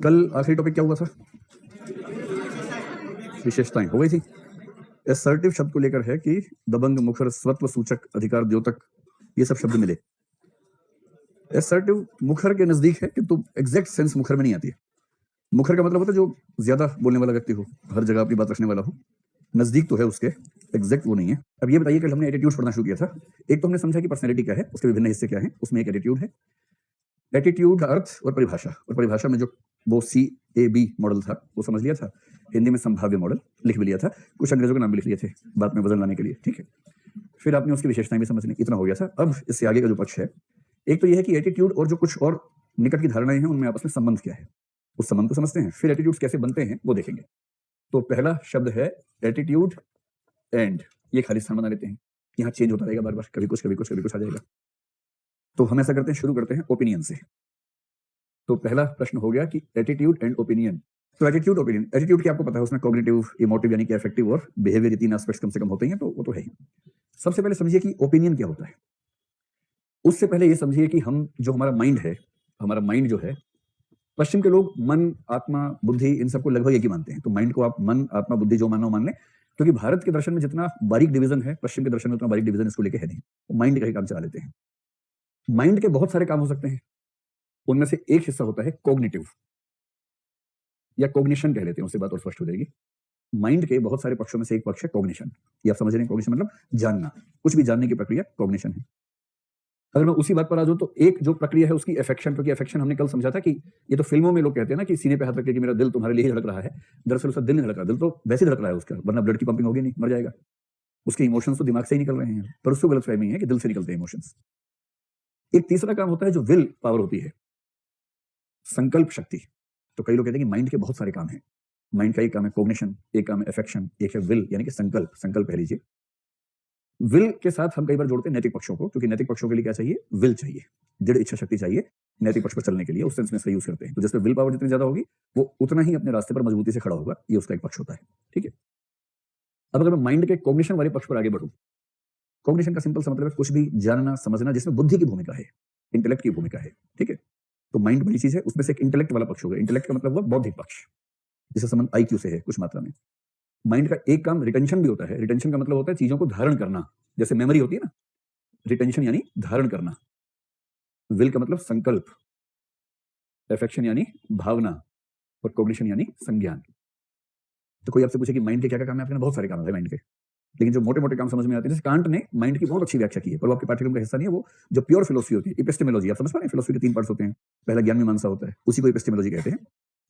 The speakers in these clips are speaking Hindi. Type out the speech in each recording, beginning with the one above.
कल आखिरी टॉपिक क्या हुआ था? विशेषताएं हो गई थी। असर्टिव शब्द को लेकर है कि दबंग, मुखर, स्वत्व सूचक, अधिकार द्योतक, ये सब शब्द मिले। असर्टिव मुखर के नजदीक है किंतु एग्जैक्ट सेंस मुखर में नहीं आती है। मुखर का मतलब होता है जो ज्यादा बोलने वाला व्यक्ति हो, हर जगह अपनी बात रखने वाला हो। नजदीक तो है उसके, एग्जैक्ट वो नहीं है। अब ये बताइए, कल हमने एटीट्यूड पढ़ना शुरू किया था। एक तो हमने समझा कि पर्सनैलिटी क्या है, उसके विभिन्न हिस्से क्या हैं, उसमें एक एटीट्यूड है। एटीट्यूड का अर्थ और परिभाषा में जो वो CAB मॉडल था वो समझ लिया था। हिंदी में संभाव्य मॉडल लिख भी लिया था, कुछ अंग्रेजों के नाम भी लिख लिए थे बात में वजन लाने के लिए, ठीक है। फिर आपने उसकी विशेषताएं भी समझनी, इतना हो गया था। अब इससे आगे का जो पक्ष है, एक तो यह है कि एटीट्यूड और जो कुछ और निकट की धारणाएं हैं उनमें आपस में संबंध क्या है, उस संबंध को समझते हैं। फिर एटीट्यूड्स कैसे बनते हैं वो देखेंगे। तो पहला शब्द है एटीट्यूड एंड, ये खाली स्थान बना लेते हैं, यहाँ चेंज होता रहेगा बार बार, कभी कुछ कभी कुछ कभी कुछ आ जाएगा। तो हम ऐसा करते हैं, शुरू करते हैं ओपिनियन से। तो पहला प्रश्न हो गया कि एटीट्यूड एंड ओपिनियन। तो एटीट्यूड ओपिनियन, एटीट्यूड की आपको पता है उसमें कॉग्निटिव, इमोटिव यानी कि अफेक्टिव और बिहेवियर, तीन एस्पेक्ट्स कम से कम होते हैं, तो वो तो है ही। सबसे पहले समझिए कि ओपिनियन क्या होता है। उससे पहले ये समझिए कि हम जो हमारा माइंड है, हमारा माइंड जो है, पश्चिम के लोग मन, आत्मा, बुद्धि इन सबको लगभग एक ही मानते हैं। तो माइंड को आप मन, आत्मा, बुद्धि जो मानो मान लें, क्योंकि भारत के दर्शन में जितना बारीक डिवीजन है, पश्चिम के दर्शन में उतना बारीक डिवीजन इसको लेके है नहीं। वो माइंड का ही काम चला लेते हैं। माइंड के बहुत सारे काम हो सकते हैं, उनमें से एक हिस्सा होता है कॉग्निटिव या कॉग्निशन कह लेते हैं, उससे बात और स्पष्ट हो जाएगी। माइंड के बहुत सारे पक्षों में से एक पक्ष है कॉग्निशन। ये आप समझ रहे हैं, कॉग्निशन मतलब जानना, कुछ भी जानने की प्रक्रिया कॉग्निशन है। अगर मैं उसी बात पर आ जाऊं तो एक जो प्रक्रिया है उसकी अफेक्शन, क्योंकि अफेक्शन हमने कल समझा था कि ये तो फिल्मों में लोग कहते हैं ना कि सीने पे हाथ रख के कि मेरा दिल तुम्हारे लिए ही धड़क रहा है। दरअसल उसका दिल नहीं धड़क रहा, दिल तो वैसे ही धड़क रहा है उसका, वरना ब्लड की पंपिंग होगी नहीं, मर जाएगा। उसके इमोशंस तो दिमाग से ही निकल रहे हैं, पर उसको गलतफहमी है कि दिल से निकलते हैं इमोशंस। एक तीसरा काम होता है जो विल पावर होती है, संकल्प शक्ति। तो कई लोग कहते हैं कि माइंड के बहुत सारे काम हैं। माइंड का एक काम है कॉग्निशन, एक काम है अफेक्शन, एक है विल यानी कि संकल्प। संकल्प कह लीजिए। विल के साथ हम कई बार जोड़ते हैं नैतिक पक्षों को, क्योंकि नैतिक पक्षों के लिए क्या चाहिए? विल चाहिए, दृढ़ इच्छा शक्ति चाहिए नैतिक पक्ष पर चलने के लिए। उस सेंस में इसका यूज करते हैं। तो जिसमें विल पावर जितनी ज्यादा होगी वो उतना ही अपने रास्ते पर मजबूती से खड़ा होगा, ये उसका एक पक्ष होता है, ठीक है। अब अगर मैं माइंड के कॉग्निशन वाले पक्ष पर आगे बढ़ूं, कॉग्निशन का सिंपल सा मतलब है कुछ भी जानना, समझना, जिसमें बुद्धि की भूमिका है, इंटेलेक्ट की भूमिका है, ठीक है। तो माइंड बड़ी चीज है, उसमें से एक इंटेलेक्ट वाला पक्ष होगा। इंटेलेक्ट का मतलब हुआ बौद्धिक पक्ष, जिसका संबंध IQ से है कुछ मात्रा में। माइंड का एक काम रिटेंशन भी होता है। रिटेंशन का मतलब होता है चीजों को धारण करना, जैसे मेमोरी होती है ना, रिटेंशन यानी धारण करना। विल का मतलब संकल्प, अफेक्शन यानी भावना, और कॉग्निशन यानी संज्ञान। तो कोई आपसे पूछे कि माइंड के क्या क्या काम है, आपके बहुत सारे काम है माइंड के, लेकिन जो मोटे मोटे काम समझ में आते हैं, जैसे कांट ने माइंड की बहुत अच्छी व्याख्या की है, पर वो आपके पाठ्यक्रम का हिस्सा नहीं है। वो जो प्योर फिलोसफी होती है, एपिस्टेमोलॉजी, आप समझ पा रहे हैं, फिलोसफी के 3 पार्ट्स होते हैं। पहला ज्ञान मीमांसा होता है, उसी को एपिस्टेमोलॉजी कहते हैं।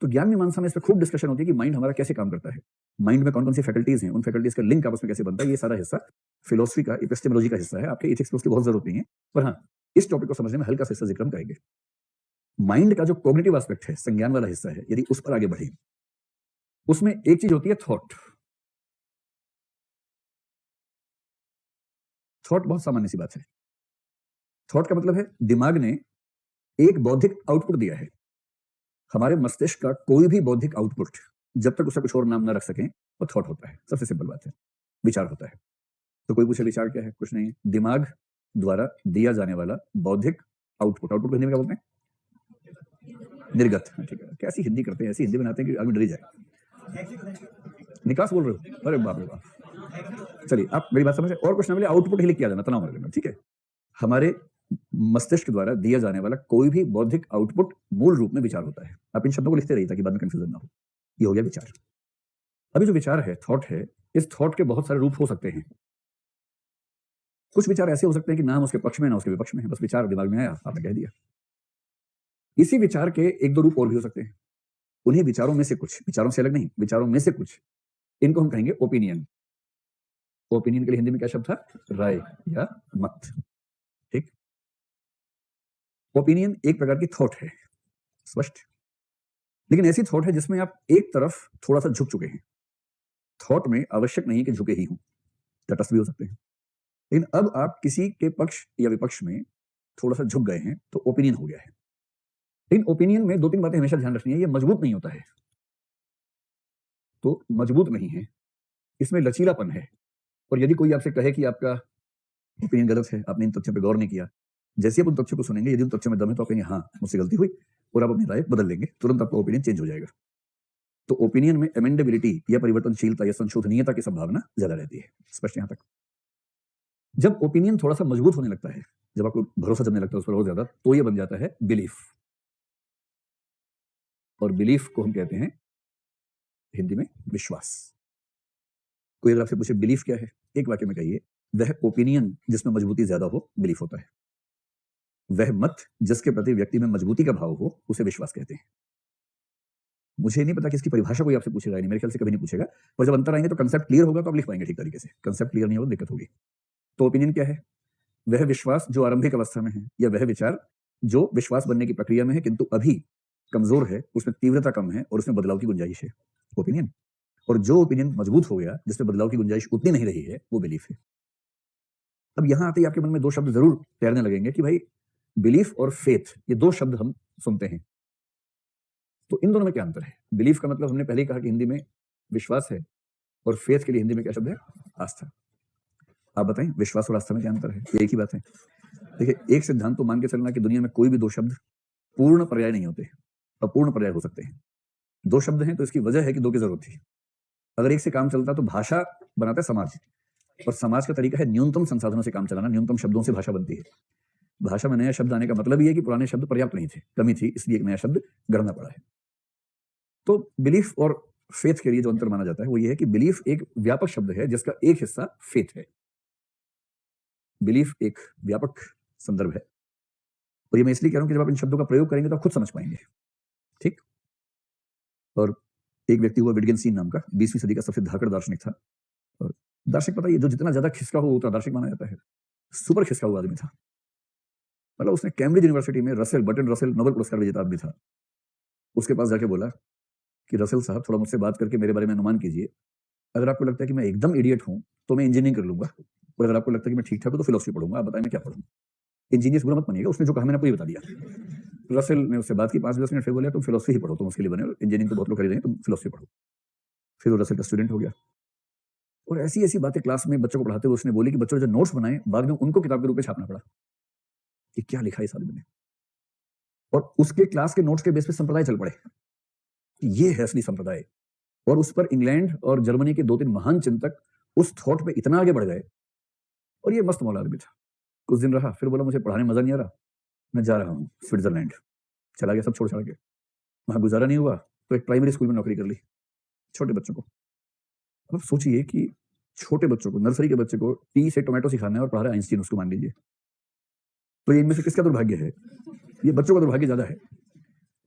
तो ज्ञान मीमांसा में इस पर खूब डिस्कशन होती है कि माइंड हमारा कैसे काम करता है, माइंड में कौन कौन सी फैकल्टीज हैं, उन फैकल्टीज का लिंक आपस में कैसे बनता है। ये सारा हिस्सा फिलोसफी का, एपिस्टेमोलॉजी का हिस्सा है। आपके एथिक्स में उसकी बहुत जरूरत नहीं है, पर हाँ, इस टॉपिक को समझने में हल्का सा हिस्सा जिक्र हम करेंगे। माइंड का जो कॉग्निटिव एस्पेक्ट है, संज्ञान वाला हिस्सा है, यदि उस पर आगे बढ़े, उसमें एक चीज होती है थॉट। थॉट बहुत सामान्य सी बात है। थॉट का मतलब है दिमाग ने एक बौद्धिक आउटपुट दिया है। हमारे मस्तिष्क का कोई भी बौद्धिक आउटपुट जब तक उसका कुछ और नाम ना रख सकें वो थॉट होता है। सबसे सिंपल बात है, विचार होता है। तो कोई पूछे विचार क्या है, कुछ नहीं, दिमाग द्वारा दिया जाने वाला बौद्धिक आउटपुट। आउटपुट हिंदी में क्या बोलते हैं? निर्गत। ठीक है, कैसी हिंदी करते हैं, ऐसी हिंदी बनाते हैं कि आदमी डरी जाए। निकास बोल रहे हो? अरे बाप रे बाप। चलिए आप मेरी बात समझे, और कुछ ना मिले आउटपुट ही लिख के आ जाना, तनाव मत लेना, ठीक है। हमारे मस्तिष्क द्वारा दिया जाने वाला कोई भी बौद्धिक आउटपुट मूल रूप में विचार होता है। आप इन शब्दों को लिखते रहिए ताकि बाद में कंफ्यूजन ना हो। ये हो गया विचार। अभी जो विचार है, थॉट है, इस थॉट के बहुत सारे रूप हो सकते हैं। कुछ विचार ऐसे हो सकते हैं कि ना हम उसके पक्ष में ना उसके विपक्ष में है, बस विचार दिमाग में आया, आपने कह दिया। इसी विचार के एक दो रूप और भी हो सकते हैं। उन्हीं विचारों में से कुछ, विचारों से अलग नहीं, विचारों में से कुछ, इनको हम कहेंगे ओपिनियन। ओपिनियन के लिए हिंदी में क्या शब्द था? राय या मत, ठीक। ओपिनियन एक प्रकार की थॉट है, स्पष्ट। लेकिन ऐसी थॉट है जिसमें आप एक तरफ थोड़ा सा झुक चुके हैं। थॉट में आवश्यक नहीं कि झुके ही हों, तटस्थ भी हो सकते हैं। लेकिन अब आप किसी के पक्ष या विपक्ष में थोड़ा सा झुक गए हैं तो ओपिनियन हो गया है। लेकिन ओपिनियन में 2-3 बातें हमेशा ध्यान रखनी है। ये मजबूत नहीं होता है, तो मजबूत नहीं है, इसमें लचीलापन है। और यदि कोई आपसे कहे कि आपका ओपिनियन गलत है, आपने इन तथ्यों पर गौर नहीं किया, जैसे आप उन तथ्यों को सुनेंगे, यदि उन तथ्यों में दम है तो आप कहेंगे हाँ मुझसे गलती हुई। और आप अपनी राय बदल लेंगे, तुरंत आपका ओपिनियन चेंज हो जाएगा। तो ओपिनियन में अमेंडेबिलिटी या परिवर्तनशीलता या संशोधनीयता की संभावना ज्यादा रहती है। स्पष्ट यहां तक। जब ओपिनियन थोड़ा सा मजबूत होने लगता है, जब आपको भरोसा जमने लगता है उस पर और ज्यादा, तो ये बन जाता है बिलीफ। और बिलीफ को हम कहते हैं हिंदी में विश्वास। कोई अगर आपसे पूछे बिलीफ क्या है, एक वाक्य में कहिए, वह ओपिनियन जिसमें मजबूती ज्यादा हो, बिलीफ होता है। वह मत जिसके प्रति व्यक्ति में मजबूती का भाव हो, उसे विश्वास कहते हैं। मुझे नहीं पता कि इसकी परिभाषा कोई आपसे पूछेगा नहीं, मेरे ख्याल से कभी नहीं पूछेगा, पर जब अंतर आएंगे तो कंसेप्ट क्लियर होगा तो आप लिख पाएंगे ठीक तरीके से। कंसेप्ट क्लियर नहीं होगा दिक्कत होगी। तो ओपिनियन क्या है? वह विश्वास जो आरंभिक अवस्था में है, या वह विचार जो विश्वास बनने की प्रक्रिया में है किंतु अभी कमजोर है, उसमें तीव्रता कम है और उसमें बदलाव की गुंजाइश है, ओपिनियन। और जो ओपिनियन मजबूत हो गया, जिसमें बदलाव की गुंजाइश उतनी नहीं रही है, वो बिलीफ है। अब यहां आते ही आपके मन में दो शब्द जरूर तैरने लगेंगे कि भाई बिलीफ और फेथ, ये दो शब्द हम सुनते हैं, तो इन दोनों में क्या अंतर है? बिलीफ का मतलब हमने पहले ही कहा कि हिंदी में विश्वास है, और फेथ के लिए हिंदी में क्या शब्द है? आस्था। आप बताएं विश्वास और आस्था में क्या अंतर है? ये एक ही बात है। देखिए, एक सिद्धांत तो मान के चलना कि दुनिया में कोई भी दो शब्द पूर्ण पर्याय नहीं होते, अपूर्ण पर्याय हो सकते हैं। दो शब्द हैं तो इसकी वजह है कि दो की जरूरत थी। अगर एक से काम चलता तो भाषा बनाता है समाज, और समाज का तरीका है न्यूनतम संसाधनों से काम चलाना, न्यूनतम शब्दों से भाषा बनती है। भाषा में नया शब्द आने का मतलब ये है कि पुराने शब्द पर्याप्त नहीं थे, कमी थी, इसलिए एक नया शब्द गढ़ना पड़ा है। तो बिलीफ और फेथ के लिए जो अंतर माना जाता है वो ये है कि बिलीफ एक व्यापक शब्द है जिसका एक हिस्सा फेथ है। बिलीफ एक व्यापक संदर्भ है, और ये मैं इसलिए कह रहा हूं कि जब आप इन शब्दों का प्रयोग करेंगे तो आप खुद समझ पाएंगे। ठीक। और एक व्यक्ति हुआ विटगेन्सीन नाम का, 20वीं सदी का सबसे धाकड़ दार्शनिक था। और दार्शनिक पता है, जो जितना ज्यादा खिसका हो उतना दार्शनिक माना जाता है। सुपर खिसका हुआ आदमी था। मतलब उसने कैम्ब्रिज यूनिवर्सिटी में रसेल, बर्टन रसेल नोबेल पुरस्कार विजेता आदमी था। उसके पास जाके बोला कि रसेल साहब, थोड़ा मुझसे बात करके मेरे बारे में अनुमान कीजिए। अगर आपको लगता है कि मैं एकदम इडियट हूं तो मैं इंजीनियरिंग कर लूंगा, और अगर आपको लगता है कि मैं ठीक ठाक हूं तो फिलोसफी पढ़ूंगा। आप बताएं मैं क्या पढ़ूं? इंजीनियर बुरा मत बनिएगा, उसने जो कहा मैंने आपको ये बता दिया। रसेल ने उससे बात की 5-10 मिनट, फिर बोले तुम फिलोसफी ही पढ़ो, तुम उसके लिए बने, इंजीनियरिंग तो बहुत लोग कर रहे हैं, तुम फिलोसफी पढ़ो। फिर वो रसेल का स्टूडेंट हो गया, और ऐसी ऐसी बातें क्लास में बच्चों को पढ़ाते हुए उसने बोली कि बच्चों ने जो नोट्स बनाए बाद में उनको किताब के रूप में छापना पड़ा कि क्या लिखा है इस आदमी ने। और उसके क्लास के नोट्स के बेस पे संप्रदाय चल पड़े कि ये है असली संप्रदाय, और उस पर इंग्लैंड और जर्मनी के 2-3 महान चिंतक उस थॉट पे इतना आगे बढ़ गए। और ये मस्त मौला आदमी था। कुछ दिन रहा, फिर बोला मुझे पढ़ाने मजा नहीं आ रहा, मैं जा रहा हूँ स्विट्जरलैंड। चला गया सब छोड़ छाड़ के। वहां गुजारा नहीं हुआ तो एक प्राइमरी स्कूल में नौकरी कर ली, छोटे बच्चों को। अब सोचिए कि छोटे बच्चों को, नर्सरी के बच्चे को टी से टोमेटो सिखाना है और पढ़ा रहा है आइंस्टीन, उसको मान लीजिए। तो ये इनमें से किसका दुर्भाग्य है? ये बच्चों का दुर्भाग्य ज्यादा है।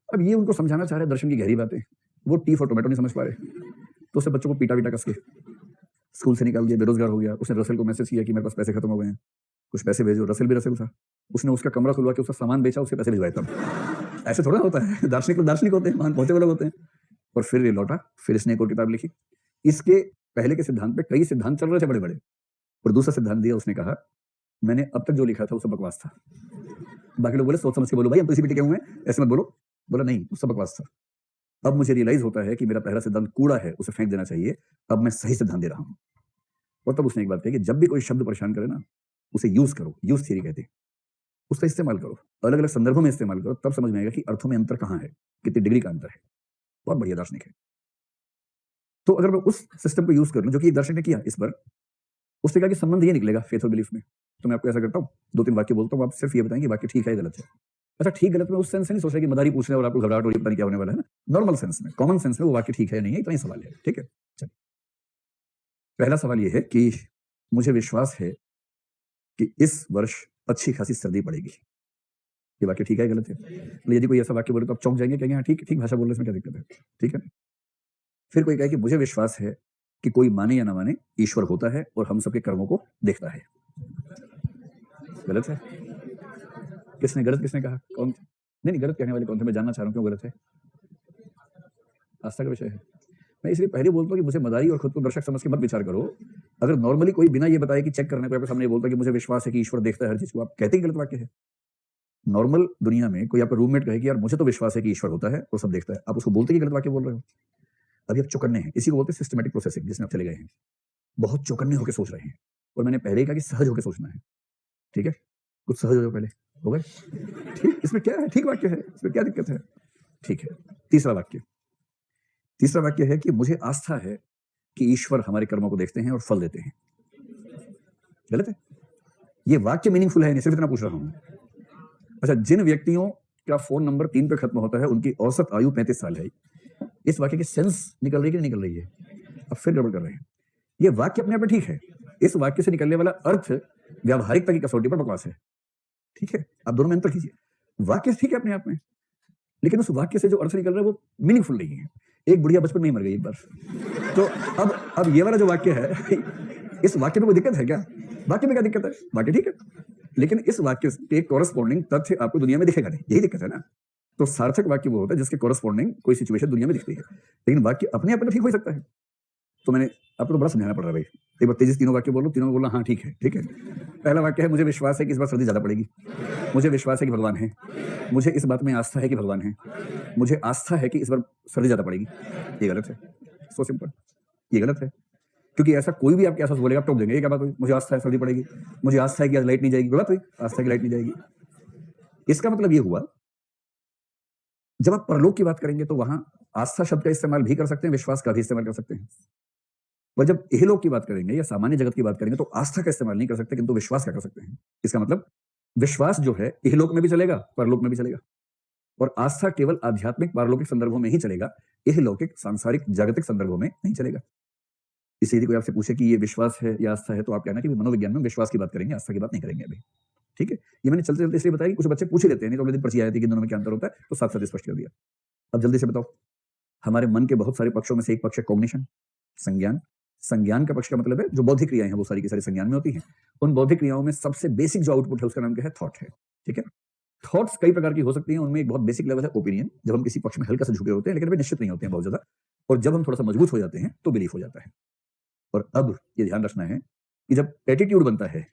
अब ये उनको समझाना चाह रहे हैं दर्शन की गहरी बातें, वो टी फॉर टोमेटो नहीं समझ पा रहे, तो उससे बच्चों को पीटा पीटा कस के स्कूल से निकाल दिया, बेरोजगार हो गया। उसने रसेल को मैसेज किया कि मेरे पास पैसे खत्म हो गए हैं, कुछ पैसे भेजो। रसेल भी रसेल था, उसने उसका कमरा खुलवा के उसका सामान बेचा, उसके पैसे भिजवाए। तब ऐसे थोड़ा होता है, दार्शनिक लोग दार्शनिक होते हैं, मान पहुंचे वाले होते हैं। और फिर ये लौटा, फिर इसने एक और किताब लिखी। इसके पहले के सिद्धांत पे कई सिद्धांत चल रहे थे बड़े बड़े, और दूसरा सिद्धांत दिया, उसने कहा मैंने अब तक जो लिखा था वो सब बकवास था। बाकी लोग बोले सोच समझ के बोलो भाई, हम तो इसी पे टिके हुए हैं, ऐसे मत बोलो। बोला नहीं, वो सब बकवास था। अब मुझे रियलाइज होता है कि मेरा पहला सिद्धांत कूड़ा है, उसे फेंक देना चाहिए, अब मैं सही सिद्धांत दे रहा हूं। और तब उसने एक बात कही कि जब भी कोई शब्द परेशान करे ना, उसे यूज करो, यूज थ्योरी कहते हैं, उसका इस्तेमाल करो, अलग अलग संदर्भों में इस्तेमाल करो, तब समझ में आएगा कि अर्थों में अंतर कहां है, कितनी डिग्री का अंतर है। बहुत बढ़िया दार्शनिक है। तो अगर मैं उस सिस्टम को यूज कर लूं जो कि एक दार्शनिक ने किया इस पर, उसने कहा कि संबंध ये निकलेगा फेथ और बिलीफ में। तो मैं आपको ऐसा करता हूँ, 2-3 वाक्य बोलता हूँ, आप सिर्फ ये बताएंगे वाक्य ठीक है या गलत है। अच्छा, ठीक गलत में उस सेंस से नहीं सोच रहे कि मदारी पूछ रहे हैं और आपको घबराहट हो रही है, पता नहीं क्या होने वाला है ना। नॉर्मल सेंस में, कॉमन सेंस में वो वाक्य ठीक है या नहीं है, इतना ही सवाल है। ठीक है, चलिए। पहला सवाल ये है कि मुझे विश्वास है कि इस वर्ष अच्छी खासी सर्दी पड़ेगी। ये वाक्य ठीक है या गलत है? तो यदि कोई ऐसा वाक्य बोले तो आप चौंक जाएंगे, कहेंगे हाँ ठीक ठीक भाषा बोल रहे, इसमें क्या दिक्कत है? ठीक है। फिर कोई कहे कि मुझे विश्वास है कि कोई माने या ना माने ईश्वर होता है और हम सबके कर्मों को देखता है। गलत है? किसने गलत, किसने कहा? कौन? नहीं, गलत कहने वाले कौन थे? मैं जानना चाह रहा हूं क्यों गलत है। आस्था का विषय है। मैं इसलिए पहले बोलता हूं कि मुझे मदारी और खुद को दर्शक समझ के मत विचार करो। अगर नॉर्मली कोई बिना ये बताए कि चेक करने को आपके सामने बोलता कि मुझे विश्वास है कि ईश्वर देखता है हर चीज को, आप कहते ही गलत वाक्य है। नॉर्मल दुनिया में कोई आपका रूममेट कहे कि यार मुझे तो विश्वास है कि ईश्वर होता है और सब देखता है, आप उसको बोलते कि गलत वाक्य बोल रहे हो। अभी आप चौकन्ने हैं, इसी को बोलते हैं सिस्टमैटिक प्रोसेसिंग, जिसमें आप चले गए हैं। बहुत चौकन्ने होकर सोच रहे हैं, और मैंने पहले ही कहा कि सहज होकर सोचना है। ठीक है, कुछ सहज हो जाओ पहले, हो गए? ठीक, इसमें क्या है? ठीक वाक्य है, इसमें क्या दिक्कत है? ठीक है। तीसरा वाक्य है कि मुझे आस्था है कि ईश्वर हमारे कर्मों को देखते हैं और फल देते हैं। गलत है। ये वाक्य मीनिंगफुल है नहीं, सिर्फ इतना पूछ रहा हूं। अच्छा, जिन व्यक्तियों का फोन नंबर 3 पे खत्म होता है उनकी औसत आयु 35 साल है। इस वाक्य की सेंस निकल रही है कि नहीं निकल रही है? अब फिर गड़बड़ कर रहे हैं। ये वाक्य अपने आप में ठीक है, इस वाक्य से निकलने वाला अर्थ व्यावहारिकता की कसौटी पर बकवास है। ठीक है, आप दोनों में अंतर कीजिए। वाक्य ठीक है अपने आप में, लेकिन उस वाक्य से जो अर्थ निकल रहा है वो मीनिंगफुल नहीं है। एक बुढ़िया बचपन में ही मर गई एक बार। तो अब ये वाला जो वाक्य है, इस वाक्य में कोई दिक्कत है क्या? वाक्य में क्या दिक्कत है? वाक्य ठीक है, लेकिन इस वाक्य के कॉरस्पॉन्डिंग तथ्य आपको दुनिया में दिखेगा नहीं, यही दिक्कत है ना। तो सार्थक वाक्य वो होता है जिसके कॉरस्पॉन्डिंग कोई सिचुएशन दुनिया में दिखती है, लेकिन वाक्य अपने आप में ठीक हो सकता है। तो मैंने आपको तो बड़ा समझाना पड़ रहा है भाई। एक बार तेजी से तीनों वाक्य बोलो, तीनों में बोलना हाँ ठीक है, ठीक है। पहला वाक्य है, मुझे विश्वास है कि इस बार सर्दी ज्यादा पड़ेगी। मुझे विश्वास है कि भगवान है। मुझे इस बात में आस्था है कि भगवान है। मुझे आस्था है कि इस बार सर्दी ज्यादा पड़ेगी। ये गलत है, सो सिंपल, ये गलत है। क्योंकि ऐसा कोई भी आपके आसपास बोलेगा, टोक देंगे, ये क्या बात हुई? मुझे आस्था है सर्दी पड़ेगी, मुझे आस्था है कि आज लाइट नहीं जाएगी। गलत हुई, आस्था है कि लाइट नहीं जाएगी। इसका मतलब ये हुआ, जब आप परलोक की बात करेंगे तो वहां आस्था शब्द का इस्तेमाल भी कर सकते हैं, विश्वास का भी इस्तेमाल कर सकते हैं। और जब इहलोक की बात करेंगे या सामान्य जगत की बात करेंगे तो आस्था का इस्तेमाल नहीं कर सकते, किंतु विश्वास का कर सकते हैं। इसका मतलब विश्वास जो है इहलोक में भी चलेगा, परलोक में भी चलेगा। और आस्था केवल आध्यात्मिक पारलौकिक संदर्भों में ही चलेगा, इहलौकिक सांसारिक जागतिक संदर्भों में नहीं चलेगा। इसलिए यदि कोई आपसे पूछे कि ये विश्वास है या आस्था है, तो आप कहना कि मनोविज्ञान में विश्वास की बात करेंगे, आस्था की बात नहीं करेंगे अभी। ठीक है, ये मैंने चलते चलते इसलिए बताया कि कुछ बच्चे पूछ ही लेते हैं, नहीं तो अगले दिन पर्ची आई थी कि दोनों में क्या अंतर होता है, तो साथ साथ स्पष्ट कर दिया। अब जल्दी से बताओ, हमारे मन के बहुत सारे पक्षों में से एक पक्ष है कॉग्निशन, संज्ञान। संज्ञान का पक्ष का मतलब है जो बौद्धिक क्रियाएं हैं वो सारी की सारी संज्ञान में होती हैं। उन बौद्धिक क्रियाओं में सबसे बेसिक जो आउटपुट है उसका नाम क्या है? थॉट है। ठीक है, थॉट्स कई प्रकार की हो सकती हैं, उनमें एक बहुत बेसिक लेवल है ओपिनियन, जब हम किसी पक्ष में हल्का सा झुके होते हैं लेकिन अभी निश्चित नहीं होते हैं बहुत ज्यादा, और जब हम थोड़ा सा मजबूत हो जाते हैं तो बिलीफ हो जाता है। और अब ये ध्यान रखना है कि जब एटीट्यूड बनता है,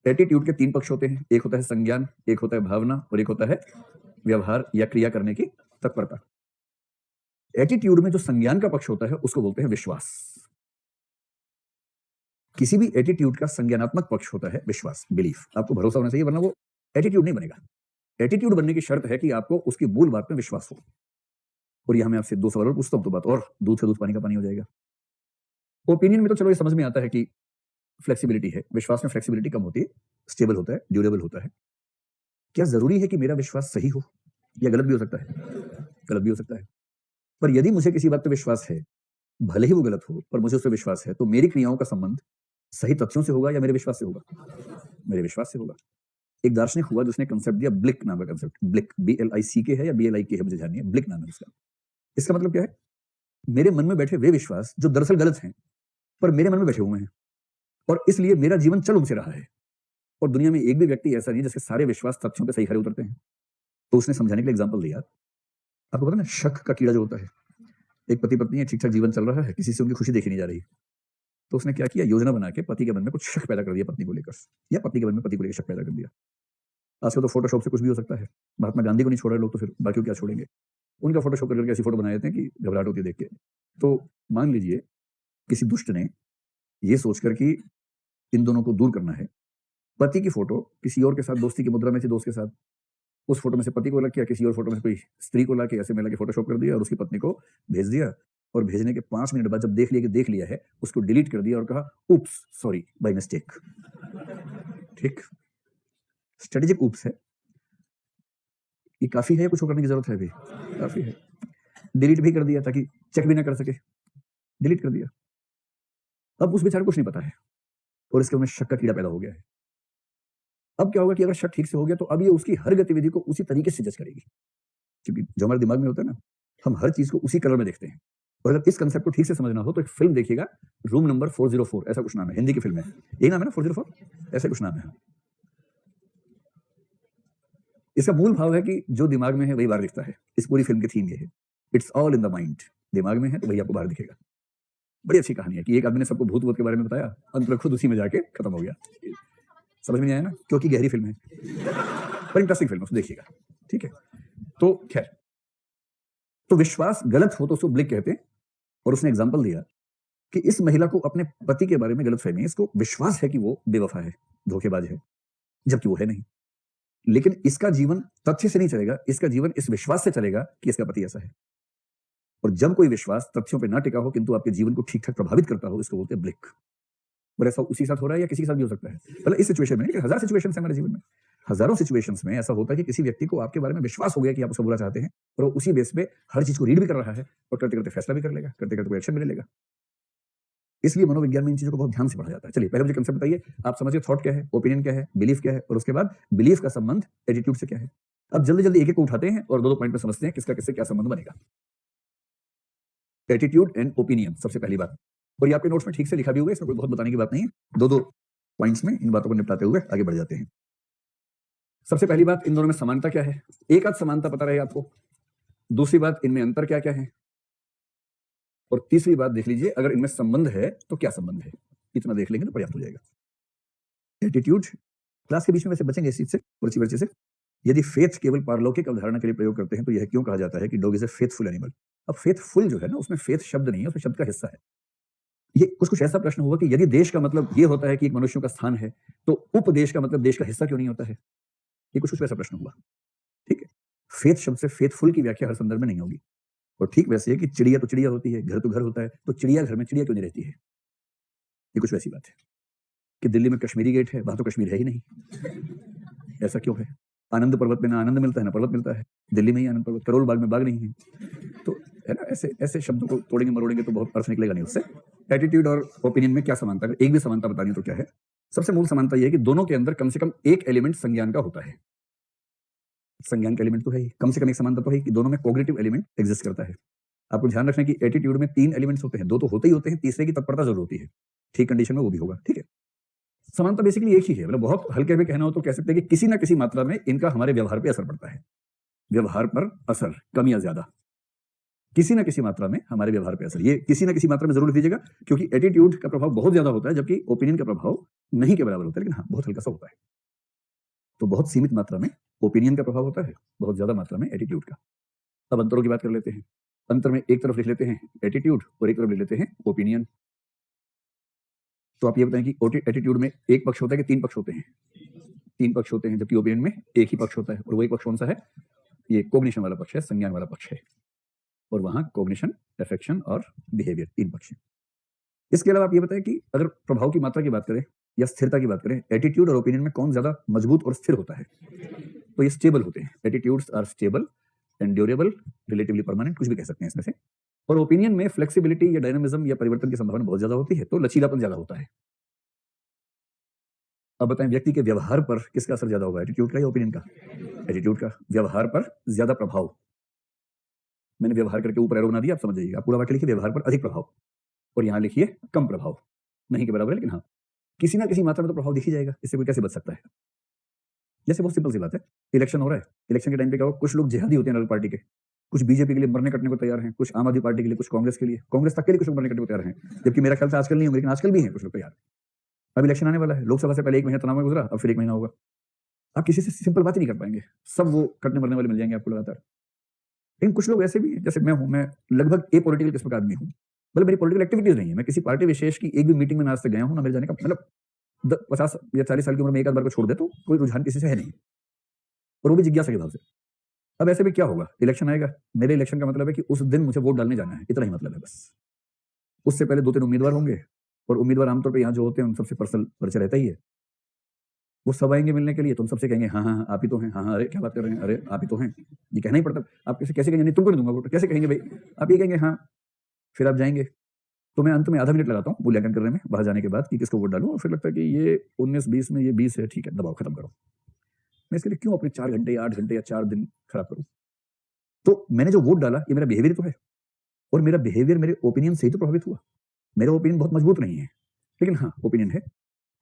एटीट्यूड के 3 पक्ष होते हैं, एक होता है संज्ञान, एक होता है भावना और एक होता है व्यवहार या क्रिया करने की तत्परता। एटीट्यूड में जो संज्ञान का पक्ष होता है उसको बोलते हैं विश्वास। किसी भी एटीट्यूड का संज्ञानात्मक पक्ष होता है विश्वास, बिलीफ। आपको भरोसा होना चाहिए, वरना वो एटीट्यूड नहीं बनेगा। एटीट्यूड बनने की शर्त है कि आपको उसकी मूल बात में विश्वास हो। और यहां मैं आपसे 2 सवाल और पूछता हूं, तो बात और दूध से दूध पानी का पानी हो जाएगा। ओपिनियन में तो चलो ये समझ में आता है कि फ्लेक्सिबिलिटी है, विश्वास में फ्लेक्सिबिलिटी कम होती है, स्टेबल होता है, ड्यूरेबल होता है। क्या जरूरी है कि मेरा विश्वास सही हो या गलत भी हो सकता है? गलत भी हो सकता है। पर यदि मुझे किसी बात पर विश्वास है, भले ही वो गलत हो, पर मुझे उस पर विश्वास है, तो मेरी क्रियाओं का संबंध सही तथ्यों से होगा या मेरे विश्वास से होगा? मेरे विश्वास से होगा। एक दार्शनिक हुआ जिसने कंसेप्ट दिया ब्लिक नाम का कंसेप्ट। ब्लिक, BLICK है या BLIK है मुझे ध्यान नहीं है, ब्लिक नाम है इसका। इसका मतलब क्या है? मेरे मन में बैठे वे विश्वास जो दरअसल गलत हैं, पर मेरे मन में बैठे हुए हैं, और इसलिए मेरा जीवन चल उनसे रहा है। और दुनिया में एक भी व्यक्ति ऐसा नहीं जिसके सारे विश्वास तथ्यों पे सही खरे उतरते हैं। तो उसने समझाने के लिए एग्जाम्पल दिया। आपको पता ना, शक का कीड़ा जो होता है, एक पति पत्नी है, ठीक ठाक जीवन चल रहा है, किसी से उनकी खुशी देखी नहीं जा रही, तो उसने क्या किया, योजना बना के पति के मन में कुछ शक पैदा कर दिया पत्नी को लेकर, या पत्नी के मन में पति को लेकर शक पैदा कर दिया। आजकल तो फोटोशॉप से कुछ भी हो सकता है। महात्मा गांधी को नहीं छोड़ रहे लोग, तो फिर बाकी क्या छोड़ेंगे? उनका फोटोशॉप करके ऐसी फोटो बना देते हैं कि घबराहट होती है देख के। तो मान लीजिए किसी दुष्ट ने ये सोचकर कि इन दोनों को दूर करना है, पति की फोटो किसी और के साथ दोस्ती की मुद्रा में थी, दोस्त के साथ, उस फोटो में से पति को अलग किया, किसी और फोटो में कोई स्त्री को लाके ऐसे मिला के फोटोशॉप कर दिया और उसकी पत्नी को भेज दिया। और भेजने के 5 मिनट बाद जब देख लिया कि देख लिया है, उसको डिलीट कर दिया और कहा उप्स सॉरी बाय मिस्टेक। ठीक, स्ट्रेटेजिक उप्स है। ये काफी है, कुछ और करने की जरूरत है? अभी काफी है। डिलीट भी कर दिया ताकि चेक भी ना कर सके, डिलीट कर दिया। अब उस बेचारे को कुछ नहीं पता है और इसके में शक का कीड़ा पैदा हो गया है। अब क्या होगा कि अगर शक ठीक से हो गया तो अब ये उसकी हर गतिविधि को उसी तरीके से जज करेगी, क्योंकि जो हमारे दिमाग में होता है ना, हम हर चीज को उसी कलर में देखते हैं। और अगर इस कंसेप्ट को ठीक से समझना हो तो एक फिल्म देखिएगा, रूम नंबर 404, ऐसा कुछ नाम है, हिंदी की फिल्म है। यही नाम है ना, 404, ऐसा कुछ नाम है। इसका मूल भाव है कि जो दिमाग में है वही बाहर दिखता है। इस पूरी फिल्म की थीम ये है, it's all in the mind. दिमाग में है तो वही आपको बाहर दिखेगा। बड़ी अच्छी कहानी है कि एक आदमी ने सबको भूत के बारे में बताया, अंत में खुद उसी में जाके खत्म हो गया। समझ में नहीं आया ना, क्योंकि गहरी फिल्म है, पर इंटरेस्टिंग फिल्म, उसको देखिएगा। ठीक है, तो खैर, तो विश्वास गलत हो तो उसको ब्लिक कहते हैं। और उसने एग्जांपल दिया कि इस महिला को अपने पति के बारे में गलत फहमी है, इसको विश्वास है कि वो बेवफा है, धोखेबाज है, जबकि वो है नहीं। लेकिन इसका जीवन तथ्य से नहीं चलेगा, इसका जीवन इस विश्वास से चलेगा कि इसका पति ऐसा है। और जब कोई विश्वास तथ्यों पे ना टिका हो किंतु आपके जीवन को ठीक-ठाक प्रभावित करता हो, इसको बोलते हैं ब्लिक। और ऐसा उसी के साथ हो रहा है या किसी के साथ भी हो सकता है। मतलब इस सिचुएशन में नहीं, हजार सिचुएशंस हैं हमारे जीवन में। हजारों सिचुएशंस में ऐसा होता है कि किसी व्यक्ति को आपके बारे में विश्वास हो गया कि आप उसको बुरा चाहते हैं और वो उसी बेस पे हर चीज को रीड भी कर रहा है और करते-करते फैसला भी कर लेगा, करते-करते कोई एक्शन भी ले लेगा। इसलिए मनोविज्ञान में इन चीजों को बहुत ध्यान से पढ़ा जाता है। चलिए पहले मुझे कंसेप्ट बताइए, आप समझिए थॉट क्या है, ओपिनियन क्या है, बिलीफ क्या है और उसके बाद बिलीफ का संबंध एटीट्यूड से क्या है। अब जल्दी-जल्दी एक-एक को उठाते हैं और दो-दो पॉइंट में समझते हैं किसका किससे क्या संबंध बनेगा। एटीट्यूड एंड ओपिनियन सबसे पहली बात, और ये आपके नोट्स में ठीक से लिखा भी हुआ है, इसमें कोई बहुत बताने की बात नहीं है। दो-दो पॉइंट्स में इन बातों को निपटाते हुए आगे बढ़ जाते हैं। सबसे पहली बात, इन दोनों में समानता क्या है, एक आध समानता पता रहे आपको। दूसरी बात, इनमें अंतर क्या क्या है, और तीसरी बात देख लीजिए अगर इनमें संबंध है तो क्या संबंध है। इतना देख लेंगे तो पर्याप्त हो जाएगा। एटीट्यूड क्लास के बीच में वैसे बचेंगे इस चीज से, पर्ची पर्ची से। यदि फेथ केवल पारलौकिक अवधारणा के लिए प्रयोग करते हैं तो यह क्यों कहा जाता है कि dog is a faithful animal. अब फेथफुल जो है ना, उसमें फेथ शब्द नहीं है, उसमें शब्द का हिस्सा है। ये कुछ ऐसा प्रश्न हुआ कि यदि देश का मतलब ये होता है कि एक मनुष्यों का स्थान है तो उपदेश का मतलब देश का हिस्सा क्यों नहीं होता है। ये कुछ वैसा प्रश्न हुआ। ठीक है, फेथ शब्द से फेथफुल की व्याख्या हर संदर्भ में नहीं होगी। और ठीक वैसे है कि चिड़िया तो चिड़िया होती है, घर तो घर होता है, तो चिड़िया घर में चिड़िया क्यों नहीं रहती है। ये कुछ वैसी बात है कि दिल्ली में कश्मीरी गेट है, वहां तो कश्मीर है ही नहीं, ऐसा क्यों है। आनंद पर्वत में ना आनंद मिलता है ना पर्वत मिलता है, दिल्ली में ही आनंद पर्वत, करोल बाग में बाग नहीं है। तो है ना, ऐसे ऐसे शब्दों को तोड़ेंगे मरोड़ेंगे तो बहुत अर्थ निकलेगा नहीं उससे। एटीट्यूड और ओपिनियन में क्या समानता है, एक भी समानता बतानी तो क्या है। सबसे मूल समानता यह है कि दोनों के अंदर कम से कम एक एलिमेंट संज्ञान का होता है। संज्ञान का एलिमेंट तो है ही, कम से कम एक समानता तो है कि दोनों में कोग्निटिव एलिमेंट एग्जिस्ट करता है। आपको ध्यान रखना कि एटीट्यूड में 3 एलिमेंट्स होते हैं, 2 तो होते ही होते हैं, तीसरे की तत्परता जरूर होती है। ठीक कंडीशन में वो भी होगा। ठीक है, समानता बेसिकली एक ही है। मतलब बहुत हल्के में कहना हो तो कह सकते हैं कि किसी ना किसी मात्रा में इनका हमारे व्यवहार पे असर पड़ता है। व्यवहार पर असर, कम या ज्यादा, किसी ना किसी मात्रा में हमारे व्यवहार पे असर। ये किसी ना किसी मात्रा में जरूर लिख दीजिएगा, क्योंकि एटीट्यूड का प्रभाव बहुत ज्यादा होता है जबकि ओपिनियन का प्रभाव नहीं के बराबर होता है, लेकिन हाँ बहुत हल्का सा होता है। तो बहुत सीमित मात्रा में ओपिनियन का प्रभाव होता है, बहुत ज्यादा मात्रा में एटीट्यूड का। अब अंतरों की बात कर लेते हैं। अंतर में एक तरफ लिख लेते हैं एटीट्यूड और एक तरफ लिख लेते हैं ओपिनियन। तो आप ये बताएं कि एटीट्यूड में एक पक्ष होता है कि 3 पक्ष होते हैं। 3 पक्ष होते हैं, जबकि ओपिनियन में एक ही पक्ष होता है। और वही पक्ष कौन सा है, ये कॉग्निशन वाला पक्ष है, संज्ञान वाला पक्ष है। और वहां कॉग्निशन, अफेक्शन और बिहेवियर 3 पक्ष है। इसके अलावा आप ये बताएं कि अगर प्रभाव की मात्रा की बात करें या स्थिरता की बात करें, एटीट्यूड और ओपिनियन में कौन ज्यादा मजबूत और स्थिर होता है। तो ये स्टेबल होते हैं। Attitudes are stable, endurable, relatively permanent, कुछ भी कह सकते हैं इसमें से। और ओपिनियन में फ्लेक्सिबिलिटी या डायनामिज्म या परिवर्तन की संभावना बहुत ज्यादा होती है, तो लचीलापन ज्यादा होता है। अब बताएं व्यक्ति के व्यवहार पर किसका असर ज्यादा होगा, एटीट्यूड का या ओपिनियन का। एटीट्यूड का। व्यवहार पर ज्यादा प्रभाव, मैंने व्यवहार करके ऊपर एरो बना दिया, आप समझ जाइएगा। आप पूरा वाक्य लिखिए, व्यवहार पर अधिक प्रभाव, और यहां लिखिए कम प्रभाव। नहीं के बराबर है, लेकिन हाँ किसी ना किसी मात्रा में तो प्रभाव दिख ही जाएगा। इससे कोई कैसे बच सकता है। जैसे बहुत सिंपल सी बात है, इलेक्शन हो रहा है, इलेक्शन के टाइम पे क्या हो, कुछ लोग जिहादी होते हैं अलग पार्टी के, कुछ बीजेपी के लिए मरने कटने को तैयार हैं, कुछ आम आदमी पार्टी के लिए, कुछ कांग्रेस के लिए, कांग्रेस तक के लिए कुछ लोग मरने कटने को तैयार हैं। जबकि मेरा ख्याल से आजकल नहीं होंगे, लेकिन आजकल भी हैं कुछ लोग तैयार। अब इलेक्शन आने वाला है, लोकसभा से पहले 1 महीना तनाव में गुजरा, अब फिर 1 महीना होगा। आप किसी से सिंपल बात ही नहीं कर पाएंगे, सब वो कटने मरने वाले मिल जाएंगे आपको लगातार। लेकिन कुछ लोग ऐसे भी हैं, जैसे मैं हूं, मैं लगभग ए पॉलिटिकल किस्म का आदमी हूं। मतलब मेरी पॉलिटिकल एक्टिविटीज नहीं है, मैं किसी पार्टी विशेष की एक भी मीटिंग में ना आज तक गया हूं ना मेरे जाने का, मतलब 50 या 40 साल की उम्र में एक आध बार को छोड़ दे तो कोई रुझान किसी से है नहीं, और वो भी जिज्ञासा के भाव से। अब ऐसे में क्या होगा, इलेक्शन आएगा, मेरे इलेक्शन का मतलब है कि उस दिन मुझे वोट डालने जाना है, इतना ही मतलब है बस। उससे पहले 2-3 उम्मीदवार होंगे, और उम्मीदवार आमतौर पर यहाँ जो होते हैं उन सबसे पर्सनल परिचय रहता ही है। वो सब आएंगे मिलने के लिए, तुम सबसे कहेंगे हाँ हाँ आप ही तो हैं, हाँ हाँ अरे क्या बात कर रहे हैं, अरे आप ही तो हैं। ये कहना ही पड़ता। आप कैसे कैसे कहेंगे, नहीं तुमको नहीं दूंगा वोट, कैसे कहेंगे भाई, आप ये कहेंगे हाँ, फिर आप जाएंगे। तो मैं अंत में आधा मिनट लगाता हूँ मूल्यांकन करने में बाहर जाने के बाद कि किसको वोट डालूं, और फिर लगता है कि ये 19-20 में ये 20 है, ठीक है दबाओ खत्म करो। मैं इसके लिए क्यों अपने 4 घंटे या 8 घंटे या 4 दिन खराब करूं। तो मैंने जो वोट डाला ये मेरा बिहेवियर तो है, और मेरा बिहेवियर मेरे ओपिनियन से ही तो प्रभावित हुआ। मेरा ओपिनियन बहुत मजबूत नहीं है, लेकिन हाँ ओपिनियन है।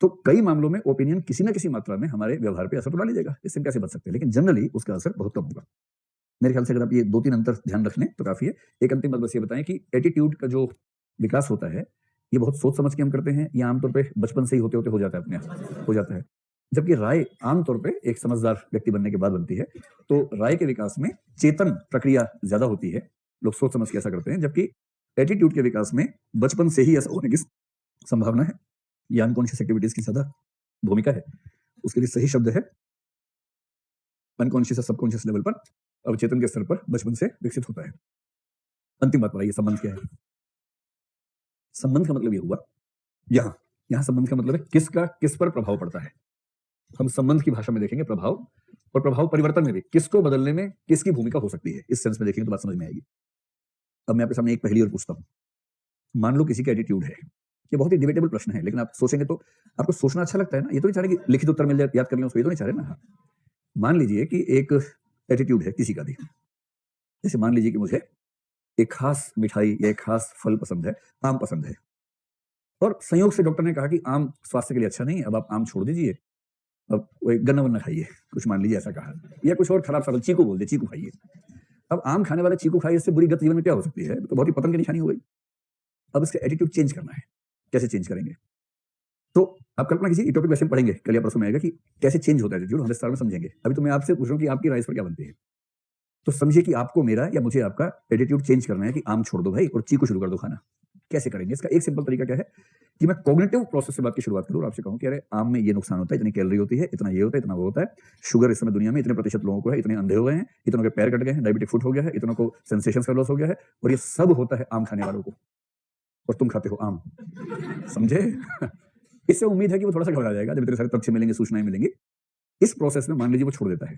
तो कई मामलों में ओपिनियन किसी ना किसी मात्रा में हमारे व्यवहार पे असर तो डाल देगा, इससे कैसे बच सकते हैं, लेकिन जनरली उसका असर बहुत कम होगा। मेरे ख्याल से अगर आप ये 2-3 अंतर ध्यान रख लें तो काफी है। एक अंतिम बात बस ये बताएं कि एटीट्यूड का जो विकास होता है ये बहुत सोच समझ के हम करते हैं, या आमतौर पर बचपन से ही होते होते हो जाता है, अपने आप हो जाता है। जबकि राय आमतौर पर एक समझदार व्यक्ति बनने के बाद बनती है। तो राय के विकास में चेतन प्रक्रिया ज्यादा होती है, लोग सोच समझ के ऐसा करते हैं, जबकि एटीट्यूड के विकास में बचपन से ही ऐसा होने की संभावना है, या अनकॉन्शियस एक्टिविटीज की ज्यादा भूमिका है। उसके लिए सही शब्द है अनकॉन्शियस सबकॉन्शियस लेवल पर, अवचेतन के स्तर पर बचपन से विकसित होता है। अंतिम बात बताइए, संबंध क्या है? संबंध का मतलब ये हुआ, यहां संबंध का मतलब है किसका किस पर प्रभाव पड़ता है। हम संबंध की भाषा में देखेंगे प्रभाव, और प्रभाव परिवर्तन में भी किसको बदलने में किसकी भूमिका हो सकती है, इस सेंस में देखेंगे तो बात समझ में आएगी। अब मैं आपके सामने एक पहेली और पूछता हूं। मान लो किसी का एटीट्यूड है, ये बहुत ही डिबेटेबल प्रश्न है, लेकिन आप सोचेंगे तो आपको सोचना अच्छा लगता है ना। ये तो नहीं चाह रहे कि लिखित उत्तर मिल जाए, याद कर लें उसको, ये तो नहीं चाह रहे ना। मान लीजिए कि एक एटीट्यूड है किसी का भी, जैसे मान लीजिए कि मुझे एक खास मिठाई या एक खास फल पसंद है, आम पसंद है, और संयोग से डॉक्टर ने कहा कि आम स्वास्थ्य के लिए अच्छा नहीं है, अब आप आम छोड़ दीजिए, अब वही गन्ना वन्ना खाइए, कुछ मान लीजिए ऐसा कहा, या कुछ और खराब सा चीकू बोल दे, चीकू खाइए। अब आम खाने वाला चीकू खाइए, इससे बुरी गति जीवन में क्या हो सकती है? तो बहुत ही पतन की निशानी हो गई। अब इसका एटीट्यूड चेंज करना है, कैसे चेंज करेंगे? तो आप कल्पना कीजिए, टॉपिक वैसे हम पढ़ेंगे कल या परसों में आएगा कि कैसे चेंज होता है एटीट्यूड, हम विस्तार में समझेंगे। अभी तो मैं आपसे पूछ रहा हूं कि आपकी राय इस पर क्या बनती है। तो समझिए कि आपको मेरा या मुझे आपका एटीट्यूड चेंज करना है कि आम छोड़ दो भाई और चीकू शुरू कर दो खाना। कैसे करेंगे? इसका एक सिंपल तरीका क्या है कि मैं कॉग्निटिव प्रोसेस से बात की शुरुआत करूं और आपसे कहूं कि अरे आम में ये नुकसान होता है, इतनी कैलोरी होती है, इतना ये होता है, इतना वो होता है, शुगर इस समय दुनिया में इतने प्रतिशत लोगों को है, इतने अंधे हो गए हैं, इतनों के पैर कट गए हैं, डायबिटिक फुट हो गया है, इतनों को सेंसेशंस का लॉस हो गया है, और ये सब होता है आम खाने वालों को, और तुम खाते हो आम। समझे? इससे उम्मीद है कि वो थोड़ा सा घबरा जाएगा जब इतने सारे तथ्य मिलेंगे, सूचनाएं मिलेंगी। इस प्रोसेस में मान लीजिए वो छोड़ देता है,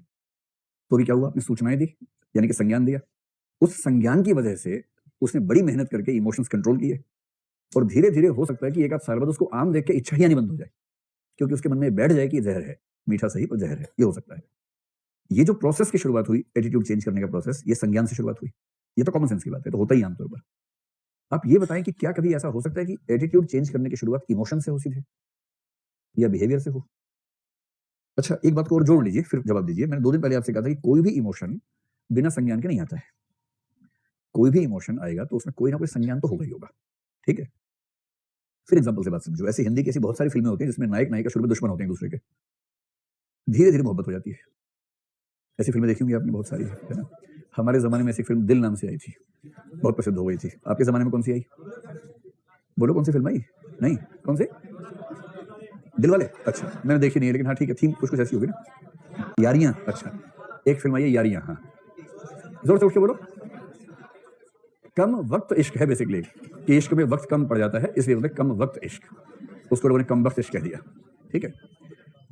तो भी क्या हुआ? आपने सूचनाएं दी, यानी कि संज्ञान दिया। उस संज्ञान की वजह से उसने बड़ी मेहनत करके इमोशंस कंट्रोल किए, और धीरे धीरे हो सकता है कि एक आध साल बाद उसको आम देख के इच्छा ही नहीं बंद हो जाए, क्योंकि उसके मन में बैठ जाए कि ये जहर है, मीठा सही पर जहर है। ये हो सकता है। ये जो प्रोसेस की शुरुआत हुई, एटीट्यूड चेंज करने का प्रोसेस, ये संज्ञान से शुरुआत हुई। ये तो कॉमन सेंस की बात है, तो होता ही आमतौर पर। आप ये बताएं कि क्या कभी ऐसा हो सकता है कि एटीट्यूड चेंज करने की शुरुआत इमोशन से हो सीधे, या बिहेवियर से हो? अच्छा, एक बात को और जोड़ लीजिए, फिर जवाब दीजिए। मैंने 2 दिन पहले आपसे कहा था कि कोई भी इमोशन बिना संज्ञान के नहीं आता है। कोई भी इमोशन आएगा तो उसमें कोई ना कोई संज्ञान तो होगा ही होगा। ठीक है? फिर एग्जांपल से बात समझो। ऐसे हिंदी की ऐसी बहुत सारी फिल्में होती हैं जिसमें नायक नायिका शुरू में दुश्मन होते हैं एक दूसरे के, धीरे धीरे मोहब्बत हो जाती है। ऐसी फिल्में देखी होंगी आपने, बहुत सारी, है ना? हमारे जमाने में ऐसी फिल्म दिल नाम से आई थी, बहुत प्रसिद्ध हो गई थी। आपके जमाने में कौन सी आई? बोलो, कौन सी फिल्म आई? नहीं, कौन सी? दिल वाले? अच्छा, मैंने देखी नहीं है, लेकिन हाँ ठीक है, थीम कुछ कुछ ऐसी होगी ना। यारियां? अच्छा, एक फिल्म आई है यारियां। हाँ, जोर से उठ के बोलो। कम वक्त इश्क है बेसिकली, कि इश्क में वक्त कम पड़ जाता है, इसलिए बोलते कम वक्त इश्क। उसको लोगों ने कम वक्त इश्क कह दिया। ठीक है?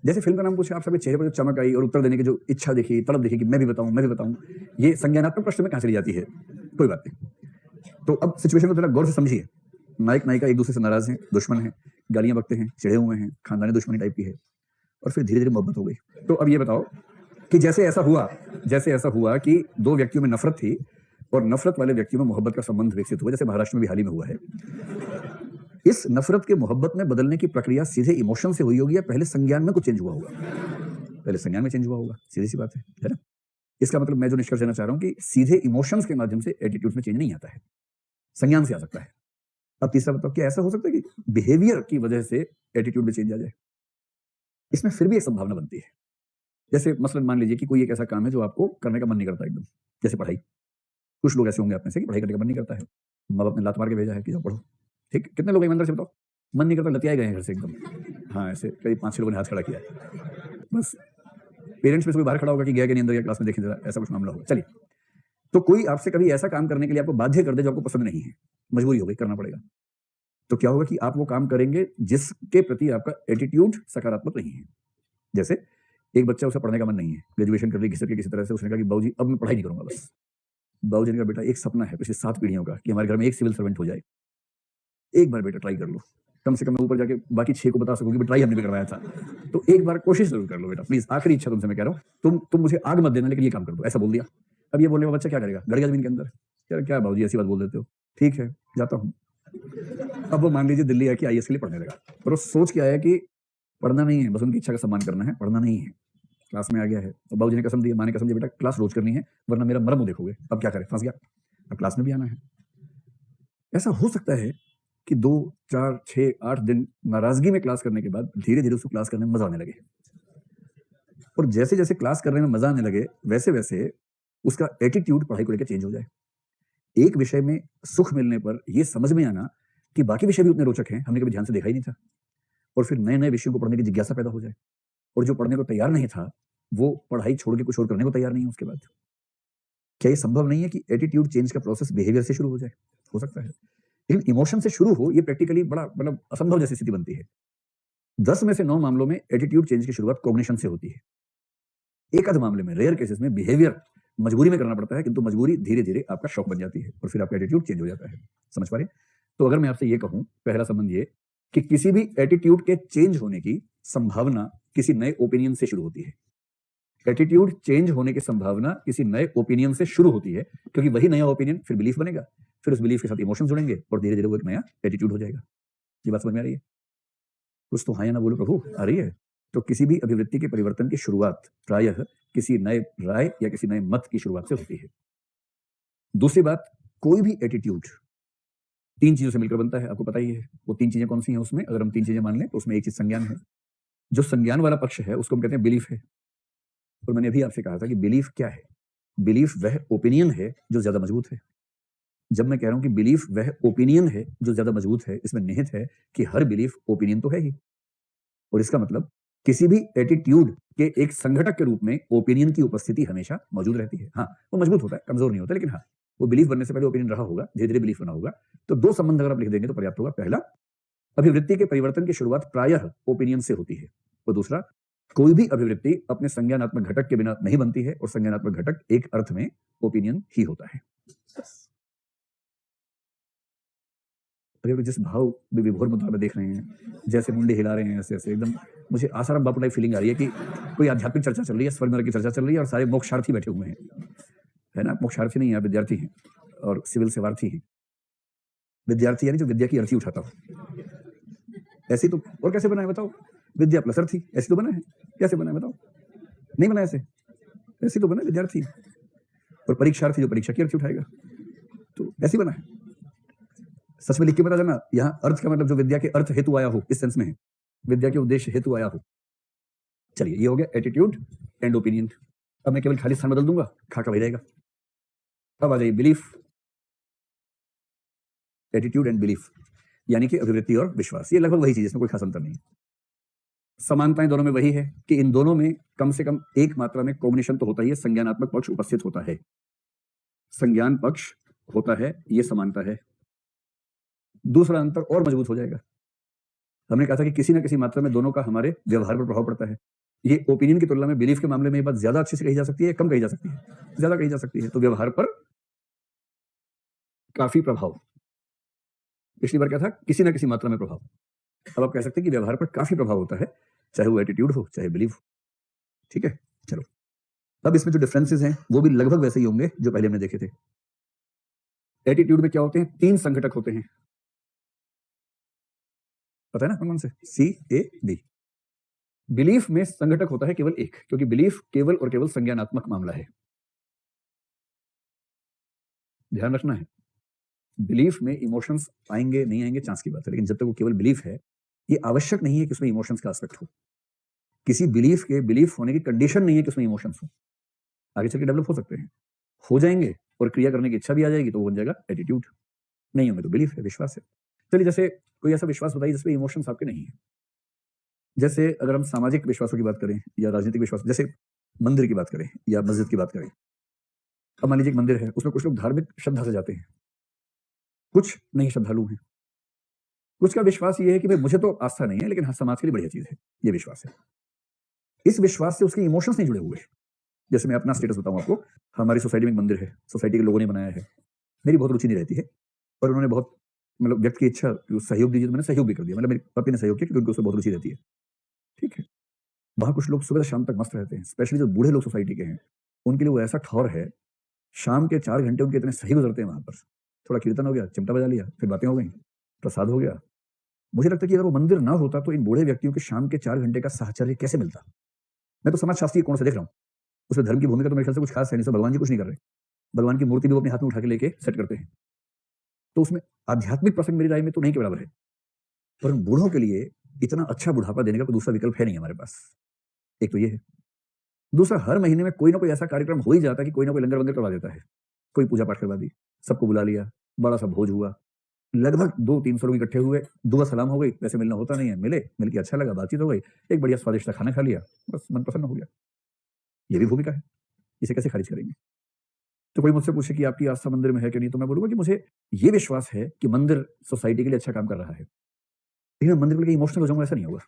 जैसे फिल्म का नाम पूछे, आप सबके चेहरे पर जो चमक आई और उत्तर देने की जो इच्छा दिखी, तड़प दिखी कि मैं भी बताऊं, मैं भी बताऊं, ये संज्ञानात्मक प्रश्न में कहां चली जाती है? कोई बात नहीं। तो अब सिचुएशन को थोड़ा गौर से समझिए। नायक नायिका एक दूसरे से नाराज हैं, दुश्मन हैं, गालियां बकते हैं, चिढ़े हुए हैं, खानदानी दुश्मनी टाइप की है, और फिर धीरे धीरे मोहब्बत हो गई। तो अब ये बताओ कि जैसे ऐसा हुआ कि 2 व्यक्तियों में नफरत थी, और नफरत वाले व्यक्तियों में मोहब्बत का संबंध विकसित हुआ, जैसे महाराष्ट्र में भी हाल ही में हुआ है। इस नफरत के मोहब्बत में बदलने की प्रक्रिया सीधे इमोशन से हुई होगी, या पहले संज्ञान में कुछ चेंज हुआ होगा? पहले संज्ञान में चेंज हुआ होगा, सीधी सी बात है ना? इसका मतलब मैं जो निष्कर्ष देना चाह रहा हूं कि सीधे इमोशंस के माध्यम से एटीट्यूड में चेंज नहीं आता है, संज्ञान से आ सकता है। अब तीसरा बताओ, क्या ऐसा हो सकता है कि बिहेवियर की वजह से एटीट्यूड में चेंज आ जाए? इसमें फिर भी एक संभावना बनती है। जैसे मसलन मान लीजिए कि कोई एक ऐसा काम है जो आपको करने का मन नहीं करता एकदम, जैसे पढ़ाई। कुछ लोग ऐसे होंगे आप में से कि पढ़ाई करने का मन नहीं करता है, माँ बाप ने लात मार के भेजा है कि जाओ पढ़ो। ठीक, कितने लोग ईमानदार से बताओ मन नहीं करता, लतियाए गए हैं घर से एकदम? हाँ, ऐसे करीब 5-6 लोगों ने हाथ खड़ा किया है। बस पेरेंट्स में से कोई बाहर खड़ा होगा कि गया कि नहीं अंदर, या क्लास में देखें जरा, ऐसा कुछ मामला होगा। चलिए, तो कोई आपसे कभी ऐसा काम करने के लिए आपको बाध्य कर दे जो आपको पसंद नहीं है, मजबूरी हो गई, करना पड़ेगा, तो क्या होगा कि आप वो काम करेंगे जिसके प्रति आपका एटीट्यूड सकारात्मक नहीं है। जैसे एक बच्चा, उसे पढ़ने का मन नहीं है, ग्रेजुएशन कर ली घिसट के किसी तरह से, उसने कहा कि बाबूजी अब मैं पढ़ाई नहीं करूंगा बस। बाबूजी ने कहा बेटा एक सपना है पिछले 7 पीढ़ियों का कि हमारे घर में एक सिविल सर्वेंट हो जाए, एक बार बेटा ट्राई कर लो, कम से कम मैं ऊपर जाके बाकी 6 को बता सकूं कि ट्राई हमने भी करवाया था, तो एक बार कोशिश जरूर कर लो बेटा प्लीज, आखिरी इच्छा तुमसे मैं कह रहा हूं, तुम मुझे आग मत देना, लेकिन ये काम कर दो। ऐसा बोल दिया। अब ये बोलने वाला बच्चा क्या करेगा? गड़ गया जमीन के अंदर, क्या बाबूजी ऐसी बात बोल देते हो, ठीक है जाता हूँ। अब वो मान लीजिए दिल्ली आके आईएएस के लिए पढ़ने लगा, और वो सोच के आया कि पढ़ना नहीं है, बस उनकी इच्छा का सम्मान करना है, पढ़ना नहीं है। क्लास में आ गया है, तो बाबूजी ने कसम दी, माँ ने कसम दी, बेटा क्लास रोज करनी है वरना मेरा मरम देखोगे। अब क्या करे, फंस गया, अब क्लास में भी आना है। ऐसा हो सकता है कि 2, 4, 6, 8 दिन नाराजगी में क्लास करने के बाद धीरे धीरे उसको क्लास करने में मजा आने लगे, और जैसे जैसे क्लास करने में मजा आने लगे वैसे वैसे उसका एटीट्यूड पढ़ाई को लेकर चेंज हो जाए। एक विषय में सुख मिलने पर यह समझ में आना कि बाकी विषय भी उतने रोचक हैं, हमने कभी ध्यान से देखा ही नहीं था, और फिर नए नए विषयों को पढ़ने की जिज्ञासा पैदा हो जाए, और जो पढ़ने को तैयार नहीं था वो पढ़ाई छोड़ के कुछ और करने को तैयार नहीं है उसके बाद। क्या ये संभव नहीं है कि एटीट्यूड चेंज का प्रोसेस बिहेवियर से शुरू हो जाए? हो सकता है, लेकिन इमोशन से शुरू हो, ये प्रैक्टिकली बड़ा मतलब असंभव जैसी स्थिति बनती है। 10 में से 9 मामलों में एटीट्यूड चेंज की शुरुआत कॉग्निशन से होती है। एक आध मामले में, रेयर केसेस में बिहेवियर मजबूरी में करना पड़ता है, किंतु मजबूरी धीरे-धीरे आपका शौक बन जाती है और फिर आपका एटीट्यूड चेंज हो जाता है। समझ पा रहे हैं? तो अगर मैं आपसे ये कहूं, पहला संबंध ये कि किसी भी एटीट्यूड के चेंज होने की संभावना किसी नए ओपिनियन से शुरू होती है। एटीट्यूड चेंज होने की संभावना किसी नए ओपिनियन से शुरू होती है, क्योंकि वही नया ओपिनियन फिर बिलीफ बनेगा, फिर उस बिलीफ के साथ इमोशन जुड़ेंगे और धीरे-धीरे वो एक नया एटीट्यूड हो जाएगा। ये बात समझ में आ रही है? कुछ तो हाँ या ना बोलो प्रभु, आ रही है? तो किसी भी अभिवृत्ति के परिवर्तन की शुरुआत प्रायः किसी नए राय या किसी नए मत की शुरुआत से होती है। दूसरी बात, कोई भी एटीट्यूड 3 चीजों से मिलकर बनता है, आपको पता ही है। वो 3 चीजें कौन सी हैं उसमें? अगर हम 3 चीजें मान लें तो उसमें एक चीज संज्ञान है। जो संज्ञान वाला पक्ष है उसको हम कहते हैं बिलीफ है। और मैंने अभी आपसे कहा था कि बिलीफ क्या है? बिलीफ वह ओपिनियन है जो ज्यादा मजबूत है। जब मैं कह रहा हूं कि बिलीफ वह ओपिनियन है जो ज्यादा मजबूत है, इसमें निहित है कि हर बिलीफ ओपिनियन तो है ही, और इसका मतलब किसी भी एटीट्यूड के एक संघटक के रूप में ओपिनियन की उपस्थिति हमेशा मौजूद रहती है। हाँ, वो मजबूत होता है, कमजोर नहीं होता, लेकिन हाँ, वो बिलीफ बनने से पहले ओपिनियन रहा होगा, धीरे धीरे बिलीफ बना होगा। तो 2 संबंध अगर आप लिख देंगे तो पर्याप्त होगा। पहला, अभिवृत्ति के परिवर्तन की शुरुआत प्रायः ओपिनियन से होती है, और दूसरा, कोई भी अभिवृत्ति अपने संज्ञानात्मक घटक के बिना नहीं बनती है, और संज्ञानात्मक घटक एक अर्थ में ओपिनियन ही होता है। अभी जिस भाव में विभोर मुद्रा में देख रहे हैं, जैसे मुंडे हिला रहे हैं, ऐसे ऐसे एकदम मुझे आसाराम बापू टाइप फीलिंग आ रही है कि कोई आध्यात्मिक चर्चा चल रही है, स्वर्ग नरक की चर्चा चल रही है और सारे मोक्षार्थी बैठे हुए हैं, है ना? मोक्षार्थी नहीं है, विद्यार्थी हैं और सिविल सेवार्थी हैं। विद्यार्थी यानी जो विद्या की अर्थी उठाता हो। ऐसी तो और कैसे बना है बताओ? विद्या प्लस अर्थी, ऐसी तो बना है। कैसे बना है बताओ? नहीं बना ऐसे, ऐसी तो बना विद्यार्थी और परीक्षार्थी जो परीक्षा की अर्थी उठाएगा, तो ऐसी बना है। सच में लिख के बता देना, यहाँ अर्थ का मतलब जो विद्या के अर्थ हेतु आया हो, इस सेंस में है, विद्या के उद्देश्य हेतु आया हो। चलिए, ये हो गया एटीट्यूड एंड ओपिनियन। अब मैं केवल खाली स्थान बदल दूंगा, खाका वही रहेगा। अब आ जाइए बिलीफ, एटीट्यूड एंड बिलीफ, यानी कि अभिवृत्ति और विश्वास। ये लगभग वही चीज, इसमें कोई खास अंतर नहीं। समानताएं दोनों में वही है कि इन दोनों में कम से कम एक मात्रा में कॉग्निशन तो होता ही है, संज्ञानात्मक पक्ष उपस्थित होता है, संज्ञान पक्ष होता है, ये समानता है। दूसरा अंतर और मजबूत हो जाएगा। हमने कहा था कि किसी ना किसी मात्रा में दोनों का हमारे व्यवहार पर प्रभाव पड़ता है। ये ओपिनियन की तुलना में बिलीफ के मामले में ये बात ज्यादा अच्छे से कही जा सकती है, कम कही जा सकती है? ज्यादा कही जा सकती है। तो व्यवहार पर काफी प्रभाव, पिछली बार क्या था? किसी ना किसी मात्रा में प्रभाव। अब आप कह सकते हैं कि व्यवहार पर काफी प्रभाव होता है, चाहे वो एटीट्यूड हो चाहे बिलीफ हो। ठीक है, चलो अब इसमें जो डिफरेंसेस हैं वो भी लगभग वैसे ही होंगे जो पहले हमने देखे थे। एटीट्यूड में क्या होते हैं? 3 संघटक होते हैं, पता है ना कौन से? CAB। बिलीफ में संघटक होता है केवल एक, क्योंकि बिलीफ केवल और केवल संज्ञानात्मक मामला है। ध्यान रखना है, बिलीफ में इमोशंस आएंगे नहीं आएंगे चांस की बात है, लेकिन जब तक वो केवल बिलीफ है, ये आवश्यक नहीं है कि उसमें इमोशंस का एस्पेक्ट हो। किसी बिलीफ के बिलीफ होने की कंडीशन नहीं है कि उसमें इमोशंस हो। आगे चल के डेवलप हो सकते हैं, हो जाएंगे, और क्रिया करने की इच्छा भी आ जाएगी तो वो बन जाएगा एटीट्यूड। नहीं होंगे तो बिलीफ है, विश्वास है। चलिए, जैसे कोई ऐसा विश्वास बताइए जिसमें इमोशंस आपके नहीं है। जैसे अगर हम सामाजिक विश्वासों की बात करें या राजनीतिक विश्वास, जैसे मंदिर की बात करें या मस्जिद की बात करें। अब मान लीजिए एक मंदिर है, उसमें कुछ लोग धार्मिक श्रद्धा से जाते हैं, कुछ नहीं श्रद्धालु हैं। कुछ का विश्वास ये है कि भाई मुझे तो आस्था नहीं है, लेकिन हाँ समाज के लिए बढ़िया चीज है, ये विश्वास है। इस विश्वास से उसके इमोशंस नहीं जुड़े हुए। जैसे मैं अपना स्टेटस बताऊं आपको, हमारी सोसाइटी में एक मंदिर है, सोसाइटी के लोगों ने बनाया है, मेरी बहुत रुचि नहीं रहती है, पर उन्होंने बहुत मतलब व्यक्त की इच्छा सहयोग दीजिए, तो मैंने सहयोग भी कर दिया। मतलब मेरे पति ने सहयोग किया क्योंकि उनको उसमें बहुत रुचि रहती है। ठीक है, वहां कुछ लोग सुबह से शाम तक मस्त रहते हैं, स्पेशली जो बूढ़े लोग सोसाइटी के हैं, उनके लिए वो ऐसा ठौर है। शाम के 4 घंटे उनके इतने सही गुजरते हैं वहां पर। थोड़ा कीर्तन हो गया, चिमटा बजा लिया, फिर बातें हो गई, प्रसाद हो गया। मुझे लगता है कि अगर वो मंदिर ना होता तो इन बूढ़े व्यक्तियों के शाम के 4 घंटे का साहचर्य कैसे मिलता? मैं तो समाज शास्त्रीय कोण से देख रहा हूँ, उसमें धर्म की भूमिका तो मेरे ख्याल से कुछ खास है नहीं। सब भगवान जी कुछ नहीं कर रहे, भगवान की मूर्ति भी वो अपने हाथ में उठा के लेके सेट करते हैं, तो उसमें आध्यात्मिक प्रसंग मेरी राय में तो नहीं के बराबर है। पर उन बूढ़ों के लिए इतना अच्छा बुढ़ापा देने का कोई दूसरा विकल्प है नहीं हमारे पास। एक तो ये है। दूसरा, हर महीने में कोई ना कोई ऐसा कार्यक्रम हो ही जाता है कि कोई ना कोई लंगर वंगर करवा देता है। कोई पूजा पाठ करवा दी, सबको बुला लिया, बड़ा सा भोज हुआ, लगभग 200-300 लोग इकट्ठे हुए, दुआ सलाम हो गई, वैसे मिलना होता नहीं है, मिले, मिलके अच्छा लगा, बातचीत हो गई, एक बढ़िया स्वादिष्ट खाना खा लिया, बस मन प्रसन्न हो गया। ये भी भूमिका है, इसे कैसे खारिज करेंगे? तो कोई मुझसे पूछे कि आपकी आस्था मंदिर में है कि नहीं, तो मैं बोलूंगा कि मुझे ये विश्वास है कि मंदिर सोसाइटी के लिए अच्छा काम कर रहा है, लेकिन मैं मंदिर को लेकर इमोशनल हो जाऊंगा, ऐसा नहीं होगा।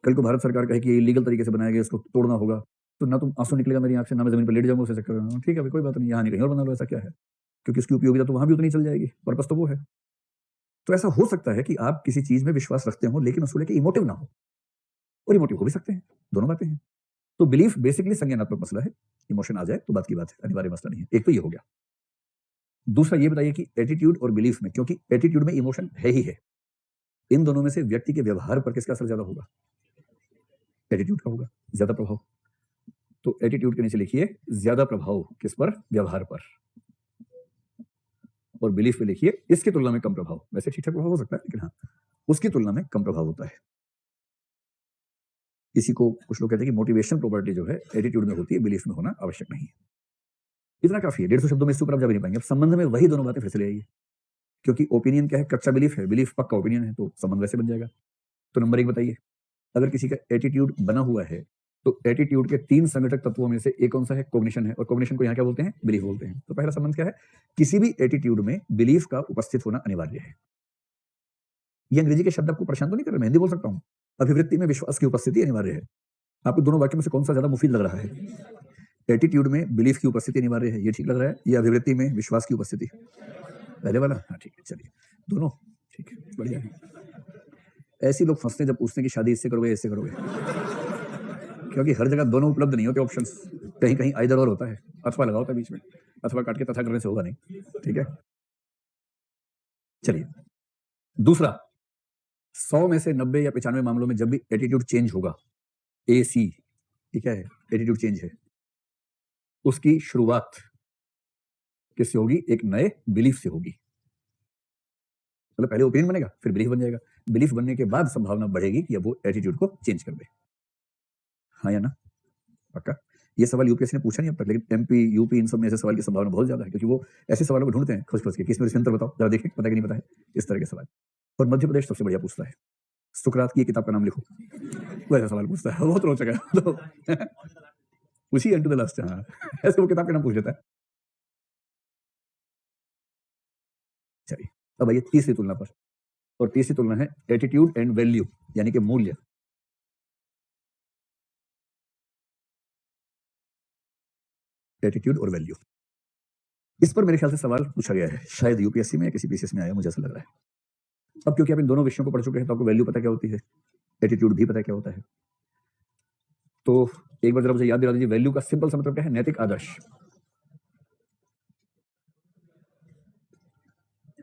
कल को भारत सरकार कहे कि ये इलीगल तरीके से बनाया गया, इसको तोड़ना होगा, तो ना तो आंसू निकलेगा मेरी आंख से, ना मैं जमीन पर लेट जाऊंगा उसे चक्कर में, ठीक है भाई कोई बात नहीं, यहाँ नहीं कहीं और बना लो, ऐसा क्या है, क्योंकि इसकी उपयोगिता तो वहां भी उतनी चल जाएगी, पर्पस तो वो है। तो ऐसा हो सकता है कि आप किसी चीज में विश्वास रखते हो लेकिन उसको लेकर इमोटिव ना हो, और इमोटिव हो भी सकते हैं, दोनों बातें हैं। तो बिलीफ बेसिकली संज्ञानात्मक मसला है, इमोशन आ जाए तो बात की बात है, अनिवार्य मसला नहीं है। एक तो ये हो गया। दूसरा ये बताइए कि एटीट्यूड और बिलीफ में, क्योंकि एटीट्यूड में इमोशन है ही है, इन दोनों में से व्यक्ति के व्यवहार पर किसका असर ज्यादा होगा? एटीट्यूड का होगा ज्यादा प्रभाव। तो एटीट्यूड के नीचे लिखिए ज्यादा प्रभाव किस पर? व्यवहार पर। और बिलीफ पे लिखिए इसकी तुलना में कम प्रभाव। वैसे ठीक ठाक प्रभाव हो सकता है, लेकिन हाँ, उसकी तुलना में कम प्रभाव होता है। इसी को कुछ लोग कहते हैं कि मोटिवेशन प्रॉपर्टी जो है एटीट्यूड में होती है, बिलीफ में होना आवश्यक नहीं है। इतना काफी है, 150 शब्दों में इसके ऊपर आप जा भी नहीं पाएंगे। अब संबंध में वही दोनों बातें फिर से ले आइए, क्योंकि ओपिनियन क्या है? कच्चा बिलीफ है, बिलीफ पक्का ओपिनियन है, तो संबंध वैसे बन जाएगा। तो नंबर 1 बताइए, अगर किसी का एटीट्यूड बना हुआ है तो एटीट्यूड के 3 संघटक तत्वों में से एक कौन सा है? कॉग्निशन है, और कॉग्निशन को यहाँ क्या बोलते हैं? बिलीफ बोलते हैं। तो पहला संबंध क्या है? किसी भी एटीट्यूड में बिलीफ का उपस्थित होना अनिवार्य है। ये अंग्रेजी के शब्द आपको परेशान तो नहीं कर रहे, मैं हिंदी बोल सकता हूँ। अभिवृत्ति में विश्वास की उपस्थिति अनिवार्य है। आपको दोनों वाक्यों में से कौन सा ज्यादा मुफीद लग रहा है? एटीट्यूड में बिलीफ की उपस्थिति अनिवार्य है, ये ठीक लग रहा है, या अभिवृत्ति में विश्वास की उपस्थिति? पहले वाला, हाँ ठीक है, चलिए दोनों ठीक है, बढ़िया है। ऐसे लोग फंसते हैं जब पूछते हैं कि शादी इससे करोगे इससे करोगे, क्योंकि हर जगह दोनों उपलब्ध नहीं होते ऑप्शंस, कहीं कहीं आइदर और होता है, अथवा लगा होता है बीच में, अथवा काट के तथा करने से होगा नहीं, ठीक है। चलिए दूसरा, 100 में से 90 या 95 मामलों में जब भी एटीट्यूड चेंज होगा, AC ये क्या है? एटीट्यूड चेंज है, उसकी शुरुआत किससे होगी? एक नए बिलीफ से होगी। मतलब पहले ओपिनियन बनेगा, फिर बिलीफ बन जाएगा, बिलीफ बनने के बाद संभावना बढ़ेगी कि अब वो एटीट्यूड को चेंज कर दे। हाँ या ना? पक्का? ये सवाल यूपीएससी ने पूछा नहीं अब तक, लेकिन एमपी यूपी इन सब में ऐसे सवाल की संभावना बहुत ज्यादा है, क्योंकि वो ऐसे सवालों को ढूंढते हैं खोज खोज के, किस में इसमें अंतर बताओ, जरा देखें पता कि नहीं पता है, इस तरह के सवाल। और मध्य प्रदेश सबसे बढ़िया पूछता है, सुकरात की किताब का नाम लिखो, वो ऐसा सवाल पूछता है, बहुत रोचक है। तो उसी एंड टू द लास्ट, हाँ ऐसे वो किताब का नाम पूछ लेता है। चलिए अब आइए तीसरी तुलना पर, और तीसरी तुलना है एटीट्यूड एंड वैल्यू, यानी कि मूल्य। एटीट्यूड और वैल्यू, इस पर मेरे ख्याल से सवाल पूछा गया है, शायद यूपीएससी में या किसी पीसीएस में आया, मुझे ऐसा लग रहा है। अब क्योंकि आप इन दोनों विषयों को पढ़ चुके हैं तो आपको वैल्यू पता क्या होती है, एटीट्यूड भी पता क्या होता है। तो एक बार जरा मुझे याद दिला दीजिए, वैल्यू का सिंपल सा मतलब क्या है? नैतिक आदर्श।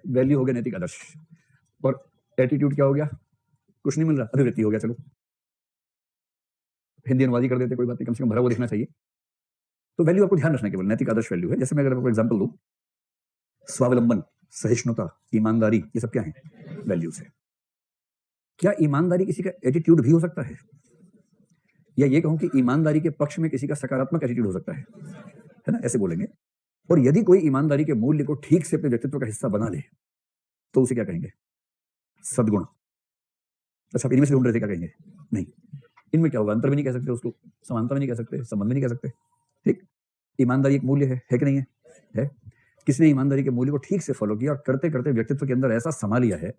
वैल्यू हो गया नैतिक आदर्श, और एटीट्यूड क्या हो गया? कुछ नहीं मिल रहा, अभिवृत्ति हो गया। चलो हिंदी अनुवादी कर देते, कोई बात नहीं, कम से कम भरा हुआ दिखना चाहिए। तो वैल्यू आपको ध्यान रखना, केवल नैतिक आदर्श वैल्यू है। जैसे मैं अगर आपको एग्जांपल दूं, स्वावलंबन, सहिष्णुता, ईमानदारी, ये सब क्या है? वैल्यूज है। क्या ईमानदारी किसी का एटीट्यूड भी हो सकता है? या ये कहूं कि ईमानदारी के पक्ष में किसी का सकारात्मक एटीट्यूड हो सकता है ना? ऐसे बोलेंगे। और यदि कोई ईमानदारी के मूल्य को ठीक से अपने व्यक्तित्व का हिस्सा बना ले तो उसे क्या कहेंगे? सद्गुण। अच्छा, इनमें से ढूंढ रहे थे क्या कहेंगे? नहीं, इनमें क्या होगा? अंतर भी नहीं कह सकते उसको, समानता भी नहीं कह सकते, संबंध भी नहीं कह सकते। ठीक, ईमानदारी एक मूल्य है कि नहीं है? है। किसने ईमानदारी के मूल्य को ठीक से फॉलो किया और करते करते व्यक्तित्व के अंदर ऐसा समा लिया है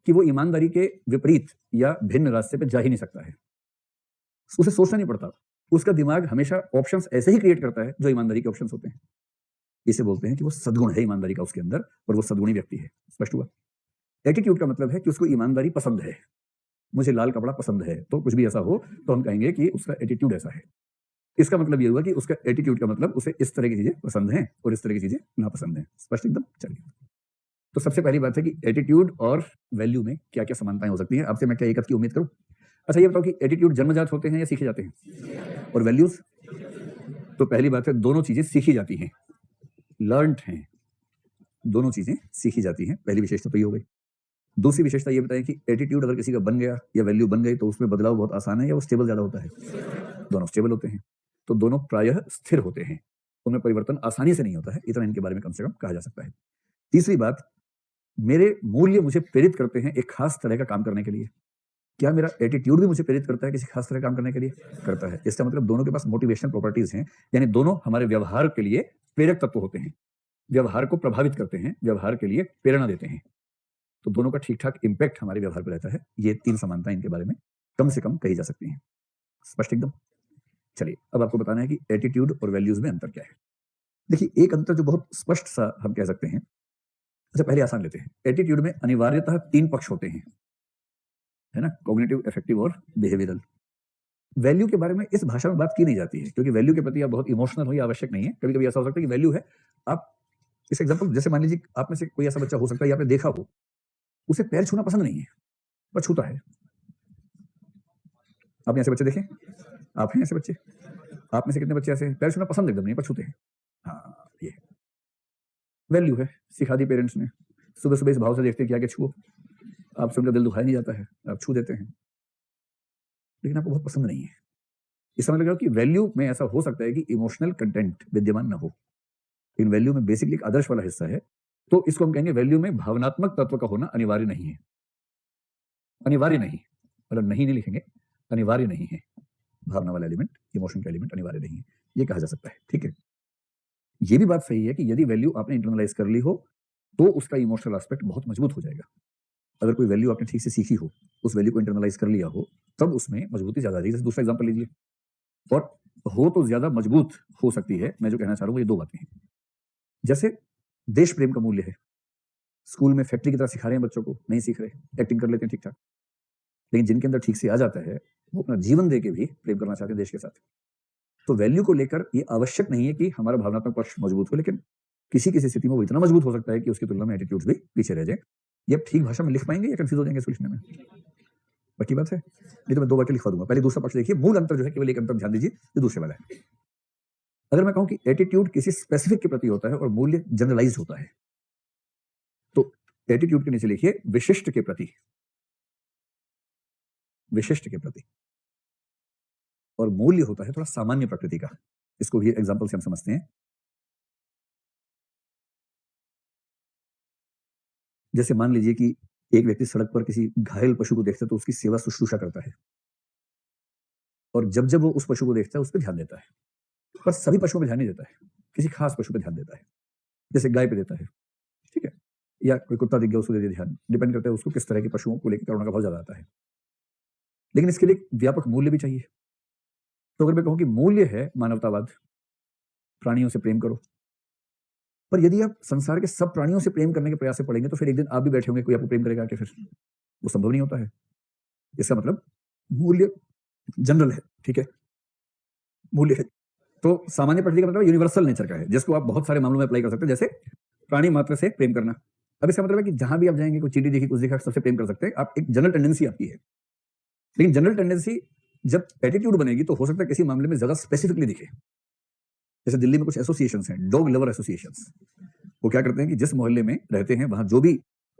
कि वो ईमानदारी के विपरीत या भिन्न रास्ते पे जा ही नहीं सकता है, उसे सोचना नहीं पड़ता, उसका दिमाग हमेशा ऑप्शंस ऐसे ही क्रिएट करता है जो ईमानदारी के ऑप्शंस होते हैं। इसे बोलते हैं कि वो सद्गुण है ईमानदारी का उसके अंदर, और वो सद्गुणी व्यक्ति है। स्पष्ट हुआ? एटीट्यूड का मतलब है कि उसको ईमानदारी पसंद है, मुझे लाल कपड़ा पसंद है, तो कुछ भी ऐसा हो तो हम कहेंगे कि उसका एटीट्यूड ऐसा है। इसका मतलब ये हुआ कि उसका एटीट्यूड का मतलब उसे इस तरह की चीजें पसंद हैं और इस तरह की चीजें नापसंद हैं। स्पष्ट एकदम? चलिए, तो सबसे पहली बात है कि एटीट्यूड और वैल्यू में क्या क्या समानताएं हो सकती हैं। आपसे मैं क्या एक की उम्मीद करूं? अच्छा ये बताओ कि एटीट्यूड जन्मजात होते हैं या सीखे जाते हैं? और वैल्यूज? तो पहली बात है, दोनों चीजें सीखी जाती हैं, लर्नड हैं, दोनों चीजें सीखी जाती हैं। पहली विशेषता तो ये हो गई। दूसरी विशेषता ये बताएं कि एटीट्यूड अगर किसी का बन गया या वैल्यू बन गई तो उसमें बदलाव बहुत आसान है या वो स्टेबल ज्यादा होता है? दोनों स्टेबल होते हैं। तो दोनों प्रायः स्थिर होते हैं, उनमें परिवर्तन आसानी से नहीं होता है, इतना इनके बारे में कम से कम कहा जा सकता है। तीसरी बात, मेरे मूल्य मुझे प्रेरित करते हैं एक खास तरह का काम करने के लिए। क्या मेरा एटीट्यूड भी मुझे प्रेरित करता है किसी खास तरह काम करने के लिए? करता है। इसका मतलब दोनों के पास मोटिवेशनल प्रॉपर्टीज हैं, यानी दोनों हमारे व्यवहार के लिए प्रेरक तत्व होते हैं, व्यवहार को प्रभावित करते हैं, व्यवहार के लिए प्रेरणा देते हैं। तो दोनों का ठीक-ठाक इम्पैक्ट हमारे व्यवहार पे रहता है। ये 3 समानताएं इनके बारे में कम से कम कही जा सकती हैं। स्पष्ट एकदम? चलिए, अब आपको बताना है कि एटीट्यूड और वैल्यूज में अंतर क्या है। देखिए, एक अंतर जो बहुत स्पष्ट सा हम कह सकते हैं। अच्छा, पहले आसान लेते हैं। एटीट्यूड में अनिवार्यतः 3 पक्ष होते हैं, है ना? कॉग्निटिव, अफेक्टिव और बिहेवियरल। वैल्यू के बारे में इस भाषा में बात की नहीं जाती है, क्योंकि वैल्यू के प्रति आप बहुत इमोशनल हो, ये आवश्यक नहीं है। कभी-कभी ऐसा हो सकता है कि वैल्यू है, आप इस एग्जांपल जैसे मान लीजिए आप में से कोई ऐसा बच्चा हो सकता है, या आपने देखा हो, उसे पैर छूना पसंद नहीं है, पर छूता है। आपने ऐसे बच्चे देखे? आप हैं ऐसे बच्चे? आप में से कितने बच्चे ऐसे हैं? पैर छूना पसंद एकदम नहीं, पर छूते हैं? हाँ, ये वैल्यू है, सिखा दी पेरेंट्स ने। सुबह-सुबह इस भाव से देखते हैं कि आगे छुओ। आपसे उनका दिल दुखाया नहीं जाता है, आप छू देते हैं, लेकिन आपको बहुत पसंद नहीं है। इसका मतलब है कि वैल्यू में ऐसा हो सकता है कि इमोशनल कंटेंट विद्यमान ना हो। इन वैल्यू में बेसिकली एक आदर्श वाला हिस्सा है, तो इसको हम कहेंगे वैल्यू में भावनात्मक तत्व का होना अनिवार्य नहीं है। अनिवार्य नहीं, मतलब नहीं लिखेंगे, अनिवार्य नहीं है। भावना वाला एलिमेंट, इमोशन का एलिमेंट अनिवार्य नहीं है, ये कहा जा सकता है। ठीक है, ये भी बात सही है कि यदि वैल्यू आपने इंटरनलाइज कर ली हो, तो उसका इमोशनल एस्पेक्ट बहुत मजबूत हो जाएगा। अगर कोई वैल्यू आपने ठीक से सीखी हो, उस वैल्यू को इंटरनलाइज कर लिया हो, तब उसमें मजबूती ज्यादा आ जाएगी। जैसे दूसरा एग्जाम्पल लीजिए, और हो तो ज्यादा मजबूत हो सकती है। मैं जो कहना चाह रहा हूँ ये 2 बातें हैं। जैसे देश प्रेम का मूल्य है, स्कूल में फैक्ट्री की तरह सिखा रहे हैं बच्चों को, नहीं सीख रहे, एक्टिंग कर लेते हैं ठीक ठाक, लेकिन जिनके अंदर ठीक से आ जाता है, वो अपना जीवन दे के भी प्रेम करना चाहते हैं देश के साथ। तो वैल्यू को लेकर ये आवश्यक नहीं है कि हमारा भावनात्मक पक्ष मजबूत हो, लेकिन किसी किसी स्थिति में वो इतना मजबूत हो सकता है कि उसकी तुलना में एटीट्यूड्स भी पीछे रह जाए। ये आप ठीक भाषा में लिख पाएंगे या कंफ्यूज हो जाएंगे इसको लिखने में? पक्की बात है? नहीं तो मैं 2 बातें लिखवा दूंगा। पहले दूसरा पक्ष देखिए, मूल अंतर जो है, केवल एक अंतर ध्यान दीजिए, जो दूसरे वाला है। अगर मैं कहूं कि एटीट्यूड किसी स्पेसिफिक के प्रति होता है और मूल्य जनरलाइज होता है, तो एटीट्यूड के नीचे लिखिए विशिष्ट के प्रति, विशिष्ट के प्रति, और मूल्य होता है थोड़ा सामान्य प्रकृति का। इसको भी एग्जांपल से हम समझते हैं। जैसे मान लीजिए कि एक व्यक्ति सड़क पर किसी घायल पशु को देखता है तो उसकी सेवा शुश्रूषा करता है, और जब जब वो उस पशु को देखता है उस पर ध्यान देता है, पर सभी पशुओं पर ध्यान नहीं देता है, किसी खास पशु पर ध्यान देता है। जैसे गाय पे देता है, ठीक है, या कोई कुत्ता दिख गया उसको दे दिया ध्यान, डिपेंड करता है उसको किस तरह के पशुओं को लेकर करुणा का भाव ज्यादा आता है। लेकिन इसके लिए व्यापक मूल्य भी चाहिए। तो अगर मैं कहूं कि मूल्य है मानवतावाद, प्राणियों से प्रेम करो, पर यदि आप संसार के सब प्राणियों से प्रेम करने के प्रयास से पड़ेंगे तो फिर एक दिन आप भी बैठे होंगे, कोई आपको प्रेम करेगा कि? फिर वो संभव नहीं होता है। इसका मतलब मूल्य जनरल है, ठीक है, मूल्य है तो सामान्य प्रकृति का मतलब यूनिवर्सल नेचर का है, जिसको आप बहुत सारे मामलों में अप्लाई कर सकते हैं, जैसे प्राणी मात्र से प्रेम करना। अब इसका मतलब है कि जहां भी आप जाएंगे, कोई चीटी देखी, कुछ देखा, सबसे प्रेम कर सकते हैं आप, एक जनरल टेंडेंसी आपकी है। लेकिन जनरल टेंडेंसी जब एटीट्यूड बनेगी तो हो सकता है किसी मामले में ज्यादा स्पेसिफिकली दिखे। जैसे दिल्ली में कुछ एसोसिएशंस हैं, डॉग लवर एसोसिएशंस। वो क्या करते हैं कि जिस मोहल्ले में रहते हैं वहां जो भी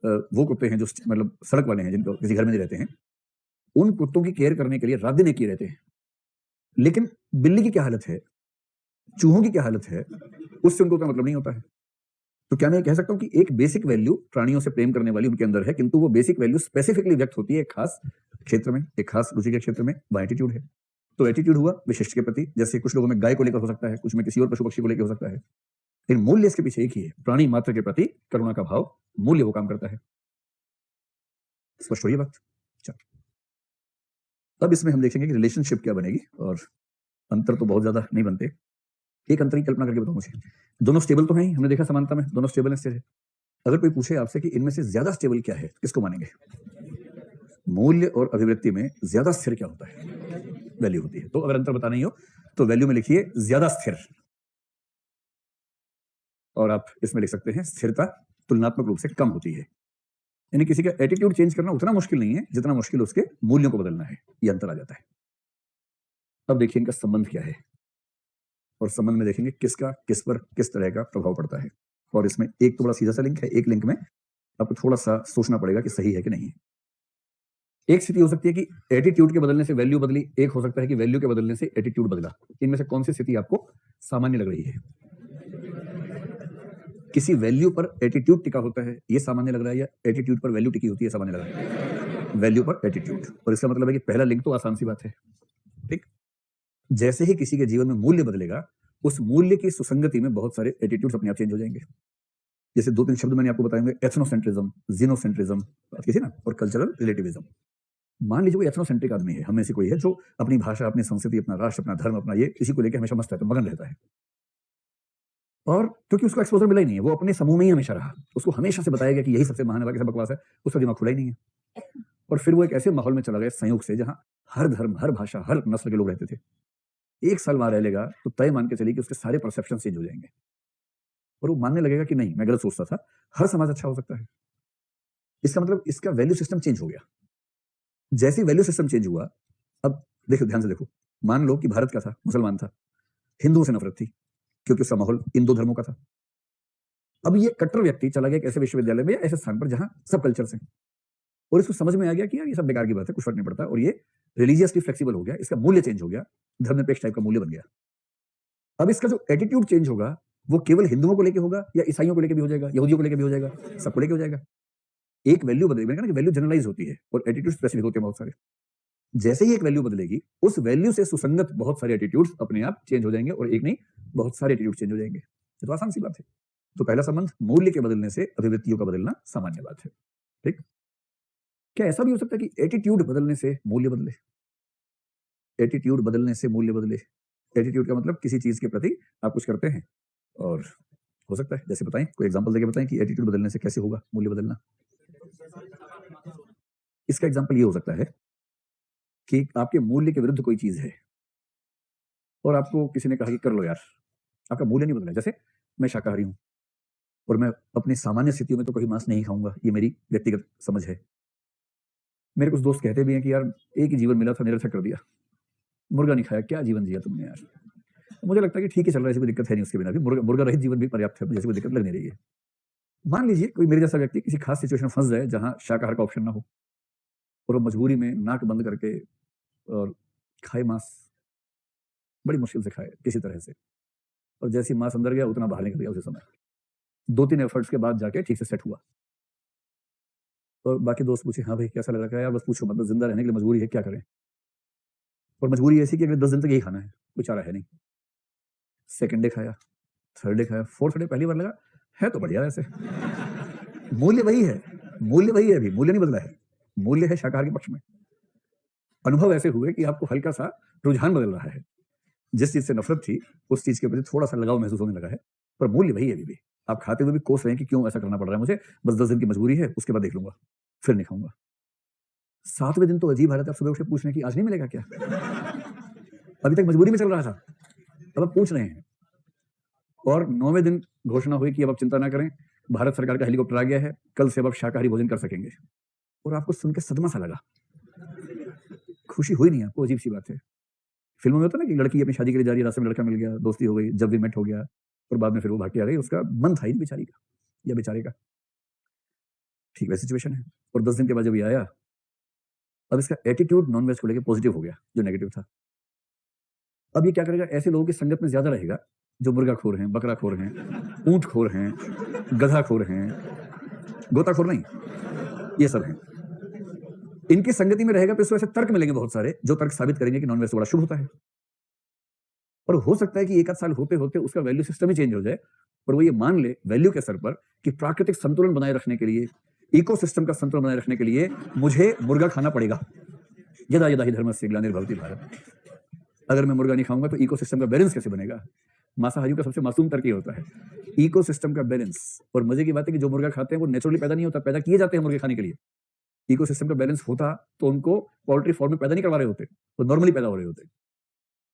वो कुत्ते हैं जो मतलब सड़क वाले हैं, जिनको किसी घर में नहीं रहते हैं, उन कुत्तों की केयर करने के लिए रात दिन एक ही रहते हैं। लेकिन बिल्ली की क्या हालत है, चूहों की क्या हालत है, उससे उनको उतना मतलब नहीं होता है। तो क्या मैं कह सकता हूं कि एक बेसिक वैल्यू प्राणियों से प्रेम करने वाली उनके अंदर है, किंतु वो बेसिक वैल्यू स्पेसिफिकली व्यक्त होती है एक खास क्षेत्र में, एक खास रुचि के क्षेत्र में, वह एटीट्यूड है। तो एटीट्यूड हुआ विशिष्ट के प्रति, जैसे कुछ लोगों में गाय को लेकर हो सकता है, कुछ में किसी और पशु पक्षी को लेकर हो सकता है, लेकिन मूल्य इसके पीछे एक ही है, प्राणी मात्र के प्रति करुणा का भाव, मूल्य वो काम करता है। स्पष्ट हो ये बात? अब इसमें हम देखेंगे कि रिलेशनशिप क्या बनेगी, और अंतर तो बहुत ज्यादा नहीं बनते। एक अंतर की कल्पना करके बताओ मुझे। दोनों स्टेबल तो हैं ही, हमने देखा समानता में दोनों स्टेबल है, स्थिर है। अगर कोई पूछे आपसे कि इनमें से ज्यादा स्टेबल क्या है, किसको मानेंगे? मूल्य और अभिव्यक्ति में ज्यादा स्थिर क्या होता है? वैल्यू होती है। तो अगर अंतर बताना ही हो तो वैल्यू में लिखिए ज्यादा स्थिर, और आप इसमें लिख सकते हैं स्थिरता तुलनात्मक रूप से कम होती है। यानी किसी का एटीट्यूड चेंज करना उतना मुश्किल नहीं है जितना मुश्किल उसके मूल्यों को बदलना है, ये अंतर आ जाता है। अब देखिए इनका संबंध क्या है, और संबंध में देखेंगे किसका किस पर किस तरह का प्रभाव पड़ता है। और इसमें एक तो बड़ा सीधा सा लिंक है, एक लिंक में आपको थोड़ा सा सोचना पड़ेगा कि सही है कि नहीं है। एक स्थिति हो सकती है कि एटीट्यूड के बदलने से वैल्यू बदली, एक हो सकता है कि वैल्यू के बदलने से एटीट्यूड बदला। इनमें से कौन सी स्थिति आपको सामान्य लग रही है? किसी वैल्यू पर एटीट्यूड टिका होता है, ये सामान्य लग रहा है, या एटीट्यूड पर वैल्यू टिकी होती है सामान्य लग रहा है? वैल्यू पर एटीट्यूड। और इसका मतलब है कि पहला लिंक तो आसान सी बात है, ठीक। जैसे ही किसी के जीवन में मूल्य बदलेगा, उस मूल्य की सुसंगति में बहुत सारे एटीट्यूड्स अपने आप चेंज हो जाएंगे। जैसे 2-3 शब्द मैंने आपको बताए, एथनोसेंट्रिज्म, जीनोसेंट्रिज्म, बात की थी ना, और कल्चरल रिलेटिविज्म। मान लीजिए कोई एथनोसेंट्रिक आदमी है, हम में से कोई है जो अपनी भाषा, अपनी संस्कृति, अपना राष्ट्र, अपना धर्म, अपना ये इसी को लेकर हमेशा मस्त रहता है, मगन रहता है। और क्योंकि उसको एक्सपोजर मिला ही नहीं है, वो अपने समूह में ही हमेशा रहा, उसको हमेशा से बताया गया कि यही सबसे महान है, बाकी सब बकवास है, उसका दिमाग खुला ही नहीं है। और फिर वो एक ऐसे माहौल में चला गया संयोग से, जहां हर धर्म, हर भाषा, हर नस्ल के लोग रहते थे। 1 साल वहां रह लेगा तो तय मान के चलिए कि उसके सारे परसेप्शन चेंज हो जाएंगे, और वो मानने लगेगा कि नहीं, मैं गलत सोचता था, हर समाज अच्छा हो सकता है। इसका मतलब इसका वैल्यू सिस्टम चेंज हो गया। जैसे वैल्यू सिस्टम चेंज हुआ, अब देखो, ध्यान से देखो, मान लो कि भारत का था, मुसलमान था, हिंदुओं से नफरत थी क्योंकि उसका माहौल इन 2 धर्मों का था। अब ये कट्टर व्यक्ति चला गया एक ऐसे विश्वविद्यालय में या ऐसे स्थान पर जहां सब कल्चर्स हैं, और इसको समझ में आ गया कि यार ये सब बेकार की बात है, कुछ फर्क नहीं पड़ता, और ये रिलीजियसली फ्लेक्सिबल हो गया, इसका मूल्य चेंज हो गया, धर्मनिरपेक्ष टाइप का मूल्य बन गया। अब इसका जो एटीट्यूड चेंज होगा, वो केवल हिंदुओं को लेके होगा या ईसाइयों को लेके भी हो जाएगा, यहूदियों को लेके भी हो जाएगा, सबको लेके हो जाएगा। एक वैल्यू बदलेगी, मैंने कहा ना कि वैल्यू जनरलाइज होती है और एटीट्यूड स्पेसिफिक होते हैं बहुत सारे। जैसे ही एक वैल्यू बदलेगी, उस वैल्यू से सुसंगत बहुत सारे एटीट्यूड्स अपने आप चेंज हो जाएंगे, और एक नहीं, बहुत सारे एटीट्यूड चेंज हो जाएंगे। ये तो आसान सी बात है। तो पहला संबंध, मूल्य के बदलने से अभिव्यक्तियों का बदलना सामान्य बात है, ठीक। क्या ऐसा भी हो सकता है कि एटीट्यूड बदलने से मूल्य बदले? एटीट्यूड बदलने से मूल्य बदले। एटीट्यूड का मतलब किसी चीज के प्रति आप कुछ करते हैं, और हो सकता है, जैसे बताएं, कोई एग्जांपल देके बताएं कि एटीट्यूड बदलने से कैसे होगा मूल्य बदलना। इसका एग्जांपल ये हो सकता है कि आपके मूल्य के विरुद्ध कोई चीज है, और आपको किसी ने कहा कि कर लो यार, आपका मूल्य नहीं बदला। जैसे मैं शाकाहारी हूं, और मैं अपनी सामान्य स्थितियों में तो कभी मांस नहीं खाऊंगा, ये मेरी व्यक्तिगत समझ है। मेरे कुछ दोस्त कहते भी हैं कि यार एक ही जीवन मिला था, निरर्थक कर दिया, मुर्गा नहीं खाया, क्या जीवन जिया तुमने यार। तो मुझे लगता है कि ठीक है, चल रहा है, ऐसी कोई दिक्कत है नहीं, उसके बिना भी मुर्गा रहित जीवन भी पर्याप्त है, मुझे ऐसी कोई दिक्कत लग नहीं रही है। मान लीजिए कोई मेरे जैसा व्यक्ति किसी खास सिचुएशन में फंस जाए जहां शाकाहार का ऑप्शन ना हो, और वो मजबूरी में नाक बंद करके और खाए मांस, बड़ी मुश्किल से खाए किसी तरह से, और जैसे ही मांस अंदर गया उतना बाहर निकल गया उसी समय। 2-3 एफर्ट्स के बाद जाके ठीक से सेट हुआ। और बाकी दोस्त पूछे, हाँ भाई कैसा लग रहा है? यार बस पूछो मत, जिंदा रहने के लिए मजबूरी है, क्या करें। और मजबूरी ऐसी कि अगले 10 दिन तक यही खाना है, कोई चारा है नहीं। सेकंड डे खाया, थर्ड डे खाया, फोर्थ डे पहली बार लगा है तो बढ़िया वैसे। मूल्य वही है, मूल्य वही है, अभी मूल्य नहीं बदला है, मूल्य है शाकाहार के पक्ष में। अनुभव ऐसे हुए कि आपको हल्का सा रुझान बदल रहा है, जिस चीज से नफरत थी उस चीज के प्रति थोड़ा सा लगाव महसूस होने लगा है, पर मूल्य वही है अभी भी। आप खाते हुए भी कोस रहे हैं कि क्यों ऐसा करना पड़ रहा है मुझे, बस 10 दिन की मजबूरी है, उसके बाद देख लूंगा, फिर नहीं खाऊंगा। 7वें दिन तो अजीब हालत है, आप सुबह उठ के पूछ रहे हैं कि आज नहीं मिलेगा क्या? अभी तक मजबूरी में चल रहा था, अब आप पूछ रहे हैं। और 9वें दिन घोषणा हुई कि अब आप चिंता ना करें, भारत सरकार का हेलीकॉप्टर आ गया है, कल से अब आप शाकाहारी भोजन कर सकेंगे। और आपको सुन के सदमा सा लगा, खुशी हुई नहीं आपको, अजीब सी बात है। फिल्मों में होता है ना कि लड़की अपनी शादी के लिए जा रही है, रास्ते में लड़का मिल गया, दोस्ती हो गई, जब भी मेट हो गया, और बाद में फिर वो भाग के आ गई, उसका मन था ही बेचारी का या बेचारे का। ठीक वैसी सिचुएशन है। और 10 दिन के बाद जब ये आया, अब इसका एटीट्यूड नॉनवेज को लेकर पॉजिटिव हो गया, जो नेगेटिव था। अब ये क्या करेगा, ऐसे लोगों की संगत में ज्यादा रहेगा जो मुर्गाखोर हैं, बकराखोर हैं, ऊंटखोर हैं, गधाखोर हैं, गोताखोर नहीं, ये सब हैं। इनकी संगति में रहेगा तो इसको ऐसे तर्क मिलेंगे बहुत सारे, जो तर्क साबित करेंगे कि नॉनवेज बड़ा शुभ होता है। और हो सकता है कि 1 आध साल होते होते उसका वैल्यू सिस्टम ही चेंज हो जाए, और वो ये मान ले वैल्यू के स्तर पर कि प्राकृतिक संतुलन बनाए रखने के लिए, इकोसिस्टम का संतुलन बनाए रखने के लिए मुझे मुर्गा खाना पड़ेगा। यदा यदा हि धर्मस्य ग्लानिर्भवति भारत। अगर मैं मुर्गा नहीं खाऊंगा तो इकोसिस्टम का बैलेंस कैसे बनेगा? मांसाहारियों का सबसे मासूम तर्क ये होता है, इकोसिस्टम का बैलेंस। और मजे की बात है कि जो मुर्गा खाते हैं वो नेचुरली पैदा नहीं होता, पैदा किए जाते हैं मुर्गे खाने के लिए। इकोसिस्टम का बैलेंस होता तो उनको पोल्ट्री फॉर्म में पैदा नहीं करवा रहे होते, वो नॉर्मली पैदा हो रहे होते।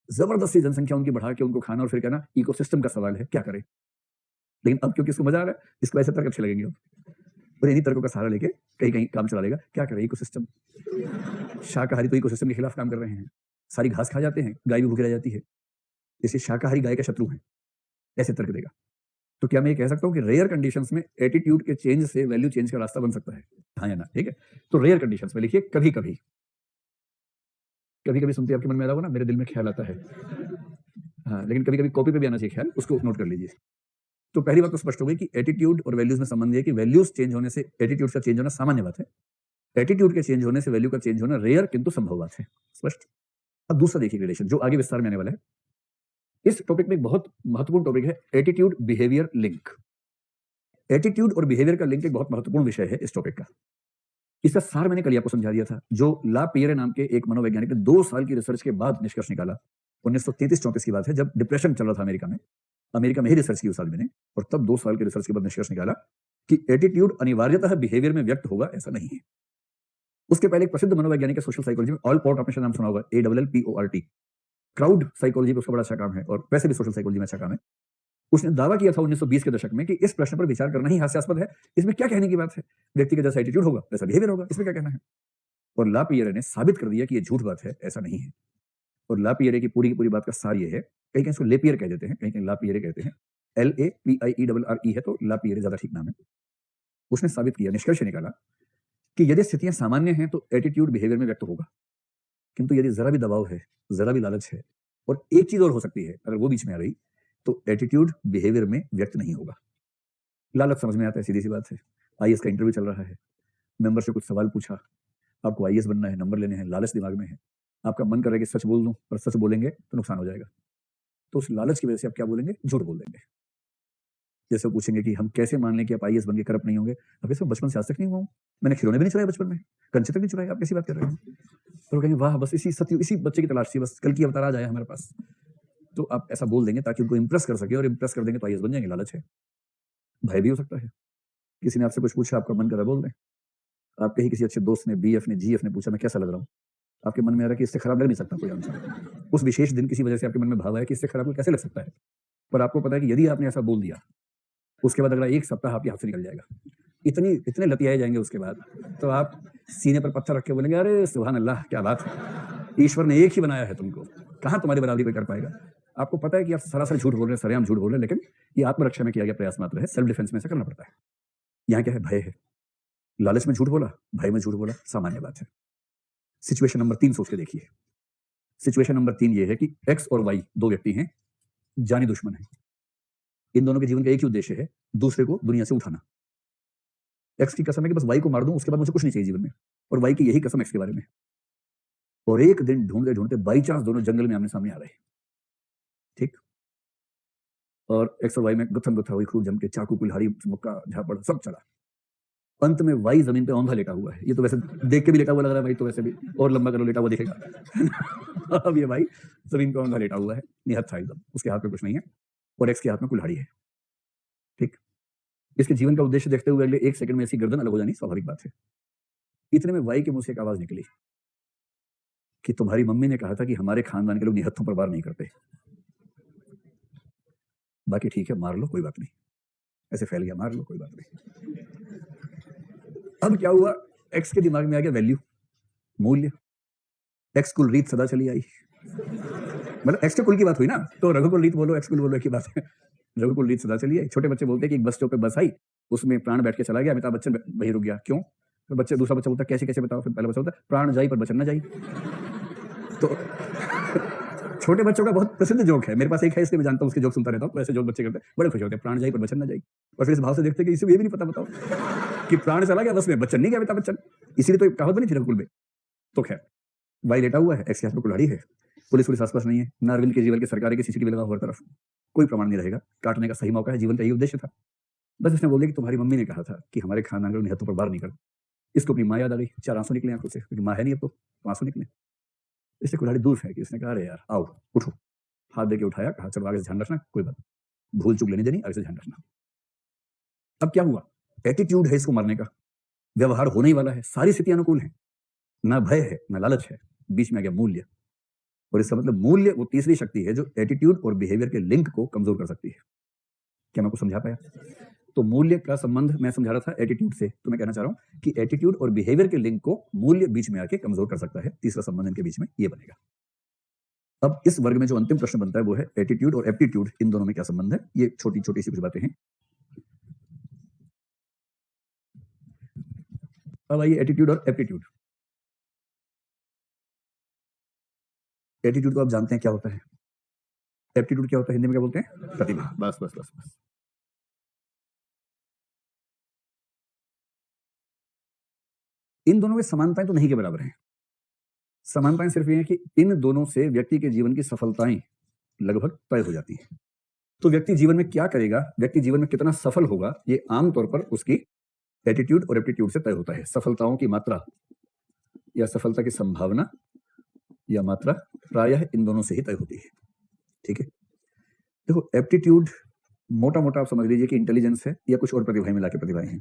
जबरदस्ती जनसंख्या उनकी बढ़ा के उनको खाना, और फिर कहना इकोसिस्टम का सवाल है, क्या करें। लेकिन अब क्योंकि इसको मजा आ रहा है, इसको ऐसे तर्क अच्छे लगेंगे अब, और इन्हीं तर्कों का सहारा लेके कहीं कहीं काम चला लेगा। क्या करें, इकोसिस्टम। शाकाहारी तो इकोसिस्टम के खिलाफ काम कर रहे हैं, सारी घास खा जाते हैं, गाय भी भूखी रह जाती है, इसलिए शाकाहारी गाय के शत्रु हैं, ऐसे तर्क देगा। तो क्या मैं ये कह सकता हूँ कि रेयर कंडीशंस में एटीट्यूड के चेंज से वैल्यू चेंज का रास्ता बन सकता है? हाँ या ना? ठीक है, तो रेयर कंडीशंस में लिखिए कभी कभी। कभी कभी सुनते आपके मन में आता होगा ना, मेरे दिल में ख्याल आता है, हाँ, लेकिन कभी कभी कॉपी पे भी आना चाहिए ख्याल, उसको नोट कर लीजिए। तो पहली बात तो स्पष्ट हो गई कि एटीट्यूड और वैल्यूज में संबंध है कि वैल्यूज चेंज होने से एटीट्यूड का चेंज होना सामान्य बात है। एटीट्यूड के चेंज होने से वैल्यू का चेंज होना रेयर किंतु संभव बात है। स्पष्ट। अब दूसरा देखिए रिलेशन जो आगे विस्तार में आने वाला है। इस टॉपिक में एक बहुत महत्वपूर्ण टॉपिक है एटीट्यूड बिहेवियर लिंक। एटीट्यूड और बिहेवियर का लिंक एक बहुत महत्वपूर्ण विषय है इस टॉपिक का। इसका सार मैंने कल आपको समझा दिया था। जो ला पियरे नाम के एक मनोवैज्ञानिक ने 2 साल की रिसर्च के बाद निष्कर्ष निकाला। 1933-34 की बात है, जब डिप्रेशन चल रहा था अमेरिका में ही रिसर्च की उस आदमी ने, और तब 2 साल की रिसर्च के बाद निष्कर्ष निकाला कि एटीट्यूड अनिवार्यतः बिहेवियर में व्यक्त होगा, ऐसा नहीं है। उसके पहले एक प्रसिद्ध मनोवैज्ञानिक है सोशल साइकोलॉजी में, ऑलपोर्ट, आपने नाम सुना होगा, ALLPORT। क्राउड साइकोलॉजी में उसका बड़ा अच्छा काम है और वैसे भी सोशल साइकोलॉजी में अच्छा काम है। उसने दावा किया था 1920 के दशक में कि इस प्रश्न पर विचार करना ही हास्यास्पद है, इसमें क्या कहने की बात है, व्यक्ति का जैसा एटीट्यूड होगा वैसा बिहेवियर होगा, इसमें क्या कहना है। और ला पियरे ने साबित कर दिया कि यह झूठ बात है, ऐसा नहीं है। और ला पियरे की पूरी बात का सार ये है, कहीं कहीं इसको लेपियर कह देते हैं, कहीं कहीं ला पियरे कहते हैं, LAPIERRE है, तो ला पियरे ज्यादा ठीक नाम है। उसने साबित किया, निष्कर्ष निकाला कि यदि स्थितियां सामान्य हैं तो एटीट्यूड बिहेवियर में व्यक्त होगा, किंतु यदि जरा भी दबाव है, जरा भी लालच है, और एक चीज और हो सकती है, अगर वो बीच में आ गई तो एटीट्यूड बिहेवियर में व्यक्त नहीं होगा। लालच समझ में आता है, सीधी सी बात है। आईएएस का इंटरव्यू चल रहा है, मेंबर से कुछ सवाल पूछा, आपको आईएएस बनना है, नंबर लेने हैं, लालच दिमाग में है, आपका मन कर रहा है कि सच बोल दूं, पर सच बोलेंगे तो नुकसान हो जाएगा, तो उस लालच की वजह से आप क्या बोलेंगे, झूठ बोल देंगे। जैसे पूछेंगे कि हम कैसे मान लें कि आप आईएएस बन के करप्ट नहीं होंगे, अब इसमें बचपन से आज तक नहीं हुआ हूं, मैंने खिलौने भी नहीं चुराए बचपन में, कंचे तक नहीं चुराए, आप कैसी बात कर रहे हैं। तो वो कहेंगे वाह, बस इसी बच्चे की तलाश थी, बस कल की अवतार आ जाए हमारे पास। तो आप ऐसा बोल देंगे ताकि उनको इंप्रेस कर सके, और इंप्रेस कर देंगे तो आईएएस बन जाएंगे। लालच है। भय भी हो सकता है, किसी ने आपसे कुछ पूछा, आपका मन कर रहा है बोल दें। आपके ही किसी अच्छे दोस्त ने, बीएफ ने, जीएफ ने पूछा मैं कैसा लग रहा हूँ, आपके मन में आ रहा है कि इससे खराब लग नहीं सकता कोई आंसर। उस विशेष दिन किसी वजह से आपके मन में भाव आया कि इससे खराब कैसे लग सकता है, पर आपको पता है कि यदि आपने ऐसा बोल दिया, उसके बाद अगला 1 सप्ताह आपके हाथ से निकल जाएगा, इतने लतियाए जाएंगे उसके बाद, तो आप सीने पर पत्थर रख के बोलेंगे अरे सुभान अल्लाह, क्या बात है, ईश्वर ने एक ही बनाया है तुमको, कहां तुम्हारी बराबरी कोई कर पाएगा। आपको पता है कि आप सरासर झूठ बोल रहे हैं, सरेआम झूठ बोल रहे हैं, लेकिन ये आत्मरक्षा में किया गया प्रयास मात्र है, सेल्फ डिफेंस में ऐसा करना पड़ता है। यहाँ क्या है, भय है। लालच में झूठ बोला, भय में झूठ बोला, सामान्य बात है। सिचुएशन नंबर 3 सोच के देखिए। सिचुएशन नंबर 3 ये है कि एक्स और वाई 2 व्यक्ति हैं, जानी दुश्मन है। इन दोनों के जीवन का एक ही उद्देश्य है, दूसरे को दुनिया से उठाना। एक्स की कसम है कि बस वाई को मार दूं, उसके बाद मुझे कुछ नहीं चाहिए जीवन में, और वाई की यही कसम एक्स के बारे में। और एक दिन ढूंढते ढूंढते बाई चांस दोनों जंगल में आमने सामने आ रहे, ठीक, और एक्स और वाई में गुत्थम गुत्था हुई, खूब जम के, चाकू कुल्हाड़ी मुक्का झापड़ सब चला। अंत में वाई जमीन पे औंधा लेटा हुआ है। ये तो वैसे देख के भी लेटा हुआ लग रहा है भाई, तो वैसे भी और लंबा करो लेटा हुआ दिखेगा। अब ये भाई जमीन पे औंधा लेटा हुआ है, निहत्था एकदम, उसके हाथ में कुछ नहीं है, और एक्स के हाथ में कुल्हाड़ी है, ठीक। इसके जीवन का उद्देश्य देखते हुए अगले 1 सेकंड में ऐसी गर्दन अलग हो जानी स्वाभाविक बात है। इतने में वाई के मुंह से एक आवाज निकली कि तुम्हारी मम्मी ने कहा था कि हमारे खानदान के लोग निहत्थों पर वार नहीं करते, बाकी ठीक है मार लो कोई बात नहीं, ऐसे फैल गया, मार लो कोई बात नहीं। अब क्या हुआ, एक्स के दिमाग में आ गया वैल्यू, मूल्य। एक्स कुल रीत सदा चली आई, मतलब एक्स के कुल की बात हुई ना, तो रघुकुल रीत बोलो, एक्स कुल बोलो, एक ही बात है। रघुकुल रीत सदा चली आई। छोटे बच्चे बोलते हैं कि एक बस स्टॉप पे बस आई, उसमें प्राण बैठ के चला गया, अमिताभ बच्चन वहीं रुक गया, क्यों। फिर दूसरा बच्चा बोलता कैसे कैसे बताओ, फिर पहला बच्चा बोलता प्राण जाई पर बचन ना जाई। तो छोटे बच्चों का बहुत प्रसिद्ध जोक है, मेरे पास एक है, इसलिए मैं जानता हूँ, उसके जोक सुनता रहता हूँ, तो ऐसे जोक बच्चे करते हैं, बड़े खुश होते हैं, प्राण जाई पर बचन ना जाई। और फिर इस भाव से देखते हैं कि इसे ये भी नहीं पता, बताओ कि प्राण चला गया बस में, बच्चन नहीं गया अमिताभ बच्चन, इसीलिए तो कहावत बनी थी रघुकुल में। तो खैर वाई लेटा हुआ है, एक्स के हाथ में कुल्हाड़ी है, पुलिस आसपास नहीं है, ना अरविंद केजरीवाल की सरकार के सीसीटीवी लगा हुआ हर तरफ, कोई प्रमाण नहीं रहेगा, काटने का सही मौका है, जीवन का यही उद्देश्य था। बस उसने बोल दिया कि तुम्हारी मम्मी ने कहा था कि हमारे खानदान के निहत्थों पर वार नहीं करते। इसको अपनी माँ याद आ गई, 4 आंसू निकले आंखों से, क्योंकि माँ है नहीं अब तो आंसू निकले। इससे कुल्हाड़ी दूर फेंकी, इसने कहा अरे यार आओ उठो, हाथ देके उठाया, कहा चलो आगे से ध्यान रखना, कोई बात भूल चूक लेने देनी, आगे से ध्यान रखना। अब क्या हुआ, एटीट्यूड है इसको मारने का, व्यवहार होने ही वाला है, सारी स्थिति अनुकूल है, ना भय है ना लालच है, बीच में आ गया मूल्य। और इसका मतलब मूल्य वो तीसरी शक्ति है जो एटीट्यूड और बिहेवियर के लिंक को कमजोर कर सकती है। क्या मैं आपको समझा पाया। तो मूल्य का संबंध मैं समझा रहा था एटीट्यूड से, तो मैं कहना चाह रहा हूं कि एटीट्यूड और बिहेवियर के लिंक को मूल्य बीच में आके कमजोर कर सकता है। तीसरा संबंध इनके बीच में ये बनेगा। अब इस वर्ग में जो अंतिम प्रश्न बनता है वो है एटीट्यूड और एप्टीट्यूड, इन दोनों में क्या संबंध है। ये छोटी छोटी सी कुछ बातें हैं। अब आइए एटीट्यूड और एप्टीट्यूड। एटीट्यूड को आप जानते हैं क्या होता है, एप्टीट्यूड क्या होता है, हिंदी में क्या बोलते हैं, प्रतिभा। बस बस बस बस। इन दोनों में समानताएं तो नहीं के बराबर हैं। समानताएं सिर्फ ये है कि इन दोनों से व्यक्ति के जीवन की सफलताएं लगभग तय हो जाती हैं। तो व्यक्ति जीवन में क्या करेगा, व्यक्ति जीवन में कितना सफल होगा, ये आमतौर पर उसकी एटीट्यूड और एप्टीट्यूड से तय होता है। सफलताओं की मात्रा या सफलता की संभावना या मात्रा प्रायः इन दोनों से ही तय होती है। ठीक है, देखो एप्टीट्यूड मोटा मोटा आप समझ लीजिए कि इंटेलिजेंस है या कुछ और प्रतिभाएं मिला के प्रतिभाएं हैं।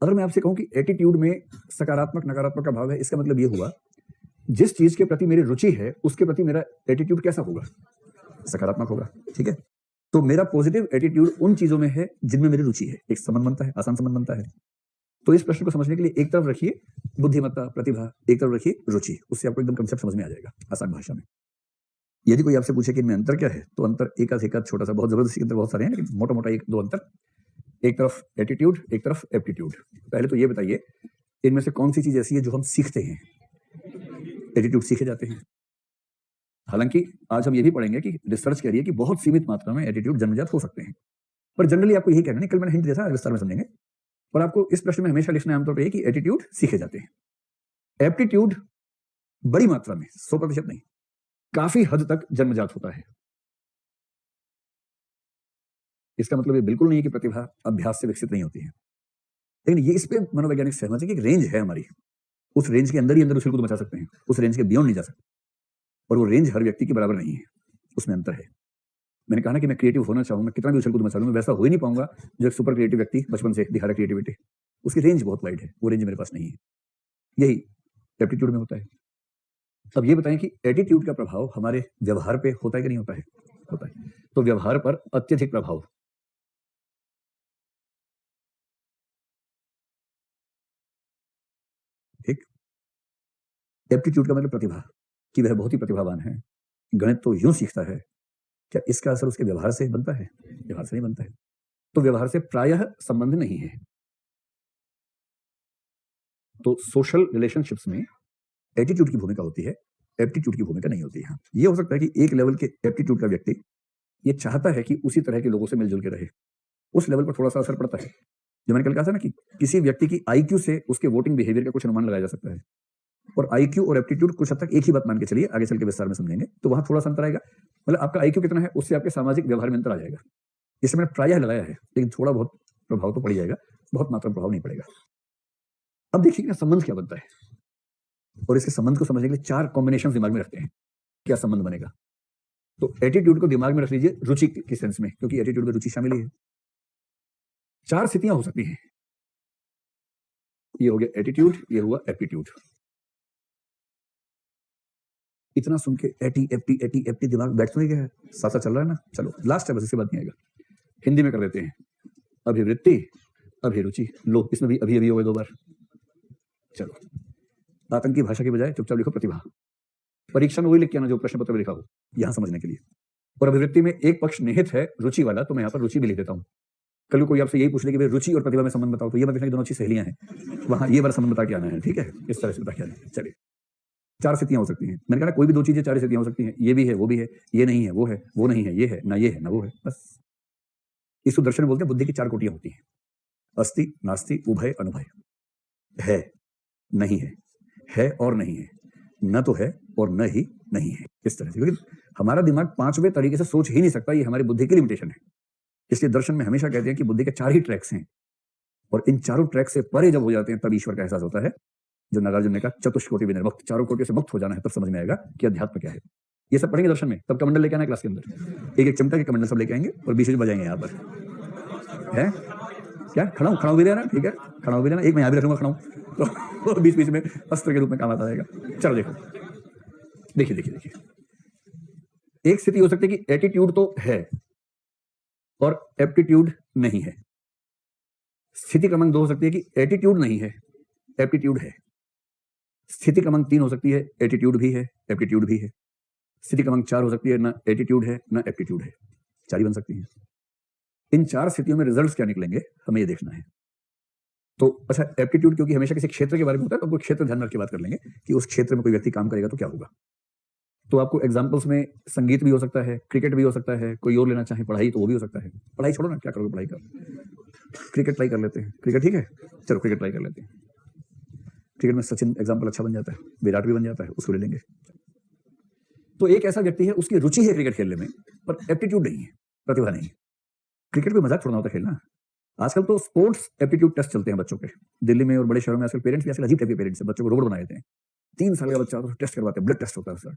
अगर मैं आपसे कहूं कि एटीट्यूड में सकारात्मक नकारात्मक का भाव है, इसका मतलब ये हुआ जिस चीज के प्रति मेरी रुचि है उसके प्रति मेरा एटीट्यूड कैसा होगा, सकारात्मक होगा। ठीक है, तो मेरा पॉजिटिव एटीट्यूड उन चीजों में है जिनमें मेरी रुचि है, एक संबंध बनता है, आसान संबंध बनता है। तो इस प्रश्न को समझने के लिए एक तरफ रखिए बुद्धिमत्ता प्रतिभा, एक तरफ रखिए रुचि, उससे आपको एकदम कंसेप्ट समझ में आ जाएगा आसान भाषा में। यदि कोई आपसे पूछे कि इनमें अंतर क्या है, तो अंतर एक छोटा सा, बहुत जबरदस्ती अंतर बहुत सारे हैं, लेकिन मोटा मोटा एक दो अंतर, एक तरफ एटीट्यूड एक तरफ एप्टीट्यूड। पहले तो ये बताइए इनमें से कौन सी चीज ऐसी है जो हम सीखते हैं। एटीट्यूड सीखे जाते हैं। हालांकि आज हम ये भी पढ़ेंगे कि रिसर्च कह रही है कि बहुत सीमित मात्रा में एटीट्यूड जन्मजात हो सकते हैं, पर जनरली आपको यही कहना है, कल मैंने हिंट दिया था, विस्तार में समझेंगे। और आपको इस प्रश्न में हमेशा लिखना है आमतौर पर कि एटीट्यूड सीखे जाते हैं। एप्टीट्यूड बड़ी मात्रा में 100% नहीं, काफी हद तक जन्मजात होता है। इसका मतलब ये बिल्कुल नहीं है कि प्रतिभा अभ्यास से विकसित नहीं होती है, लेकिन ये इस पे मनोवैज्ञानिक सहमत है कि एक रेंज है हमारी, उस रेंज के अंदर ही अंदर उछल कूद मचा सकते हैं, उस रेंज के बियॉन्ड नहीं जा सकते, और वो रेंज हर व्यक्ति के बराबर नहीं है, उसमें अंतर है। मैंने कहा ना कि मैं क्रिएटिव होना चाहूँ, मैं कितना भी उछल कूद मचा लूँ, मैं वैसा हो ही नहीं पाऊंगा जो एक सुपर क्रिएटिव व्यक्ति बचपन से दिखा रहा क्रिएटिविटी, उसकी रेंज बहुत वाइड है, वो रेंज मेरे पास नहीं है। यही एप्टीट्यूड में होता है। अब ये बताएं कि एटीट्यूड का प्रभाव हमारे व्यवहार पे होता है कि नहीं होता है? होता है। तो व्यवहार पर अत्यधिक प्रभाव, ठीक। एप्टीट्यूड का मतलब प्रतिभा, कि वह बहुत ही प्रतिभावान है, गणित तो यूं सीखता है, क्या इसका असर उसके व्यवहार से बनता है? व्यवहार से नहीं बनता है। तो व्यवहार से प्रायः संबंध नहीं है। तो सोशल रिलेशनशिप्स में एटीट्यूड की भूमिका होती है, एप्टीट्यूड की भूमिका नहीं होती है। ये हो सकता है कि एक लेवल के एप्टीट्यूड का व्यक्ति ये चाहता है कि उसी तरह के लोगों से मिलजुल के रहे, उस लेवल पर थोड़ा सा असर पड़ता है। जो मैंने कल कहा था ना कि किसी व्यक्ति की आईक्यू से उसके वोटिंग बिहेवियर का कुछ अनुमान लगाया जा सकता है, और आईक्यू और एप्टीट्यूड कुछ हद तक एक ही बात मान के चलिए, आगे चल के विस्तार में समझेंगे, तो वहां थोड़ा सा अंतर आएगा। मतलब आपका आईक्यू कितना है उससे आपके सामाजिक व्यवहार में अंतर आ जाएगा। इसे मैंने प्रायः लगाया है, लेकिन थोड़ा बहुत प्रभाव तो पड़ जाएगा, बहुत मात्रा में प्रभाव नहीं पड़ेगा। अब देखिए संबंध क्या बनता है, और इसके संबंध को समझने के लिए 4 कॉम्बिनेशन दिमाग में रखते हैं, क्या संबंध बनेगा। तो एटीट्यूड को दिमाग में रख लीजिए रुचि के सेंस में, क्योंकि एटीट्यूड में रुचि शामिल है। 4 स्थितियां हो सकती हैं, ये हो गया एटीट्यूड, ये हुआ एप्टीट्यूड। इतना सुन के एटी एप्टी एटी एप्टी दिमाग बैठ तो नहीं गया है, साथ साथ चल रहा है ना। चलो लास्ट है, बस इससे बात नहीं आएगा, हिंदी में कर लेते हैं। अभिवृत्ति, अभिरुचि, लो इसमें भी अभी अभी हो गए 2 बार। चलो आतंकी भाषा के बजाय चुपचाप लिखो प्रतिभा। परीक्षा में वही लिख के आना जो प्रश्न पत्र में लिखा हो, यहां समझने के लिए। और अभिवृत्ति में एक पक्ष निहित है रुचि वाला, तो मैं यहाँ पर रुचि भी लिख देता हूँ। कल कोई आपसे यही पूछ ले कि भाई रुचि और प्रतिभा में संबंध बताओ, तो ये मत लिखना कि दोनों अच्छी सहेलियां हैं, वहां ये वाला संबंध बता के आना है, ठीक है। इस तरह से बता के आना है। चलिए 4 स्थितियां हो सकती हैं। मैंने कहा कोई भी 2 चीजें 4 स्थितियां हो सकती हैं, ये भी है वो भी है, ये नहीं है वो नहीं है ये है, ना ये है ना वो है, बस। इसको दर्शन में बोलते हैं बुद्धि की 4 कोटियां होती हैं, अस्ति नास्ति उभय अनुभय। है नहीं है और नहीं है, न तो है और न ही नहीं है, इस तरह से। क्योंकि हमारा दिमाग 5वें तरीके से सोच ही नहीं सकता, ये हमारी बुद्धि की लिमिटेशन है। इसलिए दर्शन में हमेशा कहते हैं कि बुद्धि के 4 ही ट्रैक्स हैं, और इन चारों ट्रैक से परे जब हो जाते हैं तब ईश्वर का एहसास होता है। जो नागार्जुन ने कहा चतुष्कोटि विनिर्मुक्त, 4 कोटि से मुक्त हो जाना है, तब समझ में आएगा कि अध्यात्म क्या है। ये सब पढ़ेंगे दर्शन में, तब कमंडल लेके आना क्लास के अंदर, एक चिमटा के कमंडल सब लेके आएंगे और बीच में बजाएंगे। यहाँ पर है क्या, खड़ा भी रहना, ठीक है, खड़ा भी रहना, एक मैं यहाँ भी रखूंगा खड़ा तो बीच बीच में अस्त्र के रूप में काम आता रहेगा। चलो देखो, देखिए एक स्थिति हो सकती है कि एटीट्यूड तो है और एप्टीट्यूड नहीं है। स्थिति क्रमांक 2 हो सकती है कि एटीट्यूड नहीं है, एप्टीट्यूड है। स्थिति क्रमांक 3 हो सकती है एटीट्यूड भी है, एप्टीट्यूड भी है। स्थिति क्रमांक 4 हो सकती है ना एटीट्यूड है ना एप्टीट्यूड है, 4 ही बन सकती हैं। इन 4 स्थितियों में रिजल्ट्स क्या निकलेंगे हमें ये देखना है। तो अच्छा, एप्टीट्यूड क्योंकि हमेशा किसी क्षेत्र के बारे में होता है, तो कोई क्षेत्र ध्यान रख के बात कर लेंगे कि उस क्षेत्र में कोई व्यक्ति काम करेगा तो क्या होगा। तो आपको एग्जांपल्स में संगीत भी हो सकता है, क्रिकेट भी हो सकता है, कोई और लेना चाहे पढ़ाई तो वो भी हो सकता है। पढ़ाई छोड़ो ना, क्या करोगे पढ़ाई कर, क्रिकेट ट्राई कर लेते हैं। क्रिकेट ठीक है, चलो क्रिकेट ट्राई कर लेते हैं। क्रिकेट में सचिन एग्जाम्पल अच्छा बन जाता है, विराट भी बन जाता है, उसको ले लेंगे। तो एक ऐसा व्यक्ति है, उसकी रुचि है क्रिकेट खेलने में, पर एप्टीट्यूड नहीं है, प्रतिभा नहीं है। क्रिकेट कोई मजाक थोड़ा होता खेलना। आजकल तो स्पोर्ट्स एप्टीट्यूड टेस्ट चलते हैं बच्चों के, दिल्ली में और बड़े शहरों में आजकल पेरेंट्स भी आजकल अजीब टाइप के पेरेंट्स हैं, बच्चों को रोबोट बना देते हैं। 3 साल का बच्चा टेस्ट करवाते हैं, ब्लड टेस्ट होता है सर,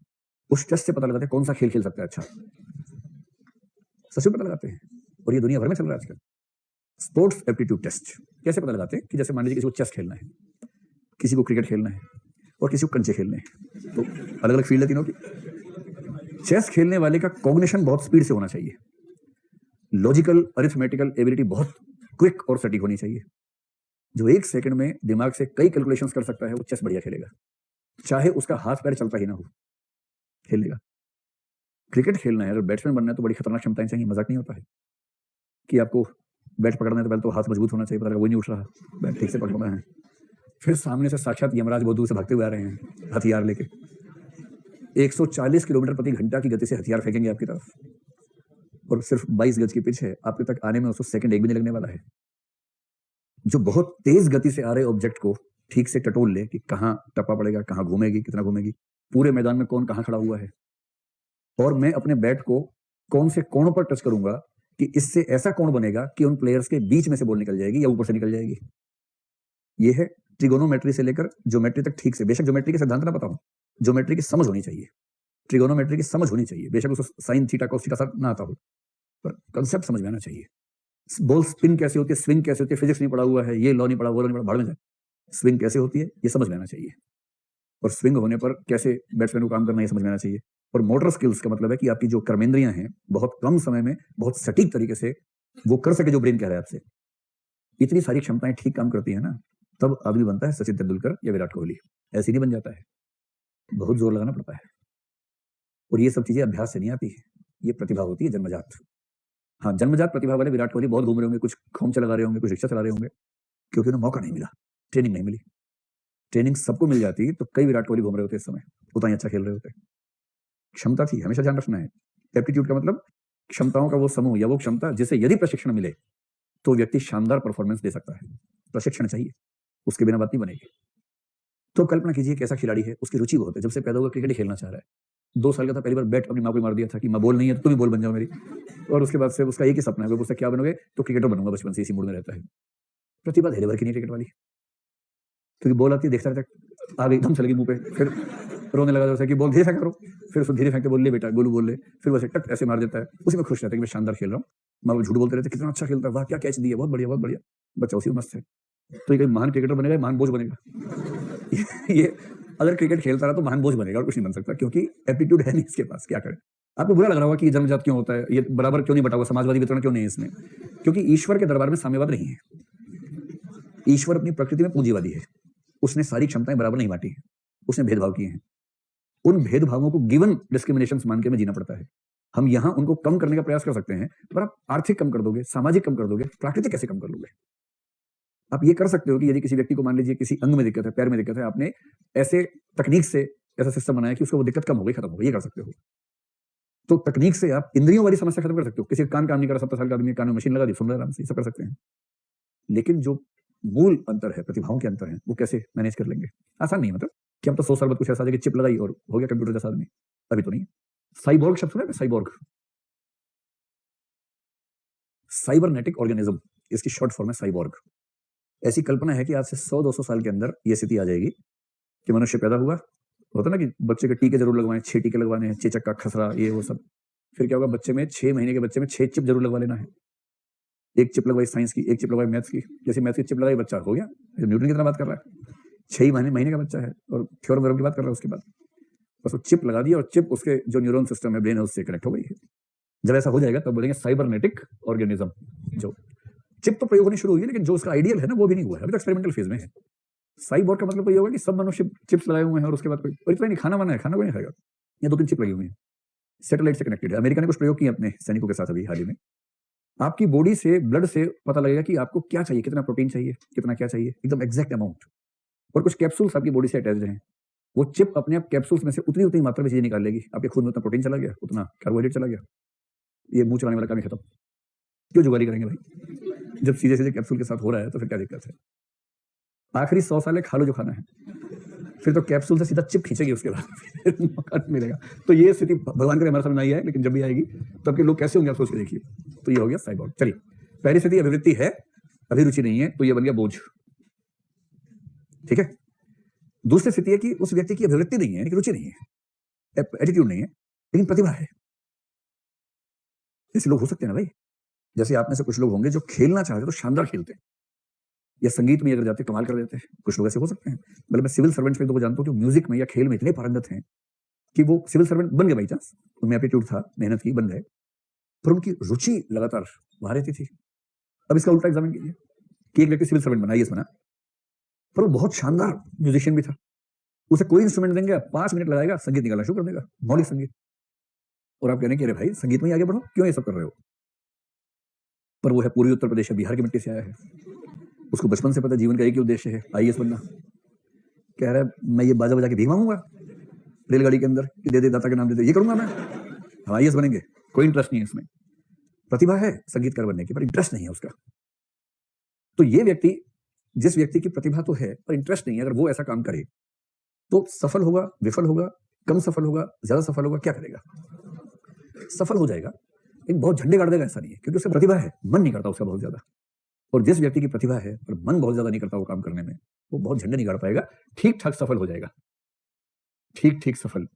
उस टेस्ट से पता लगाते हैं कौन सा खेल खेल सकता है अच्छा, सच में पता लगाते हैं। और ये दुनिया भर में चल रहा है आजकल स्पोर्ट्स एप्टीट्यूड टेस्ट। कैसे पता लगाते हैं कि जैसे मान लीजिए किसी को चेस खेलना है, किसी को क्रिकेट खेलना है और किसी को कंचे खेलने हैं, तो अलग अलग फील्ड है तीनों की। चेस खेलने वाले का कॉग्निशन बहुत स्पीड से होना चाहिए, लॉजिकल अरिथमेटिकल एबिलिटी बहुत क्विक और सटीक होनी चाहिए। जो 1 सेकंड में दिमाग से कई कैलकुलेशंस कर सकता है, वो चेस बढ़िया खेलेगा, चाहे उसका हाथ पैर चलता ही ना हो, खेल लेगा। क्रिकेट खेलना है, अगर बैट्समैन बनना है तो बड़ी खतरनाक क्षमताएं चाहिए, मजाक नहीं होता है कि आपको बैट पकड़ना है तो पहले तो हाथ मजबूत होना चाहिए, पता लगा वो नहीं उठ रहा, बैट ठीक से पकड़ना है, फिर सामने से साक्षात यमराज बहुत दूर से भागते हुए आ रहे हैं हथियार लेके, 140 किलोमीटर प्रति घंटा की गति से हथियार फेंकेंगे आपकी तरफ, और सिर्फ 22 गज की पिच है, आपके तक आने में उसको सेकंड एक भी नहीं लगने वाला है। जो बहुत तेज गति से आ रहे ऑब्जेक्ट को ठीक से टटोल ले कि कहाँ टप्पा पड़ेगा, कहाँ घूमेगी, कितना घूमेगी, पूरे मैदान में कौन कहाँ खड़ा हुआ है, और मैं अपने बैट को कौन से कोण पर टच करूंगा कि इससे ऐसा कोण बनेगा कि उन प्लेयर्स के बीच में से बॉल निकल जाएगी या ऊपर से निकल जाएगी। ये है ट्रिगोनोमेट्री से लेकर ज्योमेट्री तक ठीक से, बेशक ज्योमेट्री के सिद्धांत ना बताऊं, ज्योमेट्री की समझ होनी चाहिए, ट्रिगोनोमेट्री की समझ होनी चाहिए, बेशक उसको साइन थीटा कॉस थीटा सब ना आता हो, पर कंसेप्ट समझ में आना चाहिए। बॉल स्पिन कैसे होती है, स्विंग कैसे होती है, फिजिक्स नहीं पढ़ा हुआ है, ये लॉ नहीं पढ़ा, वो लॉ नहीं पढ़ा, भाड़ में जाए, स्विंग कैसे होती है ये समझ में आना चाहिए, और स्विंग होने पर कैसे बैट्समैन को काम करना ये समझ में आना चाहिए। और मोटर स्किल्स का मतलब है कि आपकी जो कर्मेंद्रियां हैं बहुत कम समय में बहुत सटीक तरीके से वो कर सके जो ब्रेन कह रहा है आपसे। इतनी सारी क्षमताएं ठीक काम करती है ना, तब आदमी बनता है सचिन तेंदुलकर या विराट कोहली, ऐसे नहीं बन जाता है, बहुत जोर लगाना पड़ता है। और ये सब चीजें अभ्यास से नहीं आती है, ये प्रतिभा होती है जन्मजात। हाँ, जन्मजात प्रतिभा वाले विराट कोहली बहुत घूम रहे होंगे, कुछ खोमचा लगा रहे होंगे, कुछ रिक्शा चला रहे होंगे, क्योंकि उन्हें मौका नहीं मिला, ट्रेनिंग नहीं मिली। ट्रेनिंग सबको मिल जाती तो कई विराट कोहली घूम रहे होते इस समय, उतना ही अच्छा खेल रहे होते। क्षमता थी, हमेशा ध्यान रखना है। एप्टीट्यूड का मतलब क्षमताओं का वो समूह या वो क्षमता जिसे यदि प्रशिक्षण मिले तो व्यक्ति शानदार परफॉर्मेंस दे सकता है। प्रशिक्षण चाहिए, उसके बिना बात नहीं बनेगी। तो कल्पना कीजिए कैसा खिलाड़ी है, उसकी रुचि बहुत है, जब से पैदा हुआ क्रिकेट खेलना चाह रहा है। 2 साल का था, पहली बार बैट अपनी माँ को मार दिया था कि माँ बॉल नहीं है तो तुम ही बॉल बन जाओ मेरी, और उसके बाद से उसका एक ही सपना है, उससे क्या बनोगे, तो क्रिकेटर बनूंगा, बचपन से इसी मूड में रहता है। प्रतिभा धैर्य भर की नहीं क्रिकेट वाली, क्योंकि बॉल आती है देखता रहता, आगे एकदम चलेगी मुंह पे, फिर रोने लगा जैसे कि बॉल धीरे फेंक करो, फिर उसको धीरे फेंक के बोल ले बेटा, गोलू बोल ले, फिर वैसे टक ऐसे मार देता है, उसी में खुश रहता है कि मैं शानदार खेल रहा हूँ। माँ बाप झूठ बोलते रहते कितना अच्छा खेलता है, वाह क्या कैच दिया, बहुत बढ़िया बहुत बढ़िया, बच्चा उसी में मस्त है। तो ये महान क्रिकेटर बनेगा, महान बोझ बनेगा। ये अगर क्रिकेट खेलता रहा तो महान बोझ बनेगा और कुछ नहीं बन सकता, क्योंकि एप्टीट्यूड है नहीं इसके पास, क्या करे। आपको बुरा लग रहा होगा कि जन्मजात क्यों होता है, ये बराबर क्यों नहीं बटा हुआ, समाजवादी वितरण क्यों नहीं है इसमें, क्योंकि ईश्वर के दरबार में साम्यवाद नहीं है। ईश्वर अपनी प्रकृति में पूंजीवादी है, उसने सारी क्षमताएं बराबर नहीं बांटी है, उसने भेदभाव किए हैं। उन भेदभावों को गिवन डिस्क्रिमिनेशंस मान के में जीना पड़ता है। हम यहां उनको कम करने का प्रयास कर सकते हैं, पर आप आर्थिक कम कर दोगे, सामाजिक कम कर दोगे, प्राकृतिक कैसे कम कर लोगे। आप ये कर सकते हो कि यदि किसी व्यक्ति को मान लीजिए किसी अंग में दिक्कत है, पैर में दिक्कत है, आपने ऐसे तकनीक से ऐसा सिस्टम बनाया कि उसको वो दिक्कत कम हो गई, खत्म हो गई, ये कर सकते हो। तो तकनीक से आप इंद्रियों वाली समस्या खत्म कर सकते हो। किसी का कान काम नहीं कर रहा, 70 साल का आदमी कान में मशीन लगा दी, सुन रहा है आराम से, सब कर सकते हैं। लेकिन जो मूल अंतर है, प्रतिभाओं के अंतर है, वो कैसे मैनेज कर लेंगे, आसान नहीं है। मतलब कि हम तो 100 साल बाद कुछ ऐसा चिप लगाई और हो गया कंप्यूटर जैसा आदमी, अभी तो नहीं। साइबोर्ग शब्द सुना है, साइबोर्ग, साइबरनेटिक ऑर्गेनिज्म, इसकी शॉर्ट फॉर्म है साइबोर्ग। ऐसी कल्पना है कि आज से 100-200 साल के अंदर यह स्थिति आ जाएगी कि मनुष्य पैदा हुआ, होता ना कि बच्चे के टीके जरूर लगवाने, 6 टीके लगवाने हैं, चेचक का, खसरा, ये वो सब। फिर क्या होगा, बच्चे में 6 महीने के बच्चे में 6 चिप जरूर लगवा लेना है। एक चिप लगवाई साइंस की, एक चिप लगवाई मैथ्स की, जैसे मैथ्स की चिप लगाई बच्चा हो गया, न्यूटन की तरह बात कर रहा है। 6 महीने का बच्चा है और थ्योरम वगैरह की बात कर रहा है। उसके बाद बस वो चिप लगा दी और चिप उसके जो न्यूरॉन सिस्टम है ब्रेन है उससे कनेक्ट हो गई है। जब ऐसा हो जाएगा तब बोलेंगे साइबरनेटिक ऑर्गेनिज्म। जो चिप तो प्रयोग होनी शुरू हुई है, लेकिन जो उसका आइडियल है ना वो भी नहीं हुआ है, अभी तो एक्सपेरिमेंटल फेज में है। साइबोर्ग का मतलब ये होगा कि सब मनुष्य चिप्स लगाए हुए हैं और उसके बाद कोई, और इतना नहीं खाना वाना है, खाना कोई नहीं खाएगा, ये 2-3 चिप लगी हुई है, सैटेलाइट से कनेक्टेड है। अमेरिका ने कुछ प्रयोग किए अपने सैनिकों के साथ अभी हाल ही में। आपकी बॉडी से, ब्लड से पता लगेगा कि आपको क्या चाहिए, कितना प्रोटीन चाहिए, कितना क्या चाहिए, एकदम एग्जैक्ट अमाउंट। और कुछ कैप्सूल्स आपकी बॉडी से अटैच्ड हैं, वो चिप अपने आप कैप्सूल्स में से उतनी मात्रा में चीजें निकाल लेगी। आपके खून में उतना प्रोटीन चला गया, उतना कार्बोहाइड्रेट चला गया, ये मुंह चलाने वाला काम ही खत्म। क्यों जुगाली करेंगे भाई, जब सीधे सीधे कैप्सूल के साथ हो रहा है तो फिर क्या दिक्कत है। आखिरी 100 साल है, खा लो जो खाना है, फिर तो कैप्सूल से सीधा चिप खींचेगी उसके बाद फिर मौका नहीं मिलेगा। तो ये स्थिति भगवान करे हमारे सामने नहीं है, लेकिन जब भी आएगी तब के लोग कैसे होंगे आप सोच के देखिए। तो ये हो गया साइबॉर्ग। चलिए, पहली स्थिति अभिवृत्ति है, अभिरुचि नहीं है, तो ये बन गया बोझ। ठीक है। दूसरी स्थिति है कि उस व्यक्ति की अभिवृत्ति नहीं है, रुचि नहीं है, एटीट्यूड नहीं है, लेकिन प्रतिभा है। ऐसे लोग हो सकते हैं ना भाई। जैसे आप में से कुछ लोग होंगे जो खेलना चाहते तो शानदार खेलते हैं, या संगीत में अगर जाते कमाल कर देते हैं, कुछ लोग ऐसे हो सकते हैं। मतलब मैं सिविल सर्वेंट्स में तो जानता हूँ जो म्यूजिक में या खेल में इतने पारंगत हैं कि वो सिविल सर्वेंट बन गए बाई चांस, उनमें एप्टीट्यूड था, मेहनत की, बन गए, पर उनकी रुचि लगातार वहां रहती थी। अब इसका उल्टा एग्जामिन कीजिए कि एक व्यक्ति सिविल सर्वेंट बना, IAS बना, पर वो बहुत शानदार म्यूजिशियन भी था। उसे कोई इंस्ट्रूमेंट देंगे, 5 मिनट लगाएगा, संगीत निकालना शुरू कर देगा, मौलिक संगीत। और आप कहने कि अरे भाई संगीत में ही आगे बढ़ो, क्यों ये सब कर रहे हो? पर वो है पूर्वी उत्तर प्रदेश, बिहार की मिट्टी से आया है, उसको बचपन से पता जीवन का एक ही उद्देश्य है, IAS बनना। कह रहा है मैं ये बाजा बजा के भीख मांगूंगा रेलगाड़ी के अंदर कि दे दे दाता के नाम दे दे, ये करूंगा मैं, हम IAS बनेंगे। कोई इंटरेस्ट नहीं है इसमें। प्रतिभा है संगीतकार बनने की, पर इंटरेस्ट नहीं है उसका। तो ये व्यक्ति, जिस व्यक्ति की प्रतिभा तो है पर इंटरेस्ट नहीं है, अगर वो ऐसा काम करे तो सफल होगा, विफल होगा, कम सफल होगा, ज्यादा सफल होगा, क्या करेगा? सफल हो जाएगा, लेकिन बहुत झंडे गाड़ देगा, ऐसा नहीं है, क्योंकि उसका प्रतिभा है, मन नहीं करता उसका बहुत ज्यादा। और जिस व्यक्ति की प्रतिभा है पर मन बहुत ज्यादा नहीं करता वो काम करने में, वो बहुत झंडे नहीं गाड़ पाएगा, ठीक ठाक सफल हो जाएगा, ठीक ठीक सफल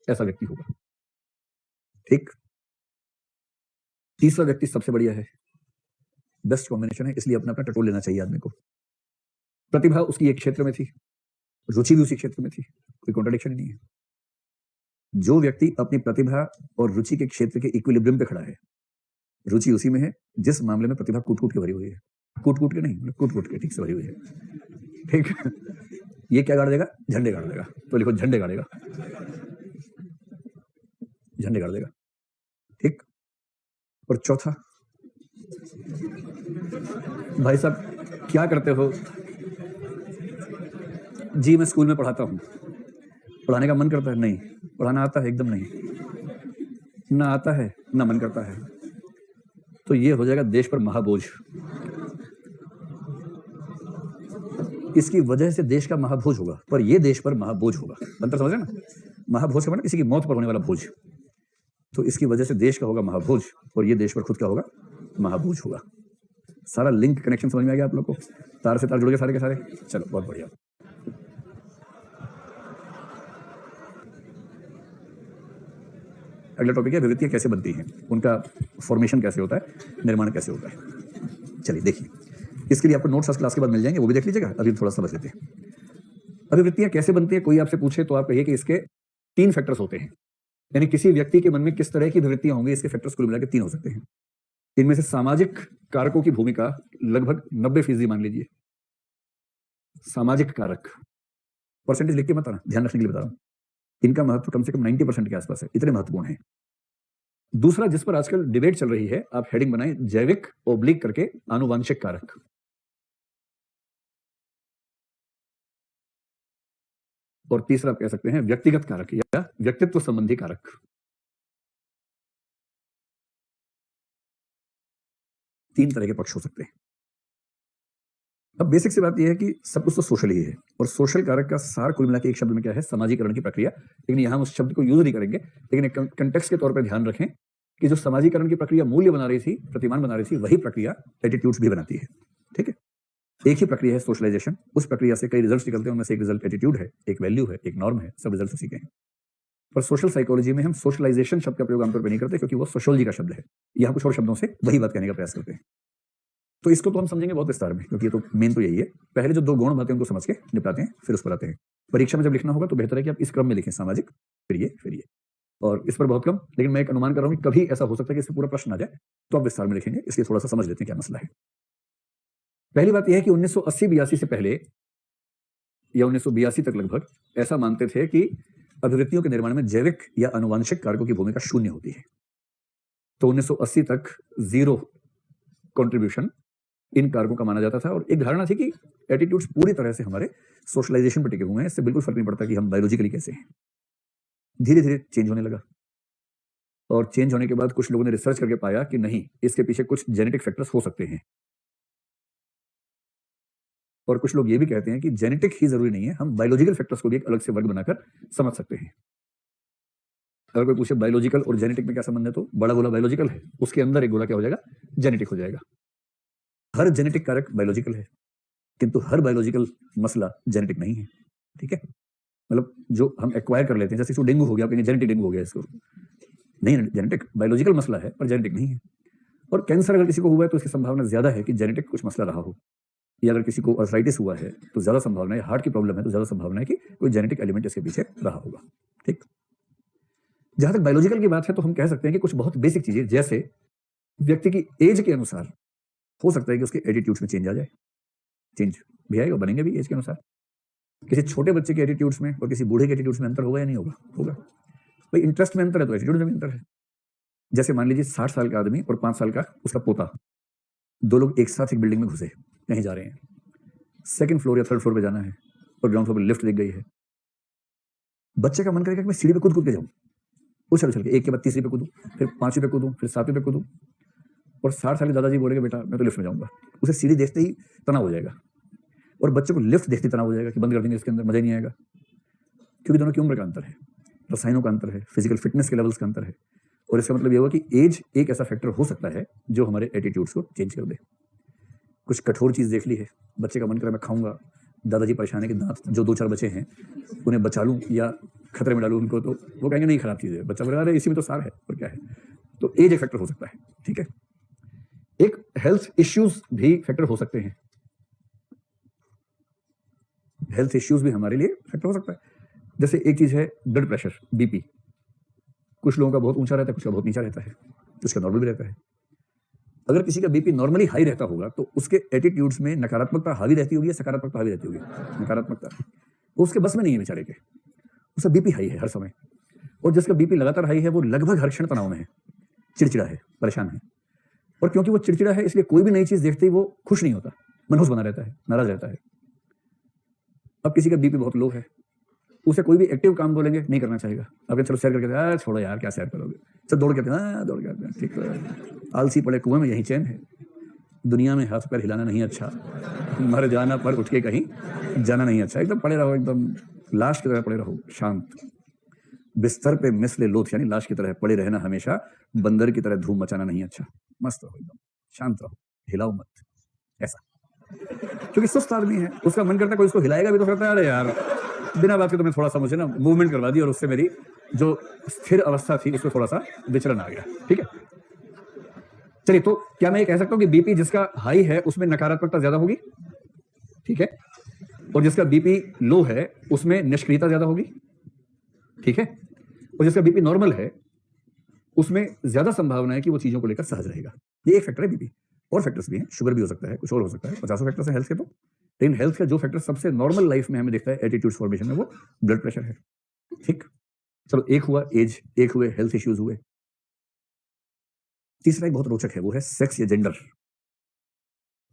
ऐसा व्यक्ति होगा। ठीक। तीसरा व्यक्ति सबसे बढ़िया है, बेस्ट कॉम्बिनेशन है, इसलिए अपना अपना टटोल लेना चाहिए आदमी को। प्रतिभा उसकी एक क्षेत्र में थी, रुचि भी उसी क्षेत्र में थी, कोई कॉन्ट्रडिक्शन नहीं है। जो व्यक्ति अपनी प्रतिभा और रुचि के क्षेत्र के इक्विलिब्रियम पे खड़ा है, रुचि उसी में है जिस मामले में प्रतिभा कूट कूट के भरी हुई है, कूट कूट के नहीं, कूट कूट के ठीक से भरी हुई है। ठीक। ये क्या गाड़ देगा? झंडे गाड़ देगा। तो लिखो झंडे गाड़ेगा, झंडे गाड़ देगा। ठीक। और चौथा, भाई साहब क्या करते हो? जी मैं स्कूल में पढ़ाता हूं, पढ़ाने का मन करता है? नहीं। पढ़ाना आता है? एकदम नहीं। ना आता है ना मन करता है। तो ये हो जाएगा देश पर महाबोझ। इसकी वजह से देश का महाभोज होगा, पर ये देश पर महाबोझ होगा। अंतर समझ रहे ना? महाभोज का मतलब किसी की मौत पर होने वाला भोज। तो इसकी वजह से देश का होगा महाभोज, और ये देश पर खुद का होगा महाबोझ होगा। सारा लिंक कनेक्शन समझ में आ गया आप लोग को? तार से तार जुड़ गए सारे के सारे। चलो बहुत बढ़िया। अगला टॉपिक है अभिवृत्तियां कैसे बनती हैं, उनका फॉर्मेशन कैसे होता है, निर्माण कैसे होता है। चलिए देखिए, इसके लिए आपको नोट्स क्लास के बाद मिल जाएंगे, वो भी देख लीजिएगा। अभी थोड़ा समझ लेते हैं अभिवृत्तियां कैसे बनती है। कोई आपसे पूछे तो आप कहिए कि इसके 3 फैक्टर्स होते हैं, यानी किसी व्यक्ति के मन में किस तरह की अभिवृत्तियां होंगी, इसके फैक्टर्स कुल मिलाकर 3 हो सकते हैं। इनमें से सामाजिक कारकों की भूमिका लगभग 90% मान लीजिए। सामाजिक कारक, परसेंटेज लिख के मत आना, ध्यान रखने के लिए बता रहा हूं। इनका महत्व कम से कम 90% के आसपास है, इतने महत्वपूर्ण है। दूसरा जिस पर आजकल डिबेट चल रही है, आप हेडिंग बनाएं जैविक ओब्लिक करके आनुवांशिक कारक। और तीसरा आप कह सकते हैं व्यक्तिगत कारक या व्यक्तित्व संबंधी कारक। तीन तरह के पक्ष हो सकते हैं। अब बेसिक सी बात यह है कि सब कुछ तो सोशल ही है, और सोशल कारक का सार कुल मिला के एक शब्द में क्या है? समाजीकरण की प्रक्रिया। लेकिन यहां हम उस शब्द को यूज नहीं करेंगे, लेकिन एक कंटेक्स्ट के तौर पर ध्यान रखें कि जो समाजीकरण की प्रक्रिया मूल्य बना रही थी, प्रतिमान बना रही थी, वही प्रक्रिया एटीट्यूड्स भी बनाती है। ठीक है, एक ही प्रक्रिया है सोशलाइजेशन, उस प्रक्रिया से कई रिजल्ट निकलते हैं, उनमें से एक रिजल्ट एटीट्यूड है, एक वैल्यू है, एक नॉर्म है, सब रिजल्ट उसी के हैं। पर सोशल साइकोलॉजी में हम सोशलाइजेशन शब्द का प्रयोग आमतौर पर नहीं करते, क्योंकि वो सोशियोलॉजी का शब्द है। यहां कुछ और शब्दों से वही बात कहने का प्रयास करते हैं। तो इसको तो हम समझेंगे बहुत विस्तार में, क्योंकि ये तो मेन तो यही है। पहले जो 2 गौण बातें उनको समझ के निपटाते हैं, फिर उस पर आते हैं। परीक्षा में जब लिखना होगा तो बेहतर है कि आप इस क्रम में लिखें, सामाजिक, फिर ये। और इस पर बहुत कम, लेकिन मैं एक अनुमान कर रहा हूं कि कभी ऐसा हो सकता है कि इससे पूरा प्रश्न आ जाए, तो आप विस्तार में लिखेंगे। इसलिए थोड़ा सा समझ लेते हैं क्या मसला है। पहली बात यह है कि 1980-82 से पहले या 1982 तक लगभग ऐसा मानते थे कि अभिवृत्तियों के निर्माण में जैविक या आनुवांशिक कारकों की भूमिका शून्य होती है। तो 1980 तक 0 कंट्रीब्यूशन इन कारकों का माना जाता था, और एक धारणा थी कि एटीट्यूड्स पूरी तरह से हमारे सोशलाइजेशन पर टिके हुए हैं, इससे बिल्कुल फर्क नहीं पड़ता कि हम बायोलॉजिकली कैसे हैं। धीरे धीरे चेंज होने लगा, और चेंज होने के बाद कुछ लोगों ने रिसर्च करके पाया कि नहीं, इसके पीछे कुछ जेनेटिक फैक्टर्स हो सकते हैं। और कुछ लोग ये भी कहते हैं कि जेनेटिक ही जरूरी नहीं है, हम बायोलॉजिकल फैक्टर्स को भी एक अलग से वर्ग बनाकर समझ सकते हैं। अगर कोई पूछे बायोलॉजिकल और जेनेटिक में क्या संबंध है, तो बड़ा गोला बायोलॉजिकल है, उसके अंदर एक गोला क्या हो जाएगा, जेनेटिक हो जाएगा। हर जेनेटिक कारक बायोलॉजिकल है, किंतु हर बायोलॉजिकल मसला जेनेटिक नहीं है। ठीक है, मतलब जो हम एक्वायर कर लेते हैं, जैसे इसको डेंगू हो गया, आप कहेंगे जेनेटिक डेंगू हो गया, इसको नहीं, जेनेटिक बायोलॉजिकल मसला है पर जेनेटिक नहीं है। और कैंसर अगर किसी को हुआ है तो इसकी संभावना ज्यादा है कि जेनेटिक कुछ मसला रहा हो, या अगर किसी को आर्थराइटिस हुआ है तो ज्यादा संभावना है, हार्ट की प्रॉब्लम है तो ज्यादा संभावना है कि कोई जेनेटिक एलिमेंट इसके पीछे रहा होगा। ठीक, जहां तक बायोलॉजिकल की बात है तो हम कह सकते हैं कि कुछ बहुत बेसिक चीजें, जैसे व्यक्ति की एज के अनुसार हो सकता है कि उसके एटीट्यूड्स में चेंज आ जाए, चेंज भी आएगा, बनेंगे भी एज के अनुसार। किसी छोटे बच्चे के एटीट्यूड्स में और किसी बूढ़े के एटीट्यूड्स में अंतर होगा या नहीं होगा, होगा। भाई इंटरेस्ट में अंतर है तो एटीट्यूड में भी अंतर है। जैसे मान लीजिए 60 साल का आदमी और 5 साल का उसका पोता, दो लोग एक साथ एक बिल्डिंग में घुसे, कहीं जा रहे हैं, सेकंड फ्लोर या थर्ड फ्लोर पे जाना है और ग्राउंड फ्लोर पे लिफ्ट दिख गई है। बच्चे का मन करेगा कि मैं सीढ़ी पे कूद कूद के जाऊं, उछल उछल के, एक के बाद तीसरी पे कूदूं, फिर 5वीं पे कूदूं, फिर 7वीं पे कूदूं। और 60 साल के दादाजी बोलेंगे बेटा मैं तो लिफ्ट में जाऊंगा, उसे सीढ़ी देखते ही तनाव हो जाएगा, और बच्चे को लिफ्ट देखते तनाव हो जाएगा कि बंद कर देंगे, इसके अंदर मजा ही नहीं आएगा। क्योंकि दोनों की उम्र का अंतर है, रसायनों का अंतर है, फिजिकल फिटनेस के लेवल्स का अंतर है। और इसका मतलब ये हुआ कि एज एक ऐसा फैक्टर हो सकता है जो हमारे एटीट्यूड्स को चेंज कर दे। कुछ कठोर चीज देख ली है, बच्चे का मन करे मैं खाऊंगा, दादाजी परेशान है कि दांत जो 2-4 बचे हैं उन्हें बचा लूं या खतरे में डालूं उनको, तो वो कहेंगे नहीं खराब चीज है, बच्चा बोलेगा अरे इसी में तो सार है और क्या है। तो एज एक फैक्टर हो सकता है। ठीक है, एक हेल्थ इश्यूज भी फैक्टर हो सकते हैं, हेल्थ इश्यूज भी हमारे लिए फैक्टर हो सकता है। जैसे एक चीज है ब्लड प्रेशर, बीपी, कुछ लोगों का बहुत ऊंचा रहता है, कुछ का बहुत नीचा रहता है, कुछ का नॉर्मल भी रहता है। अगर किसी का बीपी नॉर्मली हाई रहता होगा तो उसके एटीट्यूड्स में नकारात्मकता हावी रहती होगी या सकारात्मकता हावी रहती होगी, नकारात्मकता। वो उसके बस में नहीं है बेचारे के, उसका बीपी हाई है हर समय। और जिसका बीपी लगातार हाई है वो लगभग हर क्षण तनाव में है, चिड़चिड़ा है, परेशान है। और क्योंकि वो चिड़चिड़ा है इसलिए कोई भी नई चीज देखते ही वो खुश नहीं होता, मनहूस बना रहता है, नाराज रहता है। अब किसी का बीपी बहुत लो है, उसे कोई भी एक्टिव काम बोलेंगे नहीं करना चाहेगा। अब चलो सैर करके, छोड़ो यार क्या सैर करोगे, चल दौड़ के, दौड़ के, ठीक है, आलसी पड़े कुएं में यही चैन है, दुनिया में हाथ पैर हिलाना नहीं अच्छा, मर जाना पर उठ के कहीं जाना नहीं अच्छा। एकदम पड़े रहो, एकदम लाश की तरह पड़े रहो, शांत बिस्तर पे मिसले लोथ, यानी लाश की तरह पड़े रहना हमेशा, बंदर की तरह धूम मचाना नहीं अच्छा। मस्त रहो, एकदम शांत रहो, हिलाओ मत, ऐसा। क्योंकि सुस्त आदमी है, उसका मन करता है कोई उसको हिलाएगा भी तो करता है अरे यार बिना बात के तो मैं थोड़ा सा मुझे ना मूवमेंट करवा दी और उससे मेरी जो स्थिर अवस्था थी उसमें थोड़ा सा विचलन आ गया। ठीक है, चलिए, तो क्या मैं ये कह सकता हूं कि बीपी जिसका हाई है उसमें नकारात्मकता ज्यादा होगी, ठीक है, और जिसका बीपी लो है उसमें निष्क्रियता ज्यादा होगी, ठीक है, और जिसका बीपी नॉर्मल है उसमें ज्यादा संभावना है कि वो चीजों को लेकर सहज रहेगा। ये एक फैक्टर है बीपी। और फैक्टर्स भी हैं, शुगर भी हो सकता है, कुछ और हो सकता है, 50 फैक्टर्स हैं हेल्थ के। तो लेकिन हेल्थ का जो फैक्टर सबसे नॉर्मल लाइफ में हमें दिखता है एटीट्यूड फॉर्मेशन में, वो ब्लड प्रेशर है। ठीक, चलो, एक हुआ एज, एक हुए हेल्थ इश्यूज हुए। तीसरा एक बहुत रोचक है, वो है सेक्स या जेंडर।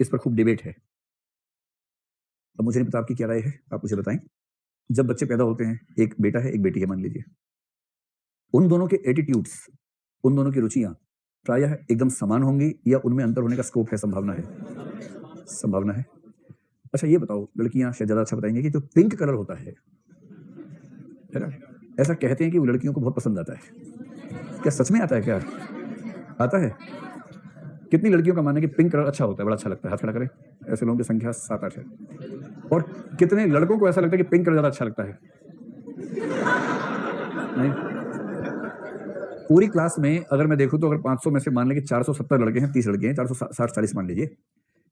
इस पर खूब डिबेट है। अब मुझे नहीं पता आपकी क्या राय है, आप मुझे बताएं। जब बच्चे पैदा होते हैं, एक बेटा है एक बेटी है मान लीजिए, उन दोनों के एटीट्यूड्स, उन दोनों की रुचियां प्रायः एकदम समान होंगी या उनमें अंतर होने का स्कोप है, संभावना है? संभावना है। अच्छा ये बताओ, लड़कियां शायद ज्यादा अच्छा बताएंगे कि जो पिंक कलर होता है ना, ऐसा कहते हैं कि वो लड़कियों को बहुत पसंद आता है। क्या सच में आता है? क्या आता है? कितनी लड़कियों का मानना है कि पिंक कलर अच्छा होता है, बड़ा अच्छा लगता है? हाथ खड़ा करें। ऐसे लोगों की संख्या 7-8 है। और कितने लड़कों को ऐसा लगता है कि पिंक कलर ज्यादा अच्छा लगता है? नहीं। पूरी क्लास में अगर मैं देखूं तो अगर 500 में से मान लें कि 470 लड़के हैं, 30 लड़के हैं, 460-40 मान लीजिए,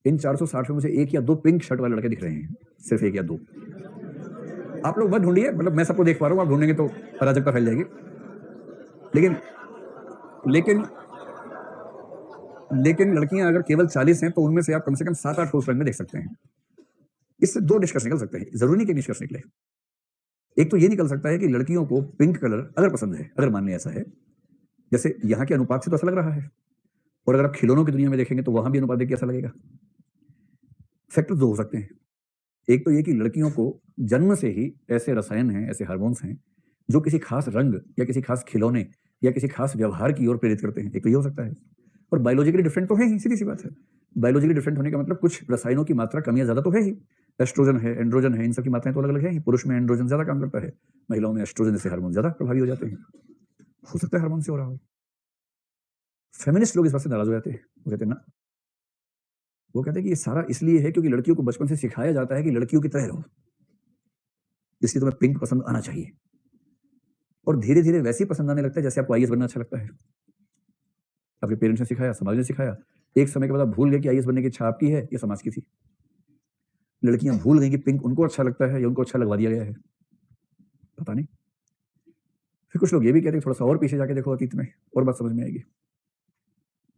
इन 460 में मुझे 1 या 2 पिंक शर्ट वाले लड़के दिख रहे हैं, सिर्फ 1 या 2। आप लोग मत ढूंढिए, मतलब मैं सबको देख पा रहा हूं, आप ढूंढेंगे तो अराजकता फैल जाएगी। लेकिन लेकिन लेकिन लड़कियां अगर केवल 40 हैं तो उनमें से आप कम से कम 7-8 ठोस रंग में देख सकते हैं। इससे 2 निष्कर्ष निकल सकते हैं, जरूरी नहीं कि निष्कर्ष निकले। एक तो ये निकल सकता है कि लड़कियों को पिंक कलर अगर पसंद है, अगर मानने ऐसा है, जैसे यहाँ के अनुपात से तो ऐसा लग रहा है, और अगर आप खिलौनों की दुनिया में देखेंगे तो वहां भी अनुपात देख के ऐसा लगेगा। फैक्टर 2 हो सकते हैं। एक तो ये कि लड़कियों को जन्म से ही ऐसे रसायन हैं, ऐसे हार्मोन्स हैं जो किसी खास रंग या किसी खास खिलौने या किसी खास व्यवहार की ओर प्रेरित करते हैं। एक तो ये हो सकता है। और बायोलॉजिकली डिफरेंट तो है ही, सीधी सी बात है। बायोलॉजिकली डिफरेंट होने का मतलब कुछ रसायनों की मात्रा कम या ज्यादा तो है ही। एस्ट्रोजन है, एंड्रोजन है, इन सब की मात्राएं तो अलग अलग है। पुरुष में एंड्रोजन ज्यादा काम करता है, महिलाओं में एस्ट्रोजन से हार्मोन ज्यादा प्रभावी हो जाते हैं। हो सकता है हार्मोन से हो रहा हो। फेमिनिस्ट लोग इस बात से नाराज हो जाते हैं, वो कहते हैं ना, वो कहते हैं कि ये सारा इसलिए है क्योंकि लड़कियों को बचपन से सिखाया जाता है कि लड़कियों की तरह रहो, इसलिए तुम्हें पिंक पसंद आना चाहिए। और धीरे धीरे वैसे ही पसंद आने लगता है जैसे आपको आईएएस बनना अच्छा लगता है। आपके पेरेंट्स ने सिखाया, समाज ने सिखाया, एक समय के बाद आप भूल गए कि आईएएस बनने की इच्छा आपकी है या समाज की थी। लड़कियां भूल गई कि पिंक उनको अच्छा लगता है या उनको अच्छा लगवा दिया गया है, पता नहीं। फिर कुछ लोग ये भी कहते हैं थोड़ा सा और पीछे जाके देखो अतीत में, और बात समझ में आएगी।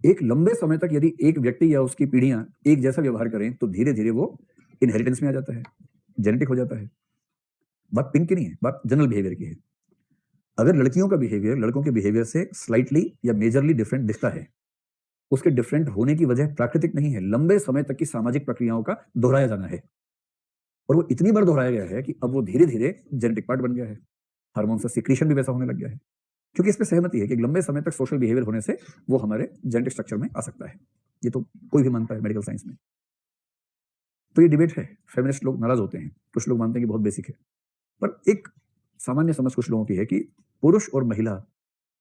एक लंबे समय तक यदि एक व्यक्ति या उसकी पीढ़ियां एक जैसा व्यवहार करें तो धीरे धीरे वो इनहेरिटेंस में आ जाता है, जेनेटिक हो जाता है। बात पिंक की नहीं है, बात जनरल बिहेवियर की है। अगर लड़कियों का बिहेवियर लड़कों के बिहेवियर से स्लाइटली या मेजरली डिफरेंट दिखता है, उसके डिफरेंट होने की वजह प्राकृतिक नहीं है, लंबे समय तक की सामाजिक प्रक्रियाओं का दोहराया जाना है। और वो इतनी बार दोहराया गया है कि अब वो धीरे धीरे जेनेटिक पार्ट बन गया है, हार्मोन का सिक्रीशन भी वैसा होने लग गया है, क्योंकि इस पे सहमति है कि लंबे समय तक सोशल बिहेवियर होने से वो हमारे जेनेटिक स्ट्रक्चर में आ सकता है। ये तो कोई भी मानता है मेडिकल साइंस में। तो ये डिबेट है, फेमिनिस्ट लोग नाराज होते हैं, कुछ लोग मानते हैं कि बहुत बेसिक है। पर एक सामान्य समझ कुछ लोगों की है कि पुरुष और महिला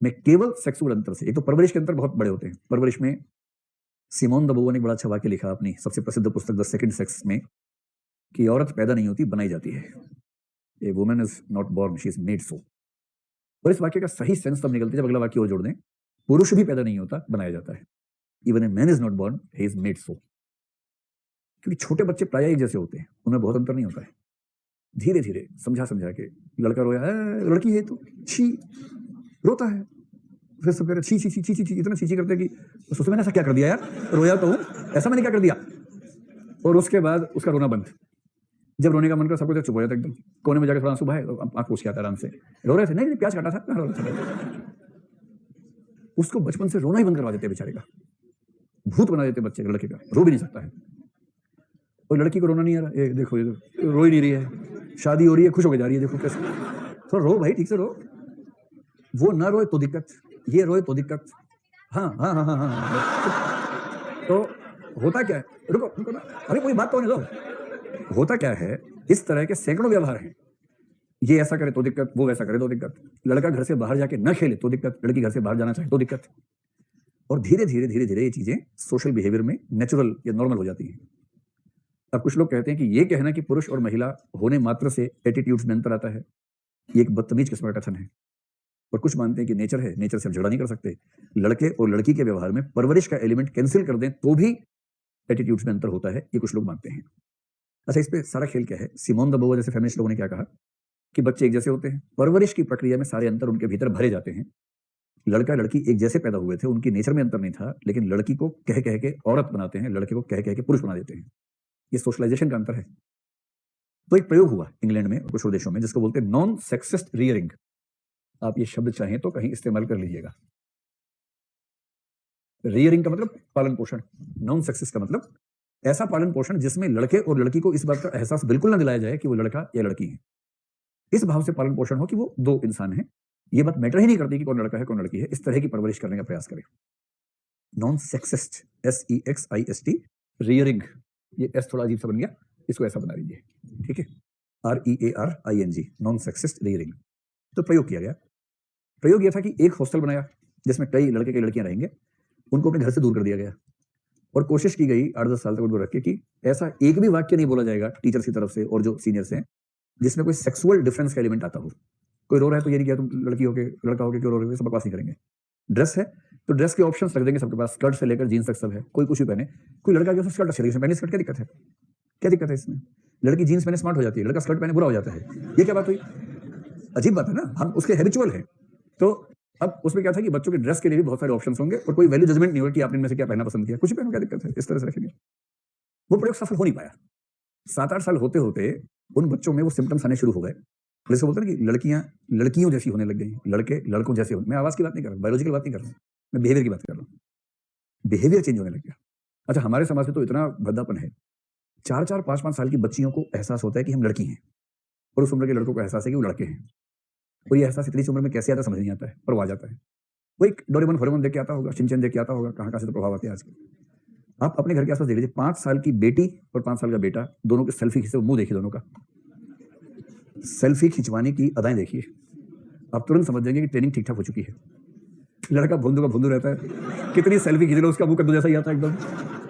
में केवल सेक्सुअल अंतर से, एक तो परवरिश के अंतर बहुत बड़े होते हैं। परवरिश में सिमोन द बोवन ने एक बड़ा अच्छा वाक्य लिखा अपनी सबसे प्रसिद्ध पुस्तक द सेकंड सेक्स में, कि औरत पैदा नहीं होती, बनाई जाती है। A woman is not born, she is made so. और इस वाक्य का सही सेंस तब निकलती है जब अगला वाक्य और जोड़ दें, पुरुष भी पैदा नहीं होता, बनाया जाता है। Even a man is not born, he is made so. क्योंकि छोटे बच्चे प्राय एक जैसे होते हैं, उनमें बहुत अंतर नहीं होता है। धीरे धीरे समझा समझा के, लड़का रोया है, लड़की है तो छी, रोता है, फिर सब कह रहे छी छी छी छी छी, इतना छी करते हैं कि सोचो मैंने ऐसा क्या कर दिया यार, रोया तो हूं, ऐसा मैंने क्या कर दिया। और उसके बाद उसका रोना बंद। जब रोने का मन कर, सब कुछ चुप हो जाता एकदम, कोने में जाकर थोड़ा आंसू बहाए, आंख पूछ के आता आराम से। रो रहे थे, नहीं प्याज काटा था, रो रहे थे। उसको बचपन से रोना ही बंद करवा देते बेचारे का, भूत बना देते बच्चे, लड़के का रो भी नहीं सकता है। और लड़की को रोना नहीं आ रहा, ये देखो ये रो ही नहीं रही है, शादी हो रही है, खुश होकर जा रही है, देखो कैसे। थोड़ा रो भाई, ठीक से रो। वो ना रोए तो दिक्कत, ये रोए तो दिक्कत। हाँ हाँ हाँ हाँ हाँ। तो होता क्या है, रुको रुको ना, अरे कोई बात तो नहीं दो। होता क्या है, इस तरह के सैकड़ों व्यवहार हैं। ये ऐसा करे तो दिक्कत, वो वैसा करे तो दिक्कत, लड़का घर से बाहर जाके न खेले तो दिक्कत, लड़की घर से बाहर जाना चाहे तो दिक्कत। और धीरे धीरे धीरे धीरे ये चीजें सोशल बिहेवियर में नेचुरल या नॉर्मल हो जाती हैं। अब कुछ लोग कहते हैं कि ये कहना कि पुरुष और महिला होने मात्र से एटीट्यूड्स में अंतर आता है, ये एक बदतमीज किस्म का कथन है। और कुछ मानते हैं कि नेचर है, नेचर से हम झगड़ा नहीं कर सकते। लड़के और लड़की के व्यवहार में परवरिश का एलिमेंट कैंसिल कर दें तो भी एटीट्यूड्स में अंतर होता है, ये कुछ लोग मानते हैं। अच्छा, इस पे सारा खेल क्या है? सिमोन द बोवर जैसे फेमिनिस्ट लोगों ने क्या कहा कि बच्चे एक जैसे होते हैं, परवरिश की प्रक्रिया में सारे अंतर उनके भीतर भरे जाते हैं। लड़का लड़की एक जैसे पैदा हुए थे, उनकी नेचर में अंतर नहीं था, लेकिन लड़की को कह कह के औरत बनाते हैं, लड़के को कह कह के पुरुष बना देते हैं। ये सोशलाइजेशन का अंतर है। तो एक प्रयोग हुआ इंग्लैंड में और कुछ और देशों में जिसको बोलते हैं नॉन सेक्सिस्ट रियरिंग। आप ये शब्द चाहें तो कहीं इस्तेमाल कर लीजिएगा। रियरिंग का मतलब पालन पोषण, नॉन सेक्सिस्ट का मतलब ऐसा पालन पोषण जिसमें लड़के और लड़की को इस बात का एहसास बिल्कुल ना दिलाया जाए कि वो लड़का या लड़की है। इस भाव से पालन पोषण हो कि वो दो इंसान हैं, ये बात मैटर ही नहीं करती कि कौन लड़का है कौन लड़की है। इस तरह की परवरिश करने का प्रयास करें। नॉन सेक्सिस्ट, SEXIST, रियरिंग, ये एस थोड़ा अजीब सा बन गया, इसको ऐसा बना लीजिए, ठीक है, REARING, नॉन सेक्सिस्ट रियरिंग। तो प्रयोग किया गया। प्रयोग यह था कि एक हॉस्टल बनाया जिसमें कई लड़के कई लड़कियां रहेंगे, उनको अपने घर से दूर कर दिया गया और कोशिश की गई 8-10 साल तक उनको रख के कि ऐसा एक भी वाक्य नहीं बोला जाएगा टीचर्स की तरफ से और जो सीनियर्स हैं जिसमें कोई सेक्सुअल डिफरेंस का एलिमेंट आता हो। कोई रो रहा है तो ये नहीं किया तुम लड़की हो के लड़का हो के क्यों रो रहे हो, सब बकवास नहीं करेंगे। ड्रेस है तो ड्रेस के ऑप्शंस रख देंगे सबके पास, स्कर्ट से लेकर जीन्स तक सब है, कोई कुछ भी पहने। कोई लड़का जो स्कर्ट अच्छी लगी पहने, स्कर्ट क्या दिक्कत है, क्या दिक्कत है इसमें? लड़की जीन्स पहने स्मार्ट हो जाती है, लड़का स्कर्ट पहने बुरा हो जाता है, ये क्या बात हुई? अजीब बात है ना, हम उसके हैबिचुअल है। तो अब उसमें क्या था कि बच्चों के ड्रेस के लिए भी बहुत सारे ऑप्शंस होंगे और कोई वैल्यू जजमेंट नहीं होगा कि आपने इनमें से क्या पहनना पसंद किया, कुछ भी पहनो, क्या दिक्कत है, इस तरह से रखेंगे। वो प्रयोग सफल हो नहीं पाया। 7-8 साल होते होते उन बच्चों में वो सिम्टम्स आने शुरू हो गए, जैसे बोलते हैं कि लड़कियां लड़कियों जैसी होने लग गई, लड़के लड़कों जैसे होने। मैं आवाज की बात नहीं कर रहा, बायोलॉजिकल बात नहीं कर रहा, मैं बिहेवियर की बात कर रहा हूँ। बिहेवियर चेंज होने लग गया। अच्छा, हमारे समाज में तो इतना भद्दापन है, 4-4, 5-5 साल की बच्चियों को एहसास होता है कि हम लड़की हैं और उस उम्र के लड़कों को एहसास है कि वो लड़के हैं। और ये एहसास इतनी सी उम्र में कैसे आता समझ नहीं आता है, पर वो आ जाता है। वो एक डोरेमोन फोरेमोन देख के आता होगा, शिनचैन देख के आता होगा, कहाँ से तो प्रभाव आते हैं आजकल। आप अपने घर के आसपास देख लीजिए, 5 साल की बेटी और 5 साल का बेटा, दोनों के सेल्फी खींचते, मुंह देखिए दोनों का, सेल्फी खिंचवाने की अदाएं देखिए, आप तुरंत समझ जाएंगे कि ट्रेनिंग ठीक ठाक हो चुकी है। लड़का भोंदू का भोंदू रहता है, कितनी सेल्फी खींच लो उसका मुंह कद्दू जैसा ही आता है एकदम,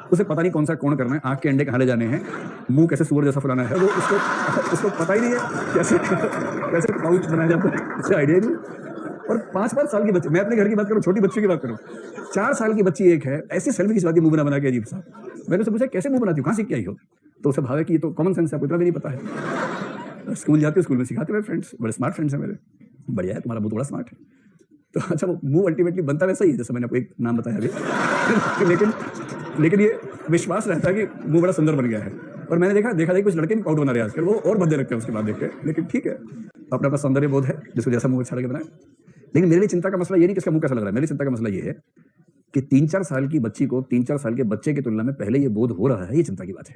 उसे पता नहीं कौन सा कोण करना है, आंख के अंडे कहाँ ले जाने हैं, मुंह कैसे सुअर जैसा फुलाना है, वो उसको पता ही नहीं है कैसे कैसे पाउच बनाया जाता है, उसे आइडिया नहीं। और 5-5 साल की बच्ची, मैं अपने घर की बात करूँ, छोटी बच्ची की बात करूँ, 4 साल की बच्ची एक है, ऐसी सेल्फी खिंचवाती है मुंह बना के अजीब सा। मैंने उससे पूछा कैसे मुंह बनाती हो, कहाँ सीख के आई हो? तो उसे भाव है कि ये तो कॉमन सेंस है, आपको इतना भी नहीं पता है, स्कूल जाते हो, स्कूल में सिखाते हुए फ्रेंड्स, बड़े स्मार्ट फ्रेंड्स हैं मेरे, बढ़िया है तुम्हारा मुंह, बड़ा स्मार्ट है। तो अच्छा, वो मुंह अल्टीमेटली बनता वैसा ही है जैसे मैंने आपको एक नाम बताया अभी लेकिन ये विश्वास रहता है कि मुंह बड़ा सुंदर बन गया है। और मैंने देखा कुछ लड़के भी पाउडर बना रहे हैं आजकल, वो और भद्दे लगते हैं उसके बाद देख के, लेकिन ठीक है, अपना अपना सौंदर्य बोध है, जिसको जैसा मुंह अच्छा लगे बनाए। लेकिन मेरे लिए चिंता का मसला ये नहीं किसका मुंह कैसा लग रहा है, मेरी चिंता का मसला ये है कि 3-4 साल की बच्ची को 3-4 साल के बच्चे की तुलना में पहले ये बोध हो रहा है, ये चिंता की बात है।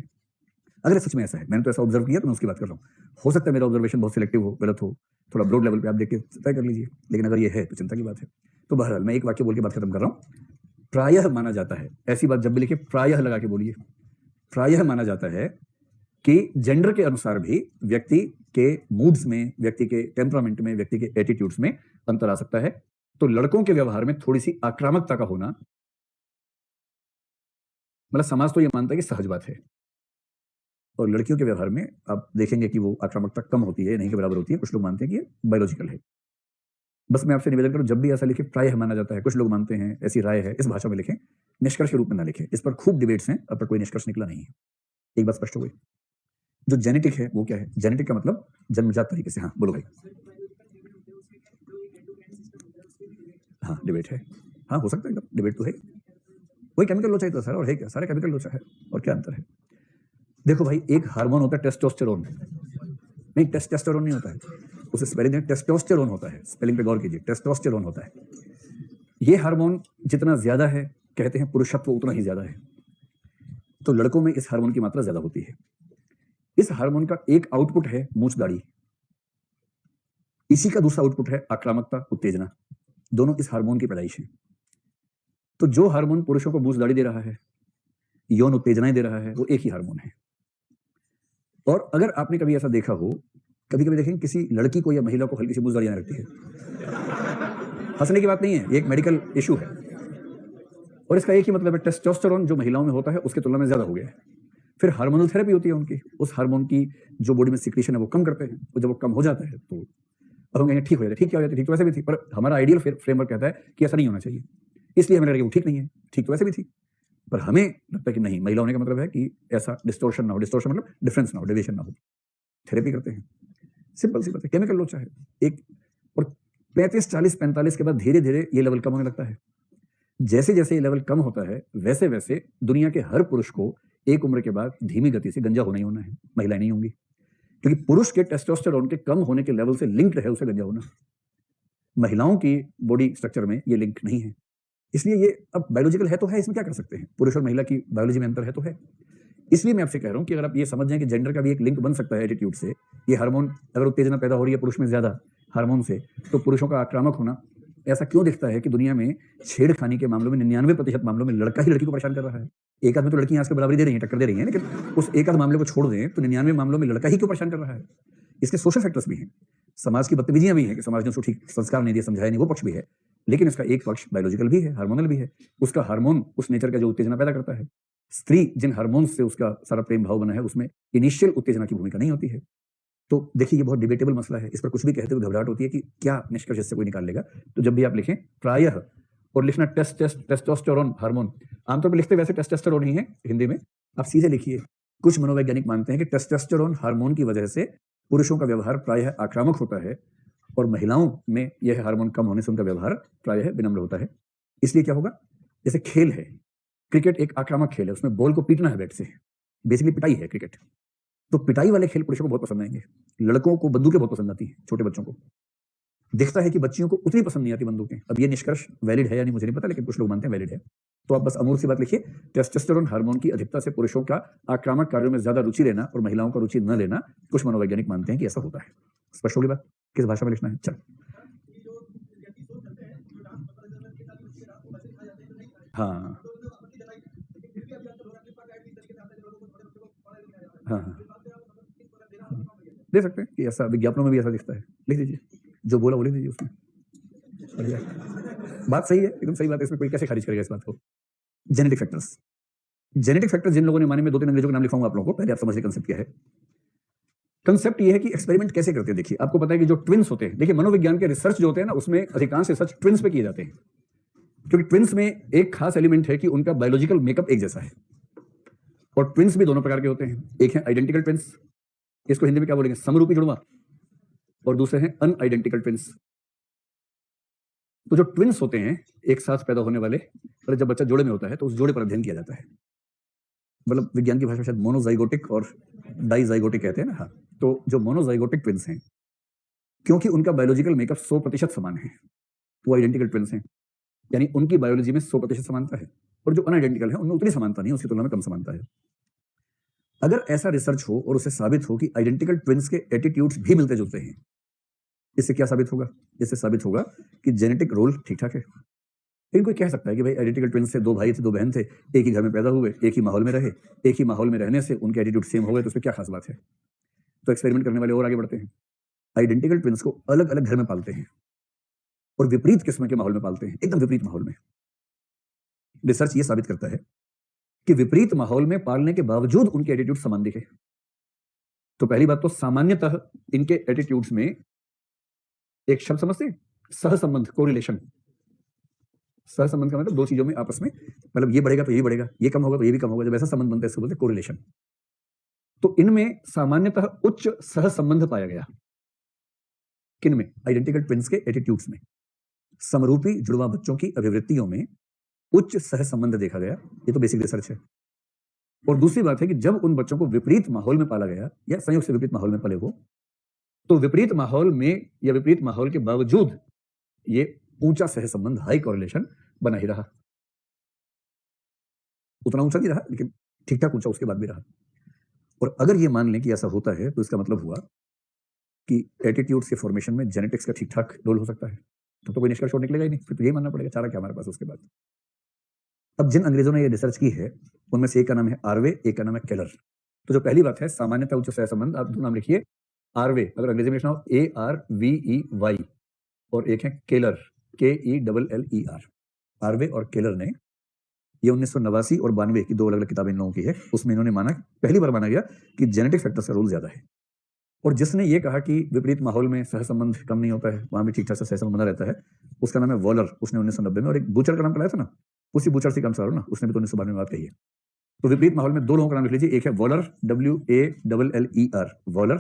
अगर सच में ऐसा है, मैंने तो ऐसा ऑब्जर्व किया तो मैं उसकी बात कर रहा हूँ, हो सकता है मेरा ऑब्जर्वेशन बहुत सिलेक्टिव हो, गलत हो, थोड़ा ब्रॉड लेवल पे आप देख के तय कर लीजिए, लेकिन अगर ये है तो चिंता की बात है। तो बहरहाल मैं एक वाक्य बोल के बात खत्म कर रहा हूँ, प्रायः माना जाता है, ऐसी बात जब भी लिखे प्रायः लगा के बोलिए, प्रायः माना जाता है कि जेंडर के अनुसार भी व्यक्ति के मूड्स में, व्यक्ति के टेम्परामेंट में, व्यक्ति के एटीट्यूड्स में अंतर आ सकता है। तो लड़कों के व्यवहार में थोड़ी सी आक्रामकता का होना, मतलब समाज तो ये मानता है कि सहज बात है, और लड़कियों के व्यवहार में आप देखेंगे कि वो आक्रामकता कम होती है, नहीं के बराबर होती है। कुछ लोग मानते हैं कि ये बायोलॉजिकल है। बस मैं आपसे निवेदन करूं, जब भी ऐसा लिखे प्रायः माना जाता है, कुछ लोग मानते हैं, ऐसी राय है, इस भाषा में लिखें, निष्कर्ष के रूप में ना लिखें। इस पर खूब डिबेट्स हैं, अब तक कोई निष्कर्ष निकला नहीं है। एक बात स्पष्ट हो गई। जो जेनेटिक है वो क्या है? जेनेटिक का मतलब जन्मजात तरीके से। हाँ बोलो भाई। हाँ डिबेट है, हाँ हो सकता है, डिबेट तो है। वही केमिकल लोचा ही तो सर, और है क्या? सारे केमिकल लोचा है, और क्या अंतर है? देखो भाई, एक हार्मोन होता है टेस्टोस्टेरोन, नहीं टेस्टोस्टेरोन नहीं होता है, उसे स्पेलिंग में टेस्टोस्टेरोन होता है, स्पेलिंग पे गौर कीजिए, टेस्टोस्टेरोन होता है। ये हार्मोन जितना ज्यादा है, कहते हैं पुरुषत्व उतना ही ज्यादा है, तो लड़कों में इस हार्मोन की मात्रा ज्यादा होती है। इस हार्मोन का एक आउटपुट है मूंछ दाढ़ी, इसी का दूसरा आउटपुट है आक्रामकता, उत्तेजना, दोनों इस हार्मोन की पैदाइश है। तो जो हार्मोन पुरुषों को मूंछ दाढ़ी दे रहा है, यौन उत्तेजनाएं दे रहा है, वो एक ही हार्मोन है। और अगर आपने कभी ऐसा देखा हो, कभी कभी देखें किसी लड़की को या महिला को हल्की सी मूंछ दाढ़ी आने लगती है, हंसने की बात नहीं है, ये एक मेडिकल इशू है, और इसका एक ही मतलब है, टेस्टोस्टेरोन जो महिलाओं में होता है उसकी तुलना में ज्यादा हो गया है। फिर हार्मोनल थेरेपी होती है उनकी, उस हार्मोन की जो बॉडी में सिक्रीशन है वो कम करते हैं, और जब वो कम हो जाता है तो अब हम कहेंगे ठीक हो जाता है, ठीक क्या हो जाता है, ठीक तो वैसे भी थी, पर हमारा आइडियल फ्रेमवर्क कहता है कि ऐसा नहीं होना चाहिए, इसलिए हमें लगे वो ठीक नहीं है, ठीक तो वैसे भी थी, पर हमें लगता है कि नहीं, महिला होने का मतलब है कि ऐसा डिस्टोर्शन ना हो, डिस्टोर्शन मतलब डिफरेंस ना हो, डेविएशन ना हो, थेरेपी करते हैं। सिंपल सी बात है, केमिकल लोचा है एक, और 35, 40, 45 के बाद धीरे धीरे ये लेवल कम होने लगता है। जैसे जैसे ये लेवल कम होता है, वैसे वैसे दुनिया के हर पुरुष को एक उम्र के बाद धीमी गति से गंजा होना ही होना है, महिलाएं नहीं होंगी, क्योंकि पुरुष के टेस्टोस्टेरोन के कम होने के लेवल से लिंक्ड है उसे गंजा होना, महिलाओं की बॉडी स्ट्रक्चर में ये लिंक नहीं है। इसलिए ये अब बायोलॉजिकल है तो है, इसमें क्या कर सकते हैं, पुरुष और महिला की बायोलॉजी में अंतर है तो है। इसलिए मैं आपसे कह रहा हूं कि अगर आप ये समझ जाएं कि जेंडर का भी एक लिंक बन सकता है एटीट्यूड से, ये हार्मोन अगर उत्तेजना पैदा हो रही है पुरुष में ज्यादा हार्मोन से, तो पुरुषों का आक्रामक होना, ऐसा क्यों दिखता है कि दुनिया में छेड़खानी के मामलों में 99% मामलों में लड़का ही लड़की को परेशान कर रहा है। एक आदमी तो लड़कियां आजकल बराबरी दे रही हैं, टक्कर दे रही हैं, लेकिन उस एक आध मामले को छोड़ दें तो 99 मामलों में लड़का ही क्यों परेशान कर रहा है। इसके सोशल फैक्टर्स भी हैं, समाज की बदतमीजियां भी हैं कि समाज ने उसको ठीक संस्कार नहीं दिया, समझाया नहीं, वो पक्ष भी है, लेकिन इसका एक पक्ष बायोलॉजिकल भी है, हार्मोनल भी है। उसका हार्मोन उस नेचर का जो उत्तेजना पैदा करता है, स्त्री जिन हार्मोन्स से उसका सारा प्रेम भाव बना है उसमें इनिशियल उत्तेजना की भूमिका नहीं होती है। तो देखिए ये बहुत डिबेटेबल मसला है, इस पर कुछ भी कहते हुए घबराहट होती है कि क्या निष्कर्ष इससे कोई निकाल लेगा। तो जब भी आप लिखें प्रायः, और लिखना टेस्टोस्टेरोन हार्मोन, आमतौर पर लिखते वैसे टेस्टोस्टेरोन ही है हिंदी में, आप सीधे लिखिए। कुछ मनोवैज्ञानिक मानते हैं कि टेस्टोस्टेरोन हार्मोन की वजह से पुरुषों का व्यवहार प्रायः आक्रामक होता है, और महिलाओं में यह हार्मोन कम होने से उनका व्यवहार प्रायः विनम्र होता है। इसलिए क्या होगा, जैसे खेल है, क्रिकेट एक आक्रामक खेल है, उसमें बॉल को पीटना है बैट से, बेसिकली पिटाई है क्रिकेट, तो पिटाई वाले खेल पुरुषों को बहुत पसंद आएंगे, लड़कों को बंदूकें बहुत पसंद आती हैं, छोटे बच्चों को दिखता है कि बच्चियों को उतनी पसंद नहीं आती बंदूकें। अब ये निष्कर्ष वैलिड है या नहीं मुझे नहीं पता, लेकिन कुछ लोग मानते हैं वैलिड है। तो आप बस अमूल सी बात लिखिए, टेस्टोस्टेरोन हार्मोन की अधिकता से पुरुषों का आक्रामक कार्यों में ज्यादा रुचि लेना और महिलाओं का रुचि न लेना, कुछ मनोवैज्ञानिक मानते हैं कि ऐसा होता है। स्पष्ट होगी बात, किस भाषा में लिखना है? चल हाँ दे सकते हैं कि ऐसा विज्ञापनों में भी ऐसा दिखता है, लिख दीजिए, जो बोला वो लिख दीजिए उसमें, बढ़िया। बात सही है, एकदम सही बात है, इसमें कोई कैसे खारिज करेगा इस बात को। जेनेटिक फैक्टर्स, जेनेटिक फैक्टर जिन लोगों ने माने, में 2-3 अंग्रेजों के नाम लिखाऊंगा आप लोगों को, पहले आप समझिए कंसेप्ट क्या है। कंसेप्ट ये है कि एक्सपेरिमेंट कैसे करते हैं। देखिए, आपको पता है कि जो ट्विन्स होते हैं, देखिए मनोविज्ञान के रिसर्च जो होते हैं ना, उसमें अधिकांश रिसर्च ट्विन्स पे किए जाते हैं, क्योंकि ट्विन्स में एक खास एलिमेंट है कि उनका बायोलॉजिकल मेकअप एक जैसा है। और ट्विन्स भी दोनों प्रकार के होते हैं, एक है आइडेंटिकल ट्विन्स, इसको हिंदी में क्या बोलेंगे, समरूपी जुड़वा, और दूसरे हैं अनआइडेंटिकल ट्विन्स। तो जो ट्विन्स होते हैं एक साथ पैदा होने वाले, और जब बच्चा जोड़े में होता है तो उस जोड़े पर अध्ययन किया जाता है, मतलब विज्ञान की भाषा में शायद मोनोजाइगोटिक और डाइजाइगोटिक कहते हैं ना। हाँ, तो जो मोनोजाइगोटिक ट्विन्स हैं, क्योंकि उनका बायोलॉजिकल मेकअप 100% समान है, वो आइडेंटिकल ट्विन्स हैं, यानी उनकी बायोलॉजी में 100% समानता है, और जो अनआइडेंटिकल है उनमें उतनी समानता नहीं, उसकी तुलना में कम समानता है। अगर ऐसा रिसर्च हो और उसे साबित हो कि आइडेंटिकल ट्विन्स के एटीट्यूड्स भी मिलते जुलते हैं, इससे क्या साबित होगा, इससे साबित होगा कि जेनेटिक रोल ठीक ठाक है। लेकिन कोई कह सकता है कि भाई आइडेंटिकल ट्विन्स से 2 भाई थे, 2 बहन थे, एक ही घर में पैदा हुए, एक ही माहौल में रहे, एक ही माहौल में रहने से उनके एटीट्यूड सेम हो गए, तो उसमें क्या खास बात है। तो एक्सपेरिमेंट करने वाले और आगे बढ़ते हैं, आइडेंटिकल ट्विन्स को अलग अलग घर में पालते हैं और विपरीत किस्म के माहौल में पालते हैं, एकदम विपरीत माहौल में। रिसर्च ये साबित करता है कि विपरीत माहौल में पालने के बावजूद उनके एटीट्यूड समान दिखे। तो पहली बात तो सामान्यतः इनके एटीट्यूड्स में एक शब्द समझते हैं, सहसंबंध, कोरिलेशन। सहसंबंध का मतलब 2 चीजों में आपस में, मतलब ये बढ़ेगा तो ये बढ़ेगा, ये कम होगा तो ये भी कम होगा, जब ऐसा संबंध बनता है इसको बोलते हैं कोरिलेशन। तो इनमें सामान्यतः उच्च सहसंबंध पाया गया, किन में, आइडेंटिकल ट्विन्स के एटीट्यूड्स में। समरूपी जुड़वा बच्चों की अभिवृत्तियों में उच्च सहसंबंध देखा गया, ये तो बेसिक रिसर्च है। और दूसरी बात है कि जब उन बच्चों को विपरीत माहौल में पाला गया या संयोग से विपरीत माहौल में पले हो, तो विपरीत माहौल में या विपरीत माहौल के बावजूद ये ऊंचा सहसंबंध, हाई कोरिलेशन बना ही रहा। उतना ऊंचा नहीं रहा, लेकिन ठीक ठाक ऊंचा उसके बाद भी रहा। और अगर ये मान लें कि ऐसा होता है, तो इसका मतलब हुआ कि एटीट्यूड्स के फॉर्मेशन में जेनेटिक्स का ठीक ठाक रोल हो सकता है। तो कोई निष्कर्ष और निकलेगा ही नहीं, फिर तो यही मानना पड़ेगा, चारा क्या हमारे पास उसके बाद। अब जिन अंग्रेजों ने ये रिसर्च की है, उनमें से एक का नाम है आर्वे, एक का नाम है केलर। तो जो पहली बात है सामान्यतः उच्च सहसंबंध, आप दो नाम लिखिए, आर्वे अगर अंग्रेजी में लिखना हो ARVEY, और एक है केलर, KELLER। आर्वे और केलर ने ये 1989 और 92 की 2 अलग अलग किताबें इन लोगों की है, उसमें इन्होंने माना, पहली बार माना गया कि जेनेटिक फैक्टर्स का रोल ज्यादा है। और जिसने ये कहा कि विपरीत माहौल में सहसंबंध कम नहीं होता है, वहां भी ठीक ठाक से सहसंबंध बना रहता है, उसका नाम है वॉलर। उसने 1990 में, और एक बूचर का नाम कराया था ना, उसी बूचर से काम चालू ना, उसने भी तो 1992 में बात कही है। तो विपरीत माहौल में 2 लोगों का नाम लिख लीजिए, एक है वॉलर, WALLER, वॉलर,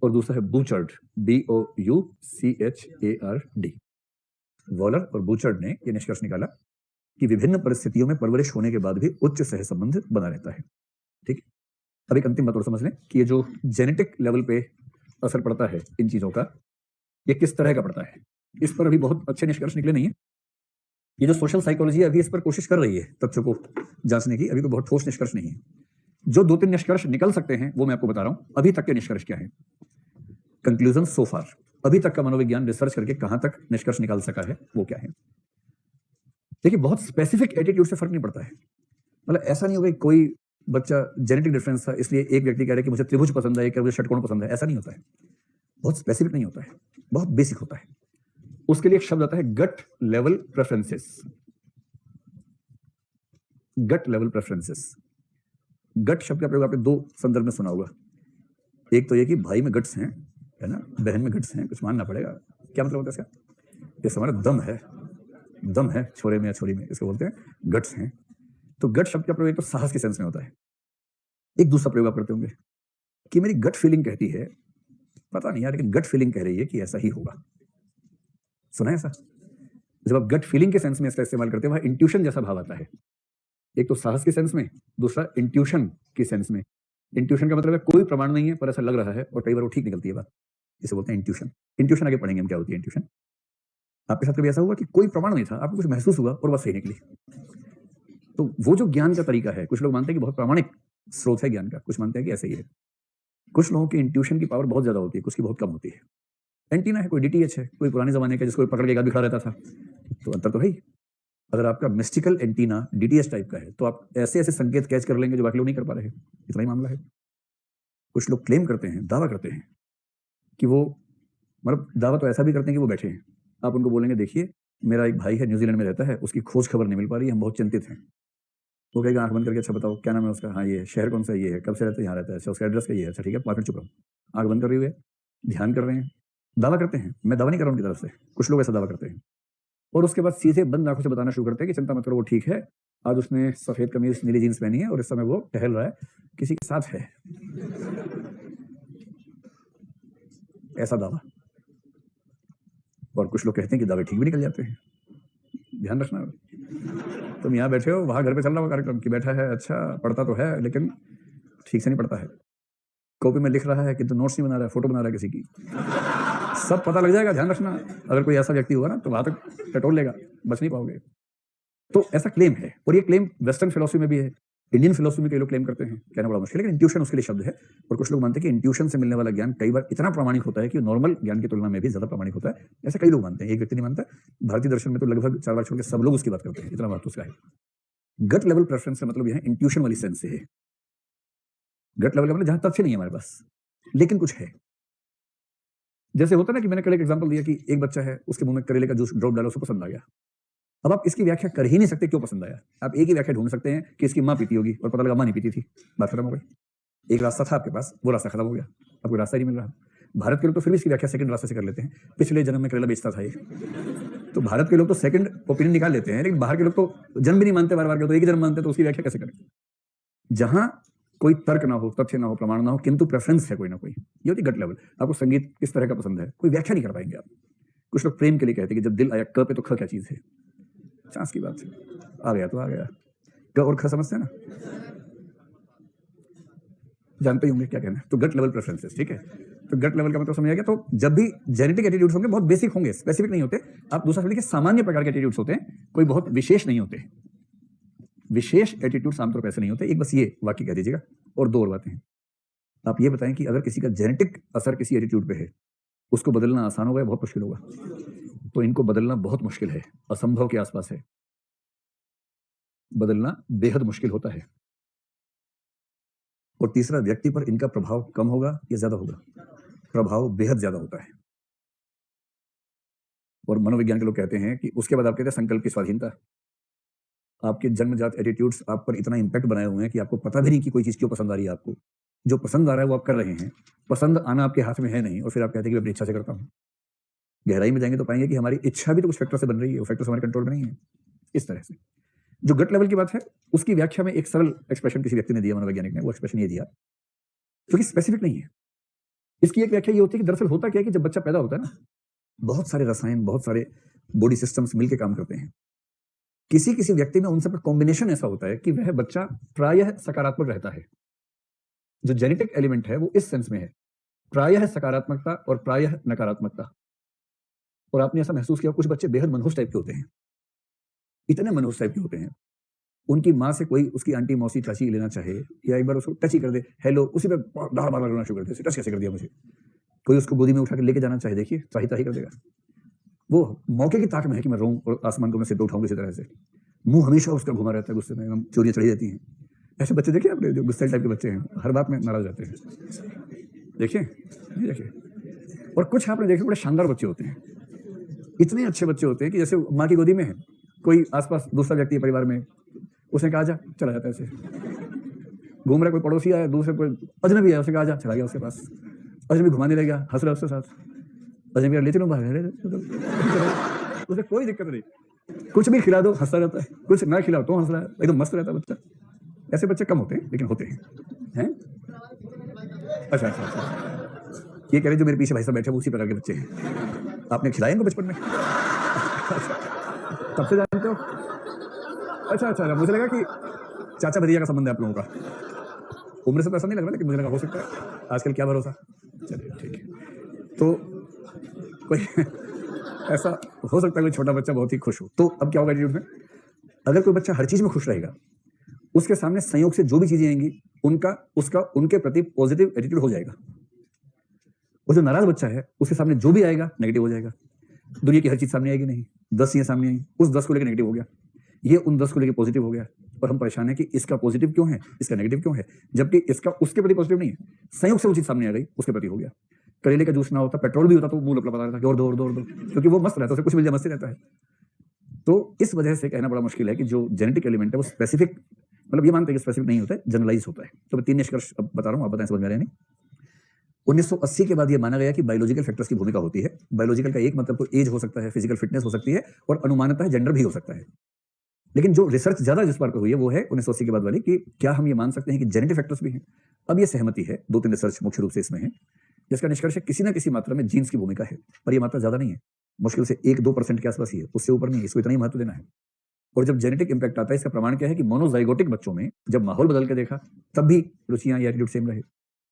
और दूसरा है बूचर्ड, BOUCHARD। वॉलर और बूचर्ड ने यह निष्कर्ष निकाला कि विभिन्न परिस्थितियों में परवरिश होने के बाद भी उच्च सहसंबंध बना रहता है। ठीक, अब एक अंतिम बात और समझ लें कि ये जो जेनेटिक लेवल पे असर पड़ता है इन चीजों का, ये किस तरह का पड़ता है, इस पर अभी बहुत अच्छे निष्कर्ष निकले नहीं है। ये जो सोशल साइकोलॉजी अभी इस पर कोशिश कर रही है तथ्यों को जांचने की, अभी कोई बहुत ठोस निष्कर्ष नहीं है। जो 2-3 निष्कर्ष निकल सकते हैं वो मैं आपको बता रहा हूं। अभी तक के निष्कर्ष क्या है, कंक्लूजन सो फार, अभी तक का मनोविज्ञान रिसर्च करके कहां तक निष्कर्ष निकाल सका है वो क्या है। देखिए, बहुत स्पेसिफिक एटीट्यूड से फर्क नहीं पड़ता है। मतलब ऐसा नहीं होगा कि कोई बच्चा जेनेटिक डिफरेंस था इसलिए एक व्यक्ति कह रहा है कि मुझे त्रिभुज पसंद है, मुझे षटकोण पसंद है, ऐसा नहीं होता है। बहुत स्पेसिफिक नहीं होता है, बहुत बेसिक होता है। उसके लिए एक शब्द आता है गट लेवल प्रेफरेंसेस। गट लेवल प्रेफरेंसेस, गट शब्द का प्रयोग आपने 2 संदर्भ में सुना होगा। एक तो ये कि भाई में गट्स हैं, है ना, बहन में गट्स हैं, कुछ मानना पड़ेगा। क्या मतलब होता है इसका, ये हमारा दम है, दम है छोरे में या छोरी में, इसको बोलते हैं गट्स हैं। तो गट शब्द का प्रयोग तो साहस के सेंस में होता है। एक दूसरा प्रयोग आप करते होंगे कि मेरी गट फीलिंग कहती है, पता नहीं यार, लेकिन गट फीलिंग कह रही है कि ऐसा ही होगा। सुना है ऐसा? जब आप गट फीलिंग के सेंस में इसका इस्तेमाल करते हैं, वहां इंट्यूशन जैसा भाव आता है। एक तो साहस के सेंस में, दूसरा इंट्यूशन के सेंस में। इंट्यूशन का मतलब है कोई प्रमाण नहीं है पर ऐसा लग रहा है, और कई बार वो ठीक निकलती है बात, इसे बोलते हैं इंट्यूशन। इंट्यूशन आगे पढ़ेंगे हम क्या होती है इंट्यूशन। आपके साथ कभी ऐसा हुआ कि कोई प्रमाण नहीं था, आपको कुछ महसूस हुआ और बस सही निकली? तो वो जो ज्ञान का तरीका है, कुछ लोग मानते हैं कि बहुत प्रामाणिक स्रोत है ज्ञान का, कुछ मानते हैं कि ऐसे ही है। कुछ लोगों की इंट्यूशन की पावर बहुत ज्यादा होती है, कुछ की बहुत कम होती है। एंटीना है, कोई DTH है, कोई पुराने जमाने का जिसको पकड़ के एक खड़ा रहता था, तो अंतर तो है ही। अगर आपका मिस्टिकल एंटीना DTH टाइप का है, तो आप ऐसे ऐसे संकेत कैच कर लेंगे जो बाकी लोग नहीं कर पा रहे हैं। इतना ही मामला है। कुछ लोग क्लेम करते हैं, दावा करते हैं कि वो, मतलब दावा तो ऐसा भी करते हैं कि वो बैठे हैं, आप उनको बोलेंगे देखिए मेरा एक भाई है न्यूजीलैंड में रहता है, उसकी खोज खबर नहीं मिल पा रही है, हम बहुत चिंतित हैं। वो कहेगा आंख बंद करके अच्छा बताओ क्या नाम है उसका, हाँ ये है, शहर कौन सा, ये है, कब से रहता है, यहाँ रहता है, अच्छा उसका एड्रेस का ये है, अच्छा ठीक है 5 मिनट चुप रहो, आंख बंद कर रही हुई है, ध्यान कर रहे हैं, दावा करते हैं। मैं दावा नहीं कर रहा उनकी तरफ से, कुछ लोग ऐसा दावा करते हैं और उसके बाद सीधे बंद आंखों से बताना शुरू करते हैं कि चिंता मत करो वो ठीक है, आज उसने सफेद कमीज नीली जींस पहनी है और इस समय वो टहल रहा है, किसी के साथ है, ऐसा दावा। और कुछ लोग कहते हैं कि दावे ठीक भी निकल जाते हैं। ध्यान रखना, तुम यहाँ बैठे हो, वहां घर पे चल रहा हो कार्यक्रम की बैठा है, अच्छा पढ़ता तो है लेकिन ठीक से नहीं पढ़ता है, कॉपी में लिख रहा है कि तो नोट्स नहीं बना रहा है, फोटो बना रहा है किसी की, सब पता लग जाएगा। ध्यान रखना, अगर कोई ऐसा व्यक्ति होगा ना तो वहां तक टटोल लेगा, बच नहीं पाओगे। तो ऐसा क्लेम है, और ये क्लेम वेस्टर्न फिलोसफी में भी है, इंडियन फिलोसफी में कई लोग क्लेम करते हैं, कहना बड़ा मुश्किल है, लेकिन इंट्यूशन उसके लिए शब्द है। और कुछ लोग मानते हैं कि इंट्यूशन से मिलने वाला ज्ञान कई बार इतना प्रामाणिक होता है कि नॉर्मल ज्ञान की तुलना में भी ज्यादा प्रामाणिक होता है। ऐसा कई लोग मानते हैं, एक व्यक्ति नहीं मानता। भारतीय दर्शन में तो लगभग 4 बार छोड़ के सब लोग उसकी बात करते हैं, इतना महत्व उसका है। गट लेवल प्रेफरेंस का मतलब यह है इंट्यूशन वाली सेंस से है। गट लेवल का मतलब जहां तथ्य नहीं है हमारे पास लेकिन कुछ है। जैसे होता है ना कि मैंने कल एक एग्जांपल दिया कि एक बच्चा है, उसके मुंह में करेले का जूस ड्रॉप डाला, उसको पसंद आ गया। अब आप इसकी व्याख्या कर ही नहीं सकते क्यों पसंद आया। आप एक ही व्याख्या ढूंढ सकते हैं कि इसकी माँ पीती होगी और पता लगा माँ नहीं पीती थी, बात खत्म हो गई। एक रास्ता था आपके पास, वो रास्ता खत्म हो गया, अब कोई रास्ता ही नहीं मिल रहा। भारत के लोग तो फिर भी इसकी व्याख्या सेकंड रास्ते से कर लेते हैं, पिछले जन्म में करेला बेचता था ये, तो भारत के लोग तो सेकंड ओपिनियन निकाल लेते हैं, लेकिन बाहर के लोग तो जन्म भी नहीं मानते, बार बार के तो एक ही जन्म मानते, तो उसकी व्याख्या कैसे करें। जहां कोई तर्क ना हो, तथ्य ना हो, प्रमाण ना हो, किंतु प्रेफरेंस है कोई ना कोई, ये होती गट लेवल। आपको संगीत किस तरह का पसंद है, कोई व्याख्या नहीं कर पाएंगे आप। कुछ लोग प्रेम के लिए कहते हैं कि जब दिल आया क पे तो ख क्या चीज है, चांस की बात है, आ गया तो आ गया। क और ख समझते हैं ना, जानते ही होंगे क्या कहना है। तो गट लेवल प्रेफरेंसेस, ठीक है। तो गट लेवल का मतलब समझ आ गया। तो जब भी जेनेटिक एटीट्यूड्स होंगे, बहुत बेसिक होंगे, स्पेसिफिक नहीं होते। आप दूसरा समझिए, सामान्य प्रकार के एटीट्यूड्स होते हैं, कोई बहुत विशेष नहीं होते। विशेष एटीट्यूड्स आमतौर पर ऐसे नहीं होते। एक बस ये वाक्य कह दीजिएगा, और 2 और बातें हैं। आप ये बताएं कि अगर किसी का जेनेटिक असर किसी एटीट्यूड पे है, उसको बदलना आसान होगा या बहुत मुश्किल होगा। तो इनको बदलना बहुत मुश्किल है, असंभव के आसपास है, बदलना बेहद मुश्किल होता है। और तीसरा, व्यक्ति पर इनका प्रभाव कम होगा या ज्यादा होगा, प्रभाव बेहद ज्यादा होता है। और मनोविज्ञान के लोग कहते हैं कि उसके बाद आप कहते हैं संकल्प की स्वाधीनता। आपके जन्मजात एटीट्यूड्स आप पर इतना इंपैक्ट बनाए हुए हैं कि आपको पता भी नहीं कि कोई चीज क्यों पसंद आ रही है। आपको जो पसंद आ रहा है वो आप कर रहे हैं, पसंद आना आपके हाथ में है नहीं, और फिर आप कहते हैं कि मैं अपनी इच्छा से करता हूं। गहराई में जाएंगे तो पाएंगे कि हमारी इच्छा भी तो कुछ फैक्टर से बन रही है, वो फैक्टर्स हमारे कंट्रोल में नहीं है। इस तरह से जो गट लेवल की बात है, उसकी व्याख्या में एक सरल एक्सप्रेशन किसी व्यक्ति ने दिया, मनोवैज्ञानिक ने, वो एक्सप्रेशन ये दिया क्योंकि स्पेसिफिक नहीं है। इसकी एक व्याख्या ये होती है कि दरअसल होता क्या है कि जब बच्चा पैदा होता है ना, बहुत सारे रसायन, बहुत सारे बॉडी सिस्टम्स मिलकर काम करते हैं। किसी किसी व्यक्ति में उन सब का कॉम्बिनेशन ऐसा होता है कि वह बच्चा प्रायः सकारात्मक रहता है। जो जेनेटिक एलिमेंट है वो इस सेंस में है, प्रायः सकारात्मकता और प्रायः नकारात्मकता। और आपने ऐसा महसूस किया, कुछ बच्चे बेहद मनहूस टाइप के होते हैं, इतने मनहूस टाइप के होते हैं, उनकी माँ से कोई उसकी आंटी मौसी चाची लेना चाहे या एक बार उसको टच ही कर दे, हेलो, उसी पे बार बार रोना शुरू कर दे, टच कैसे कर दिया मुझे। कोई उसको गोदी में उठा के लेके जाना चाहे, देखिए त्राही त्राही कर देगा। वो मौके की ताक में है कि मैं रोऊं और आसमान को मैं सिर पे उठाऊंगा इसी तरह से। मुंह हमेशा उसका घुमा रहता है, गुस्से में एकदम चोरियां चढ़ी जाती हैं। ऐसे बच्चे देखिए आपने, जो गुस्से टाइप के बच्चे हैं, हर बात में नाराज रहते हैं, देखिए देखिए। और कुछ आपने देखे बड़े शानदार बच्चे होते हैं, इतने अच्छे बच्चे होते हैं कि जैसे माँ की गोदी में है, कोई आसपास दूसरा व्यक्ति परिवार में, उसने कहा जा, चला जाता है ऐसे। घूम रहा कोई पड़ोसी आया, दूसरे कोई अजनबी आया, उसने कहा जा, चला गया उसके पास। अजनबी घुमाने लग गया, हंस रहा उसके साथ, अजनबी ले चलो बाहर, उसे कोई दिक्कत नहीं, कुछ भी खिला दो हंसता रहता है, कुछ ना खिलाओ तो हंस रहा है, एकदम मस्त रहता है बच्चा। ऐसे बच्चे कम होते हैं लेकिन होते हैं। अच्छा अच्छा अच्छा, ये कह रहे जो मेरे पीछे भाई साहब बैठे वो उसी प्रकार के बच्चे हैं। आपने खिलाए इनको बचपन में? तब से जानते हो? अच्छा अच्छा, मुझे लगा कि चाचा भतीजा का संबंध है आप लोगों का। उम्र से तो ऐसा नहीं लग रहा, लेकिन मुझे लगा हो सकता है, आजकल क्या भरोसा। चलिए ठीक है। तो कोई ऐसा हो सकता है कोई छोटा बच्चा बहुत ही खुश हो, तो अब क्या होगा एटीट्यूड में? अगर कोई बच्चा हर चीज में खुश रहेगा, उसके सामने संयोग से जो भी चीजें आएंगी उसका उनके प्रति पॉजिटिव एटीट्यूड हो जाएगा। वो जो नाराज बच्चा है, उसके सामने जो भी आएगा नेगेटिव हो जाएगा। दुनिया की हर चीज सामने आएगी नहीं, 10 चीजें सामने आई, उस 10 को लेकर नेगेटिव हो गया, ये उन 10 को लेकर पॉजिटिव हो गया, और हम परेशान हैं कि इसका पॉजिटिव क्यों है, इसका नेगेटिव क्यों है, जबकि इसका उसके प्रति पॉजिटिव नहीं है, संयोग से वो चीज सामने आ गई, उसके प्रति हो गया। करेले का जूस ना होता, पेट्रोल भी होता तो मुंह लपलपा रहता कि और दो और दो और दो, क्योंकि वो मस्त रहता है, उसे कुछ मिल जाए मस्ती रहता है। तो इस वजह से कहना बड़ा मुश्किल है कि जो जेनेटिक एलिमेंट है वो स्पेसिफिक, मतलब ये मानते हैं कि स्पेसिफिक नहीं होता है, जनरलाइज होता है। तो मैं 3 निष्कर्ष अब बता रहा हूं, आप बताएं समझ में आ रहा है नहीं। 1980 के बाद ये माना गया कि बायोलॉजिकल फैक्टर्स की भूमिका होती है। बायोलॉजिकल का एक मतलब तो एज हो सकता है, फिजिकल फिटनेस हो सकती है, और अनुमानतः जेंडर भी हो सकता है। लेकिन जो रिसर्च ज्यादा जिस बार पे हुई है वो है 1980 के बाद वाली, कि क्या हम ये मान सकते हैं कि जेनेटिक फैक्टर्स भी हैं। अब ये सहमति है, 2-3 रिसर्च मुख्य रूप से इसमें है, जिसका निष्कर्ष है किसी ना किसी मात्रा में जीन्स की भूमिका है, पर यह मात्रा ज्यादा नहीं है, मुश्किल से 1-2% के आसपास ही है, उससे ऊपर नहीं है, इसको इतना ही महत्व देना है। और जब जेनेटिक इंपैक्ट आता है, इसका प्रमाण क्या है कि मोनोजाइगोटिक बच्चों में जब माहौल बदल के देखा तब भी रुचियां या एटीट्यूड सेम रहे,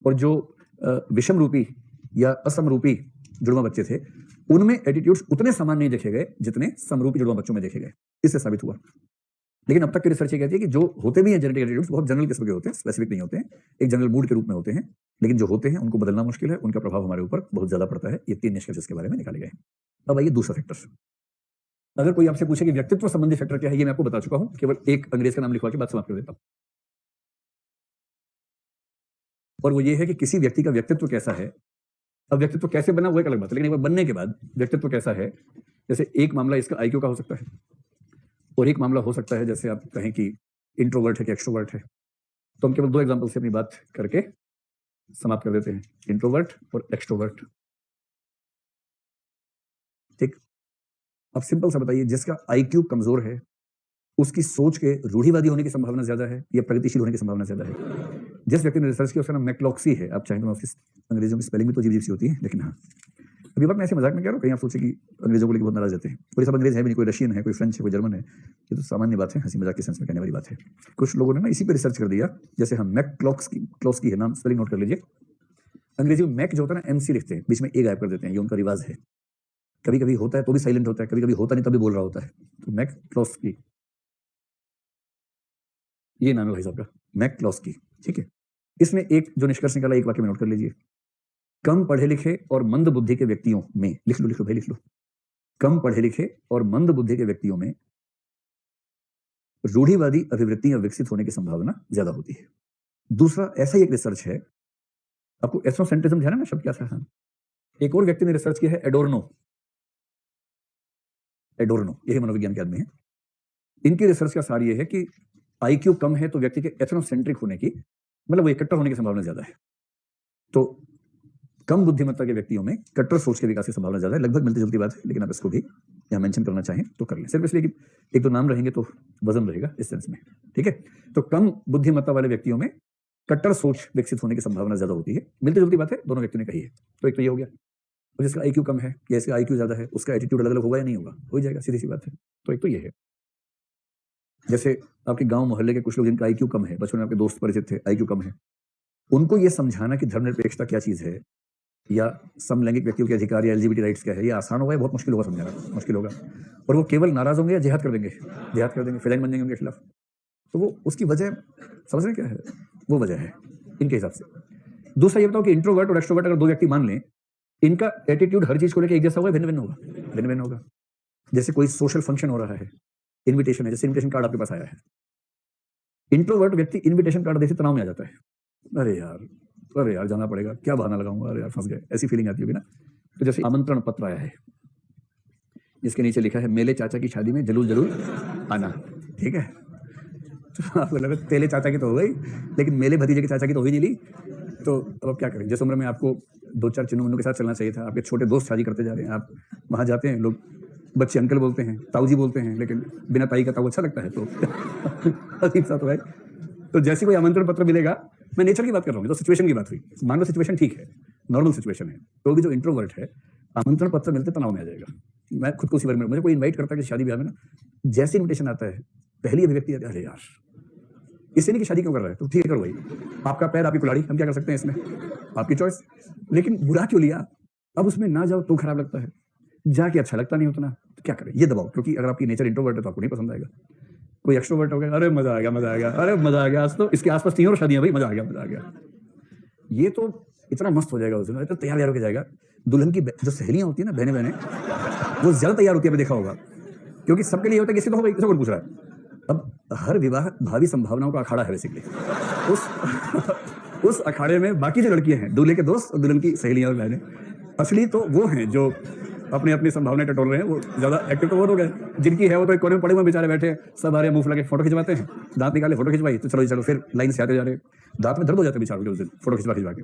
और जो विषम रूपी या असमरूपी जुड़वा बच्चे थे उनमें एटीट्यूड्स उतने समान नहीं देखे गए जितने समरूपी जुड़वा बच्चों में देखे गए। इससे साबित हुआ। लेकिन अब तक की रिसर्च ये कहती है कि जो होते भी हैं जेनेटिक एटीट्यूड्स बहुत जनरल किस्म के होते हैं, स्पेसिफिक नहीं होते हैं, एक जनरल मूड के रूप में होते हैं, लेकिन जो होते हैं उनको बदलना मुश्किल है, उनका प्रभाव हमारे ऊपर बहुत ज्यादा पड़ता है। ये 3 निष्कर्ष इसके बारे में निकाले गए। अब आइए दूसरा फैक्टर। अगर कोई आपसे पूछे कि व्यक्तित्व संबंधी फैक्टर क्या है, ये मैं आपको बता चुका हूं, केवल एक अंग्रेज का नाम लिखवा के बात समाप्त कर देता हूं। और वो ये है कि किसी व्यक्ति का व्यक्तित्व कैसा है। अब व्यक्तित्व कैसे बना वो एक अलग बात है, लेकिन एक बार बनने के बाद व्यक्तित्व कैसा है, जैसे एक मामला इसका आईक्यू का हो सकता है, और एक मामला हो सकता है जैसे आप कहें कि इंट्रोवर्ट है कि एक्सट्रोवर्ट है। तो हम केवल 2 एग्जांपल से अपनी बात करके समाप्त कर देते हैं, इंट्रोवर्ट और एक्सट्रोवर्ट। ठीक, अब सिंपल सा बताइए, जिसका आईक्यू कमजोर है उसकी सोच के रूढ़िवादी होने की संभावना ज्यादा है या प्रगतिशील होने की संभावना ज्यादा है। जिस व्यक्ति ने रिसर्च किया उसका नाम मैक्लॉक्सी है। आप चाहें तो उसकी अंग्रेजों की स्पेलिंग भी तो अजीब सी होती है, लेकिन हाँ, अभी बात मैं ऐसे मजाक में कह रहा हूँ, कहीं आप सोचे कि अंग्रेजों को लेकर बहुत नाराज रहते हैं। कोई सब अंग्रेज है भी नहीं, कोई रशियन है, कोई फ्रेंच है, कोई जर्मन है, ये तो सामान्य बात है, हंसी मजाक के सेंस में कहने वाली बात है। कुछ लोगों ने ना इसी पे रिसर्च कर दिया, जैसे हम मैक्लॉक्सी है नाम, स्पेलिंग नोट कर लीजिए। अंग्रेजी में मैक जो होता है ना, एमसी लिखते हैं, बीच में ए गायब कर देते हैं, ये उनका रिवाज है। कभी कभी होता है तो भी साइलेंट होता है, कभी कभी होता नहीं तभी बोल रहा होता है। तो मैक्लॉक्सी, ये नाम है भाई साहब का, मैक्लॉक्सी। ठीक है, इसमें एक जो निष्कर्ष निकाला, एक वाक्य में नोट कर लीजिए। कम पढ़े लिखे और मंद बुद्धि के व्यक्तियों में, लिख लो भाई लिख लो, कम पढ़े लिखे और मंद बुद्धि के व्यक्तियों में रूढ़िवादी अभिवृत्तियां विकसित होने की संभावना ज्यादा होती है। दूसरा ऐसा ही एक रिसर्च है, आपको एथनोसेंट्रिज्म ध्यान है ना शब्द क्या था? हाँ, एक और व्यक्ति ने रिसर्च किया है, एडोर्नो, यही मनोविज्ञान के आदमी है। इनकी रिसर्च का सार यह है कि आईक्यू कम है तो व्यक्ति के एथनोसेंट्रिक होने की, मतलब वो एक कट्टर होने की संभावना ज्यादा है। तो कम बुद्धिमत्ता के व्यक्तियों में कट्टर सोच के विकास की संभावना ज्यादा है। लगभग मिलती जुलती बात है, लेकिन आप इसको भी यहाँ मेंशन करना चाहें तो कर लें, सिर्फ इसलिए कि एक दो नाम रहेंगे तो वजन रहेगा इस सेंस में। ठीक है, तो कम बुद्धिमत्ता वाले व्यक्तियों में कट्टर सोच विकसित होने की संभावना ज्यादा होती है। मिलती जुलती बात है, दोनों व्यक्तियों ने कही है। तो एक तो ये हो गया, और जिसका आईक्यू कम है या इसका आईक्यू ज्यादा है उसका एटीट्यूड अलग अलग होगा या नहीं होगा, हो जाएगा, सीधी सी बात है। तो एक तो ये है, जैसे आपके गांव मोहल्ले के कुछ लोग जिनका आईक्यू कम है, बचपन में आपके दोस्त परिचित थे, आईक्यू कम है, उनको ये समझाना कि धर्मनिरपेक्षता क्या चीज है या समलैंगिक व्यक्तियों के अधिकार या एलजीबीटी राइट्स क्या है, ये आसान होगा या बहुत मुश्किल होगा समझाना, मुश्किल होगा। और वो केवल नाराज होंगे या जिहाद कर देंगे, फिलहाल बन जाएंगे उनके खिलाफ। तो वो उसकी वजह समझ रहे क्या है, वो वजह है इनके हिसाब से। दूसरा ये बताओ कि इंट्रोवर्ट और एक्सट्रोवर्ट अगर 2 व्यक्ति मान लें, इनका एटीट्यूड हर चीज को लेकर एक जैसा होगा, भिन्न भिन्न होगा। जैसे कोई सोशल फंक्शन हो रहा है, इन्विटेशन है, जैसे इन्विटेशन कार्ड आपके पास आया है, इंट्रोवर्ट व्यक्ति इन्विटेशन कार्ड देखे तनाव में आ जाता है, अरे यार जाना पड़ेगा, क्या बहाना लगाऊंगा, अरे यार फंस गए, ऐसी फीलिंग आती होगी ना। तो जैसे आमंत्रण पत्र आया है जिसके नीचे लिखा है मेले चाचा की शादी में जरूर आना, ठीक है, तो आपको लगा तेले चाचा की तो हो गई, लेकिन मेले भतीजे के चाचा की तो हो ही नहीं ली। तो अब क्या करें, जिस उम्र में आपको 2-4 चिन्हों के साथ चलना चाहिए था, आपके छोटे दोस्त शादी करते जा रहे हैं, आप वहां जाते हैं, लोग बच्चे अंकल बोलते हैं, ताऊजी बोलते हैं, लेकिन बिना ताई का ताऊ अच्छा लगता है, तो अजीब सा तो है। तो जैसे कोई आमंत्रण पत्र मिलेगा, मैं नेचर की बात कर रहा हूँ, तो सिचुएशन की बात हुई, मान लो सिचुएशन ठीक है, नॉर्मल सिचुएशन है, तो भी जो इंट्रोवर्ट है आमंत्रण पत्र मिलते तनाव में आ जाएगा। मैं खुद को उसी बारे में, मुझे कोई इन्वाइट करता है कि शादी ब्याह में ना, जैसे इन्विटेशन आता है पहली अभिव्यक्ति आती है, अरे यार इससे नहीं कि शादी क्यों कर रहा है, तो ठीक है करो भाई, आपका पैर आपकी कुल्हाड़ी, हम क्या कर सकते हैं इसमें, आपकी चॉइस, लेकिन बुरा क्यों लिया। अब उसमें ना जाओ तो खराब लगता है, जाके अच्छा लगता नहीं उतना, तो क्या करें, ये दबाओ, क्योंकि अगर आपकी नेचर इंट्रोवर्ट है तो आपको नहीं पसंद आएगा। कोई एक्सट्रोवर्ट हो गया, अरे मजा आ गया, अरे मजा आ गया, आज तो इसके आसपास 3 और शादियां भाई, मजा आ गया, ये तो इतना मस्त हो जाएगा उस दिन, इतना तैयार होकर जाएगा। दुल्हन की जो सहेलियां होती है ना, बहनें वो ज्यादा तैयार होती है, देखा होगा, क्योंकि सबके लिए होता है कि इससे तो हो गई, किसी को पूछ रहा है। अब हर विवाह भावी संभावनाओं का अखाड़ा है बेसिकली। उस उस अखाड़े में बाकी जो लड़कियां हैं, दूल्हे के दोस्त और दुल्हन की सहेलियां और बहनें, असली तो वो हैं जो अपनी अपनी संभावनाएं टटोल रहे हैं। वो ज्यादा एक्टिव तो वो हो गए, जिनकी है वो तो एक कोने में पड़े हुए बेचारे बैठे हैं, सब आ रहे हैं मुंह फुला के फोटो खिंचवाते हैं, दांत निकाले फोटो खिंचवाई, तो चलो जी चलो, फिर लाइन से आते जा रहे हैं, दांत में दर्द हो जाते हैं बेचारों के उस दिन फोटो खिंचवा खिंचवा के,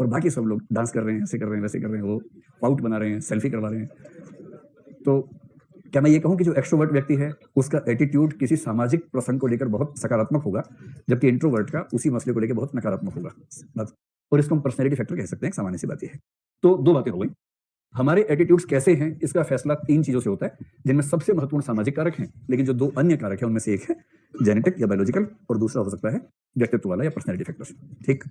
और बाकी सब लोग डांस कर रहे हैं, ऐसे कर रहे हैं, वैसे कर रहे हैं, वो पाउट बना रहे हैं, सेल्फी करवा रहे हैं। तो क्या मैं ये कहूं कि जो एक्सट्रोवर्ट व्यक्ति है उसका एटीट्यूड किसी सामाजिक प्रसंग को लेकर बहुत सकारात्मक होगा, जबकि इंट्रोवर्ट का उसी मसले को लेकर बहुत नकारात्मक होगा। बस, और इसको हम पर्सनैलिटी फैक्टर कह सकते हैं, सामान्य सी बात ये है। तो दो बातें हो गई। हमारे एटीट्यूड्स कैसे हैं इसका फैसला 3 चीजों से होता है, जिनमें सबसे महत्वपूर्ण सामाजिक कारक हैं, लेकिन जो 2 अन्य कारक हैं उनमें से एक है जेनेटिक या बायोलॉजिकल और दूसरा हो सकता है व्यक्तित्व वाला या पर्सनैलिटी फैक्टर। ठीक।